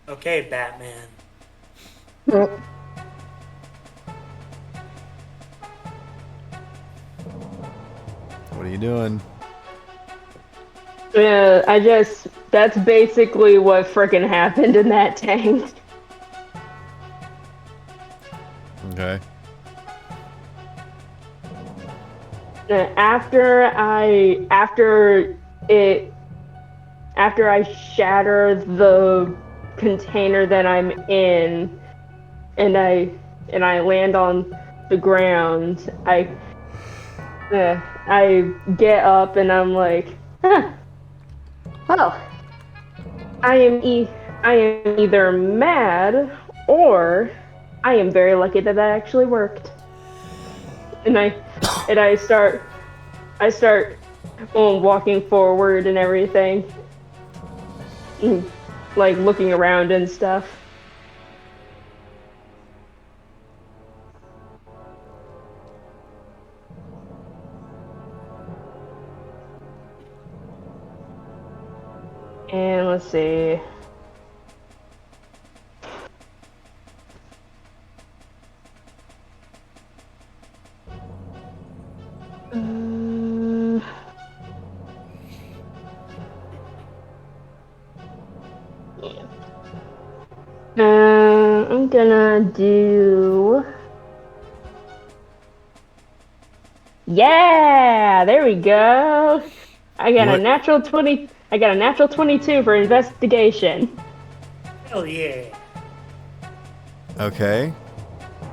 S9: Okay, Batman.
S1: What are you doing?
S7: that's basically what frickin' happened in that tank.
S1: Okay.
S7: After I shatter the container that I'm in, and I land on the ground, I get up and I'm like, huh. Well, I am either mad or I am very lucky that actually worked. And I start I start walking forward and everything. Like looking around and stuff. And let's see. I'm gonna do. Yeah, there we go. I got a
S1: What?
S7: natural 20. I got a natural 22 for investigation.
S9: Hell yeah.
S1: Okay.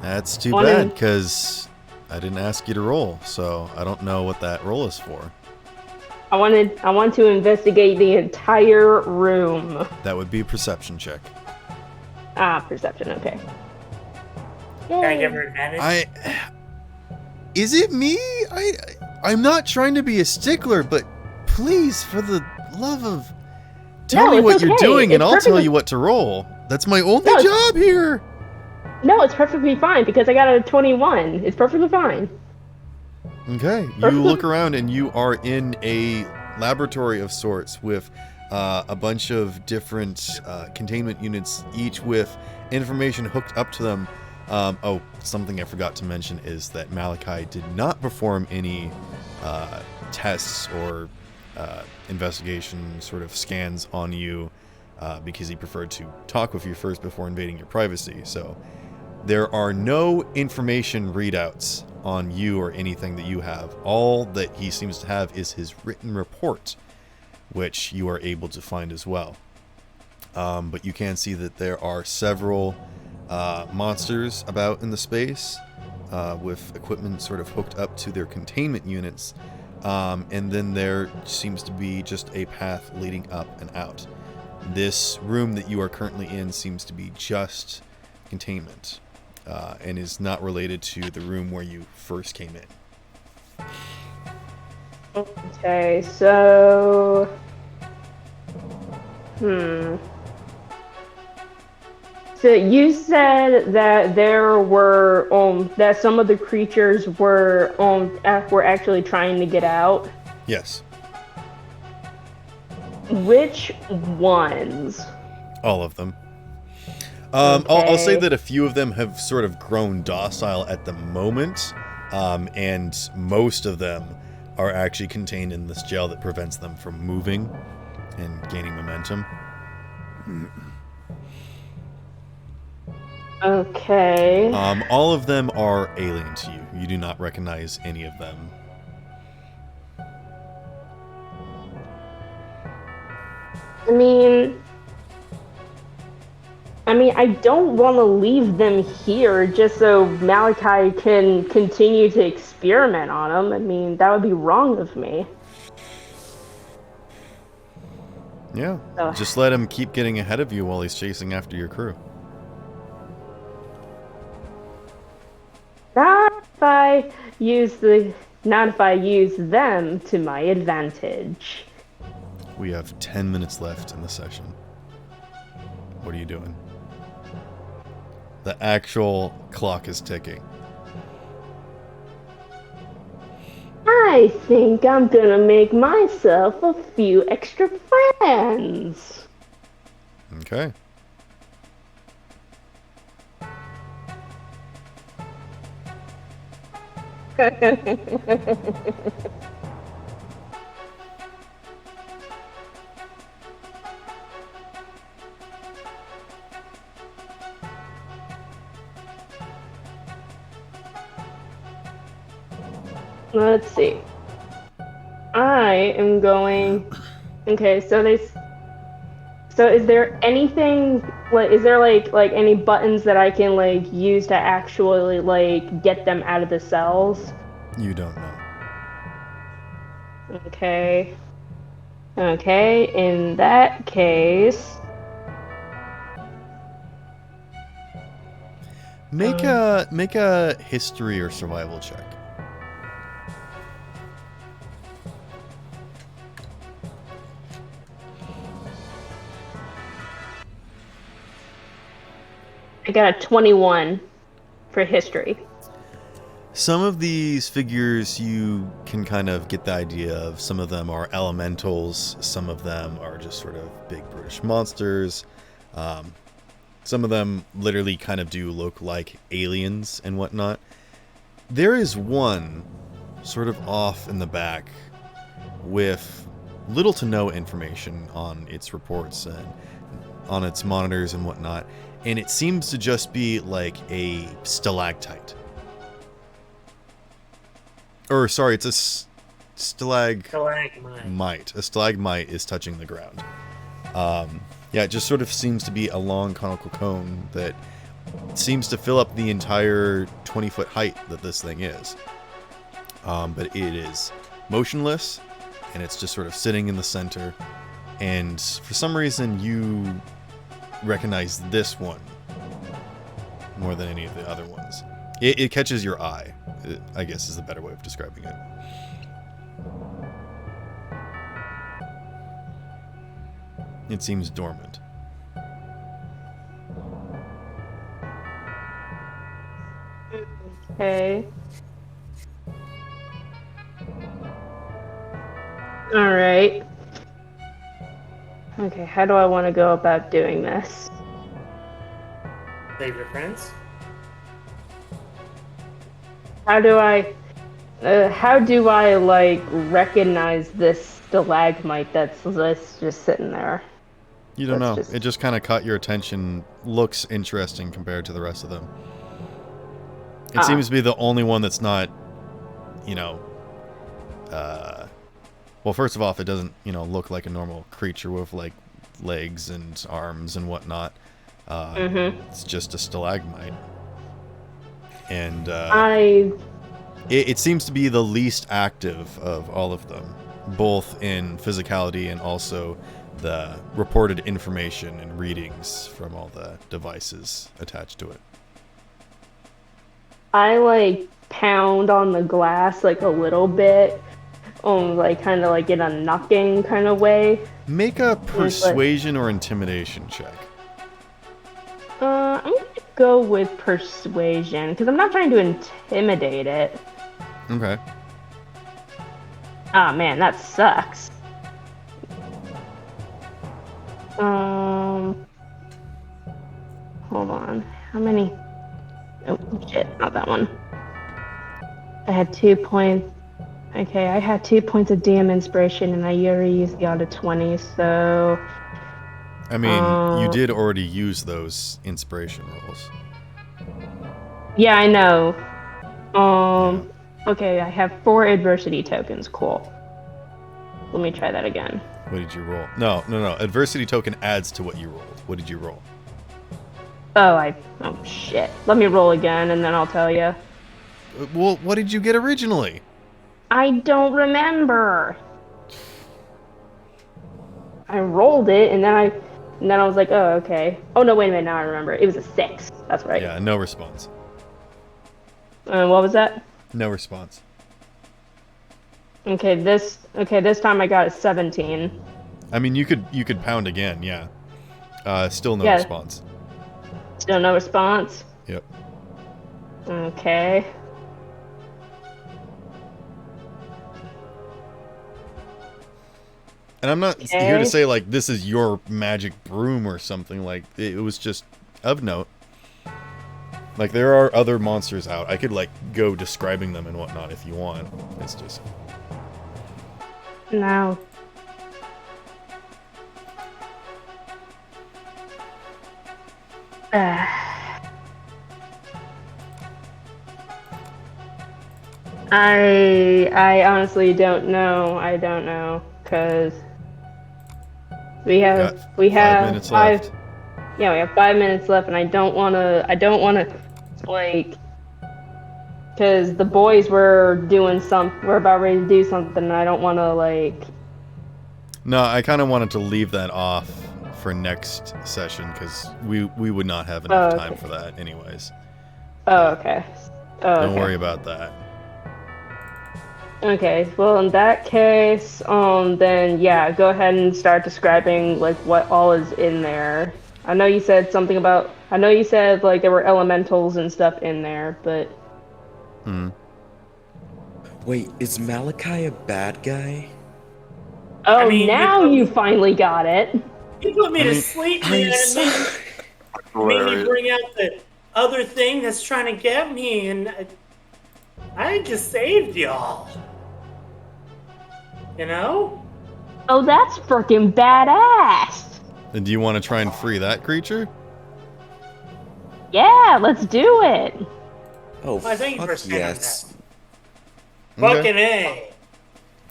S1: That's too
S7: One
S1: bad,
S7: in-
S1: because I didn't ask you to roll, so I don't know what that roll is for.
S7: I want to investigate the entire room.
S1: That would be a perception check.
S7: Perception. Okay.
S9: Can I
S7: Yay.
S9: give her advantage?
S1: Is it me? I'm not trying to be a stickler, but please, for the love of, tell
S7: No,
S1: me
S7: it's
S1: what you're
S7: okay.
S1: doing, and
S7: It's
S1: I'll tell
S7: perfectly-
S1: you what to roll. That's my only
S7: No, it's-
S1: job here.
S7: No, it's perfectly fine because I got a 21. It's perfectly fine.
S1: Okay, you
S7: Perfectly-
S1: look around and you are in a laboratory of sorts with a bunch of different containment units, each with information hooked up to them. Oh, something I forgot to mention is that Malachi did not perform any tests or investigation sort of scans on you because he preferred to talk with you first before invading your privacy. So there are no information readouts on you or anything that you have. All that he seems to have is his written report, which you are able to find as well. But you can see that there are several monsters about in the space with equipment sort of hooked up to their containment units. And then there seems to be just a path leading up and out. This room that you are currently in seems to be just containment. And is not related to the room where you first came in.
S7: Okay, so. So you said that there were that some of the creatures were actually trying to get out.
S1: Yes,
S7: Which ones?
S1: all of them. I'll say
S7: Okay.
S1: that a few of them have sort of grown docile at the moment, and most of them are actually contained in this gel that prevents them from moving and gaining momentum.
S7: Okay.
S1: All of them are alien to you. You do not recognize any of them.
S7: I mean, I don't want to leave them here just so Malachi can continue to experiment on them. I mean, that would be wrong of me.
S1: Yeah,
S7: So-
S1: just let him keep getting ahead of you while he's chasing after your crew.
S7: Not if I use them to my advantage.
S1: We have 10 minutes left in the session. What are you doing? The actual clock is ticking.
S7: I think I'm gonna make myself a few extra friends.
S1: Okay.
S7: Let's see. I am going. Okay, so So is there anything like? Is there like any buttons that I can like use to actually like get them out of the cells?
S1: You don't know.
S7: Okay. Okay. In that case.
S1: Make a history or survival check.
S7: I got a 21 for history.
S1: Some of these figures you can kind of get the idea of. Some of them are elementals. Some of them are just sort of big brutish monsters. Some of them literally kind of do look like aliens and whatnot. There is one sort of off in the back with little to no information on its reports and on its monitors and whatnot, and it seems to just be like a stalactite. Or, sorry, it's a stalagmite. A stalagmite is touching the ground. Yeah, it just sort of seems to be a long conical cone that seems to fill up the entire 20-foot height that this thing is. But it is motionless, and it's just sort of sitting in the center. And for some reason, you recognize this one more than any of the other ones. It catches your eye, I guess is the better way of describing it. It seems dormant.
S7: Okay. Alright. Okay, how do I want to go about doing this?
S9: Save your friends.
S7: How do I like recognize this stalagmite that's just sitting there?
S1: You don't know.
S7: That's
S1: It just kind of caught your attention. Looks interesting compared to the rest of them. It seems to be the only one that's not, you know, well, first of all, it doesn't, you know, look like a normal creature with, like, legs and arms and whatnot. It's just a stalagmite. And it seems to be the least active of all of them, both in physicality and also the reported information and readings from all the devices attached to it.
S7: I like pound on the glass like a little bit, like kind of like in a knocking kind of way.
S1: Make a persuasion or intimidation check.
S7: I'm gonna go with persuasion because I'm not trying to intimidate it.
S1: Okay.
S7: Ah, man, that sucks. Hold on. How many? Oh, shit, not that one. I had 2 points. Okay, I had 2 points of DM inspiration, and I already used the auto 20, so...
S1: I mean, you did already use those inspiration rolls.
S7: Yeah, I know. Okay, I have 4 adversity tokens. Cool. Let me try that again.
S1: What did you roll? No. Adversity token adds to what you rolled. What did you roll?
S7: Oh, shit. Let me roll again, and then I'll tell you.
S1: Well, what did you get originally?
S7: I don't remember. I rolled it, and then I was like, oh, okay. Oh, no, wait a minute, now I remember. It was a 6. That's right.
S1: Yeah, no response.
S7: What was that?
S1: No response.
S7: Okay, this time I got a 17.
S1: I mean, you could pound again, yeah. Still no response.
S7: Still no response?
S1: Yep.
S7: Okay.
S1: And I'm not here to say, like, this is your magic broom or something. Like, it was just of note. Like, there are other monsters out. I could, like, go describing them and whatnot if you want. It's just...
S7: No. I honestly don't know. I don't know, because we have
S1: 5 minutes left.
S7: Yeah, we have 5 minutes left, and I don't wanna like, because the boys were about ready to do something, and I don't wanna like.
S1: No, I kind of wanted to leave that off for next session because we would not have enough time for that anyways.
S7: Oh, okay.
S1: Don't worry about that.
S7: Okay, well in that case, then yeah, go ahead and start describing like what all is in there. I know you said something about. I know you said like there were elementals and stuff in there, but
S1: Hmm.
S5: Wait, is Malachi a bad guy?
S9: I
S7: oh,
S9: mean,
S7: now you finally got it.
S9: you put me
S1: I
S9: to
S1: mean,
S9: sleep, man.
S5: I'm
S9: It made,
S5: sorry.
S9: it made me
S4: Hilarious.
S9: bring out the other thing that's trying to get me, and I just saved y'all. You know?
S7: Oh, that's freaking badass.
S1: And do you want to try and free that creature?
S7: Yeah, let's do it.
S5: Oh,
S9: Well, thank you for
S5: fuck
S9: saying
S5: yes.
S9: Fucking A.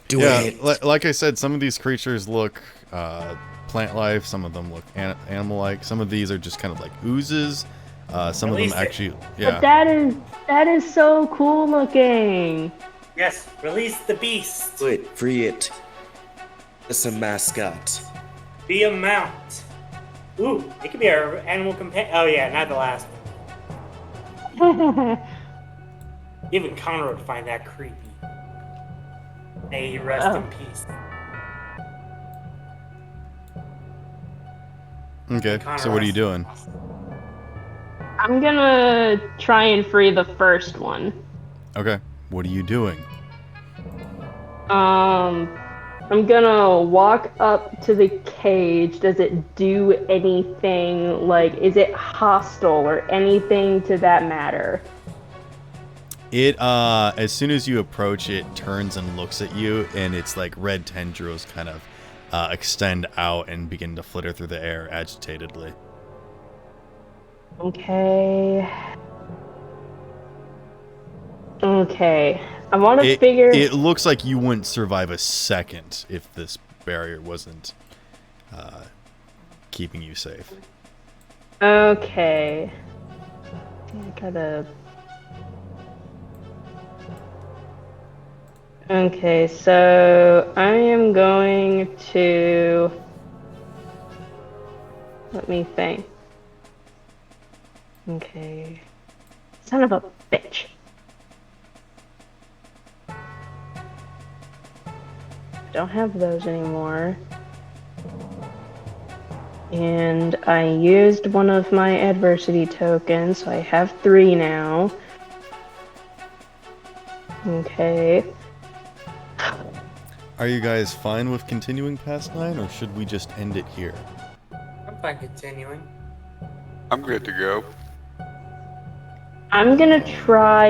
S5: Do
S1: Yeah,
S5: it.
S1: like I said, some of these creatures look plant life. Some of them look animal like. Some of these are just kind of like oozes. Some of them
S9: Release it.
S1: actually,
S7: But
S1: yeah.
S7: that is so cool looking.
S9: Yes, release the beast.
S5: Do it. Free it. It's a mascot.
S9: Be a mount. Ooh, it could be our animal companion. Oh yeah, not the last one. Even Connor would find that creepy. May he rest
S7: Oh.
S9: in peace.
S1: Okay,
S9: Connor
S1: so what are you
S9: rests
S1: doing?
S7: I'm gonna try and free the first one.
S1: Okay, what are you doing?
S7: I'm gonna walk up to the cage. Does it do anything? Like, is it hostile or anything to that matter?
S1: It as soon as you approach it, turns and looks at you, and its like red tendrils kind of extend out and begin to flitter through the air agitatedly.
S7: Okay. Okay. I want to
S1: It
S7: figure.
S1: looks like you wouldn't survive a second if this barrier wasn't keeping you safe.
S7: Okay. I gotta. Okay, so I am going to. Let me think. Okay. Son of a bitch. Don't have those anymore. And I used one of my adversity tokens, so I have 3 now. Okay.
S1: Are you guys fine with continuing past 9, or should we just end it here?
S9: I'm fine continuing.
S4: I'm good to go.
S7: I'm gonna try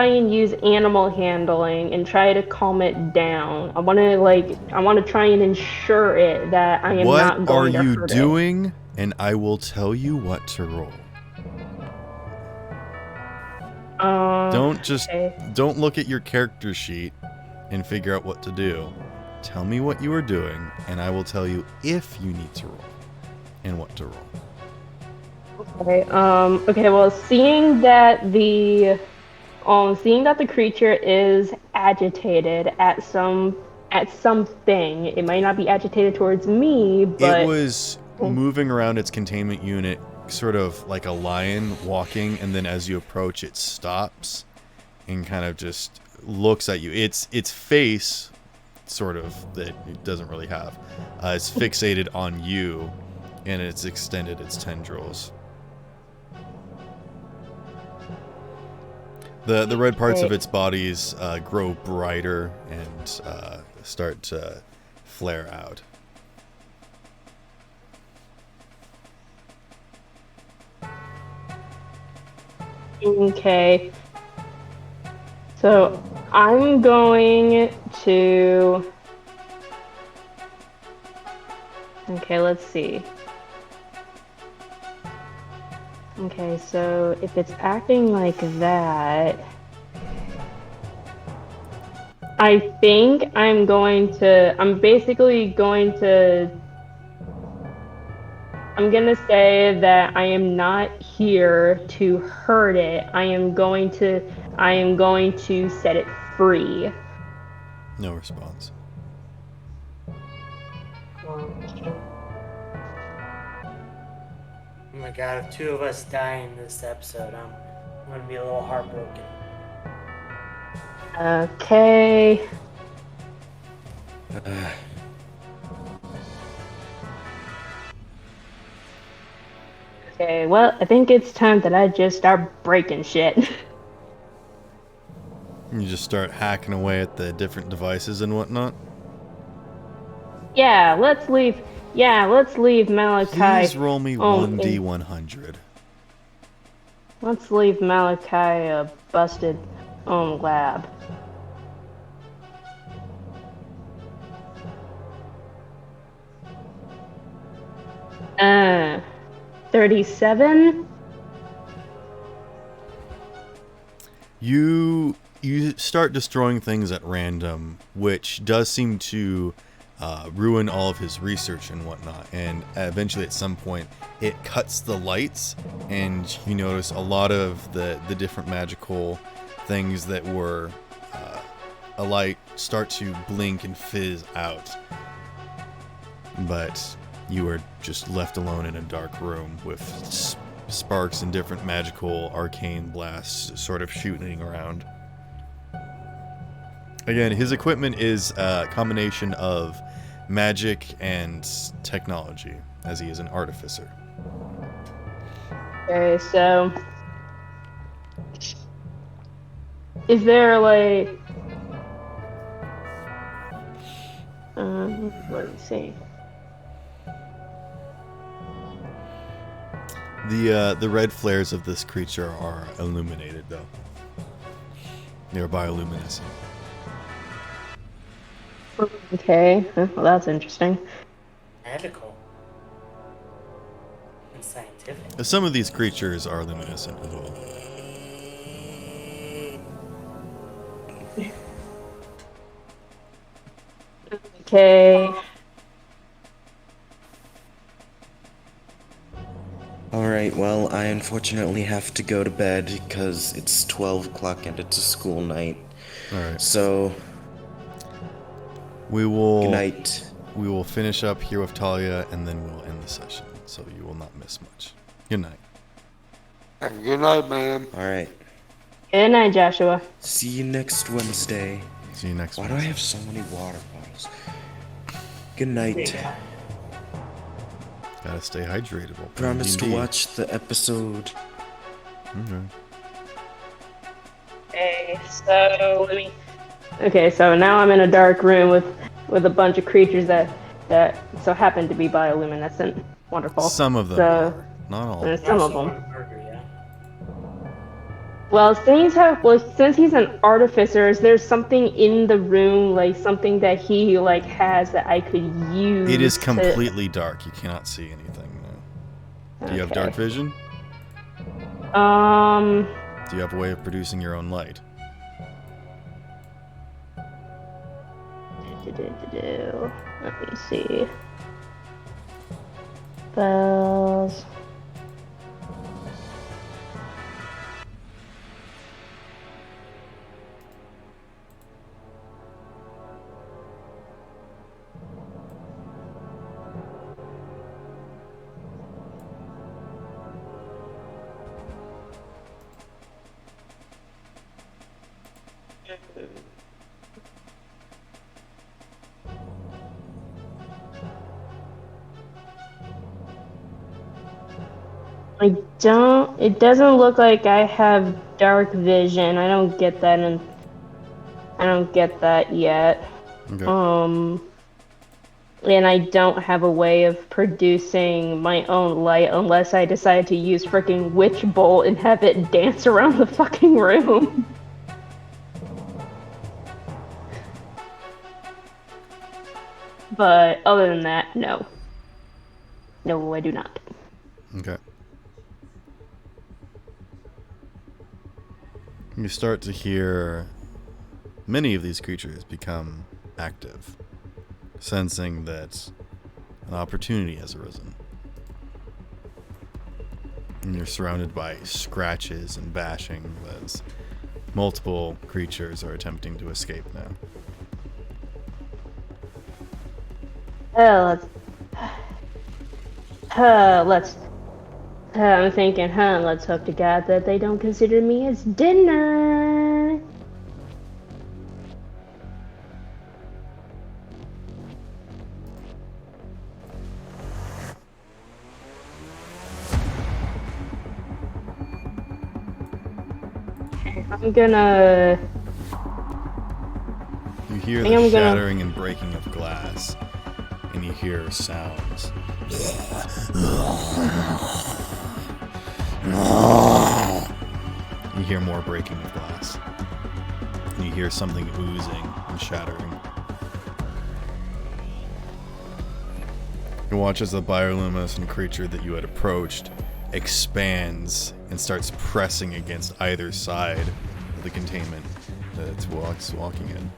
S7: and use animal handling and try to calm it down. I wanna try and ensure it that I am
S1: What
S7: not
S1: are
S7: going to
S1: you
S7: hurt
S1: doing? And I will tell you what to roll.
S7: it.
S1: Don't look at your character sheet and figure out what to do. Tell me what you are doing, and I will tell you if you need to roll and what to roll.
S7: Okay, well, seeing that the creature is agitated at something, it might not be agitated towards me, but
S1: It was moving around its containment unit, sort of like a lion walking, and then as you approach, it stops and kind of just looks at you. Its face, sort of, that it doesn't really have, is fixated on you, and it's extended its tendrils. The red parts of its bodies grow brighter and start to flare out.
S7: Okay. So I'm going to. Okay, let's see. Okay, so if it's acting like that, I think I'm basically going to. I'm gonna say that I am not here to hurt it. I am going to set it free.
S1: No response.
S9: Oh my god, if 2 of us die in this episode, I'm gonna be a little heartbroken.
S7: Okay. Okay, well, I think it's time that I just start breaking shit.
S1: You just start hacking away at the different devices and whatnot.
S7: Yeah, let's leave. Yeah, let's leave Malachi.
S1: Please roll me
S7: in-
S1: 1d100.
S7: Let's leave Malachi a busted lab. 37.
S1: You start destroying things at random, which does seem to ruin all of his research and whatnot. And eventually, at some point, it cuts the lights, and you notice a lot of the different magical things that were a light start to blink and fizz out. But you are just left alone in a dark room with sparks and different magical arcane blasts sort of shooting around. Again, his equipment is a combination of magic and technology, as he is an artificer.
S7: Okay, so is there like let me see.
S1: The red flares of this creature are illuminated, though. They're bioluminescent.
S7: Okay, well, that's interesting.
S9: Magical. And scientific.
S1: Some of these creatures are luminescent as well.
S7: Okay.
S5: Alright, well, I unfortunately have to go to bed because it's 12 o'clock and it's a school night.
S1: Alright.
S5: So,
S1: We will
S5: good night.
S1: We will finish up here with Talia, and then we'll end the session, so you will not miss much. Good night.
S4: Have a good night, man.
S5: Alright,
S7: Good night, Joshua.
S5: see you next Wednesday.
S1: See you next
S5: Why
S1: week.
S5: do I have so many water bottles? Good night.
S1: Gotta stay hydrated. While playing
S5: Promise to
S1: D&D.
S5: watch the episode.
S1: Okay.
S7: Okay, so now I'm in a dark room with a bunch of creatures that so happen to be bioluminescent. Wonderful.
S1: Some of them
S7: So,
S1: are, not all.
S7: there's some of them.
S9: Burger, yeah.
S7: Well, since he's an artificer, is there something in the room, like something that he like has that I could use?
S1: It is
S7: to-
S1: completely dark. You cannot see anything. No. Do you have
S7: Okay.
S1: dark vision? Do you have a way of producing your own light?
S7: Let me see. Spells. It doesn't look like I have dark vision. I don't get that yet.
S1: Okay.
S7: And I don't have a way of producing my own light unless I decide to use freaking Witch Bolt and have it dance around the fucking room. But other than that, no. No, I do not.
S1: Okay. You start to hear many of these creatures become active, sensing that an opportunity has arisen. And you're surrounded by scratches and bashing as multiple creatures are attempting to escape now.
S7: I'm thinking, let's hope to God that they don't consider me as dinner. I'm gonna.
S1: You hear
S7: think
S1: the
S7: I'm gonna-
S1: shattering and breaking of glass, and you hear sounds. You hear more breaking of glass. And you hear something oozing and shattering. You watch as the bioluminescent creature that you had approached expands and starts pressing against either side of the containment that it's walking in.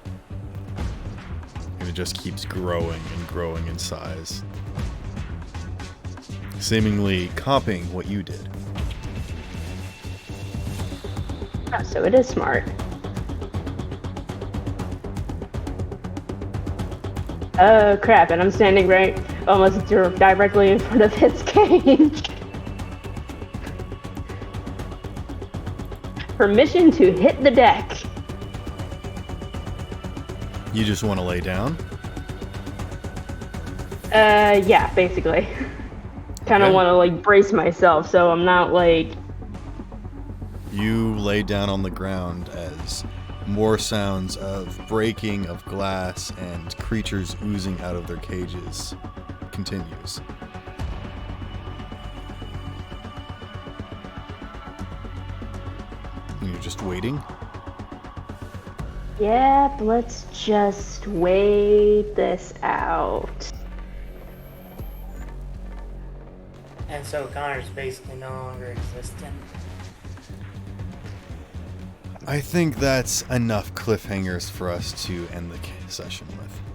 S1: And it just keeps growing and growing in size. Seemingly copying what you did.
S7: Oh, so it is smart. Oh crap, and I'm standing right almost directly in front of its cage. Permission to hit the deck.
S1: You just want to lay down?
S7: Yeah, basically. Kind of
S1: Okay.
S7: want to like brace myself so I'm not like.
S1: You lay down on the ground as more sounds of breaking of glass and creatures oozing out of their cages continues. And you're just waiting?
S7: Yep, let's just wait this out.
S9: And so Connor's basically no longer existent.
S1: I think that's enough cliffhangers for us to end the session with.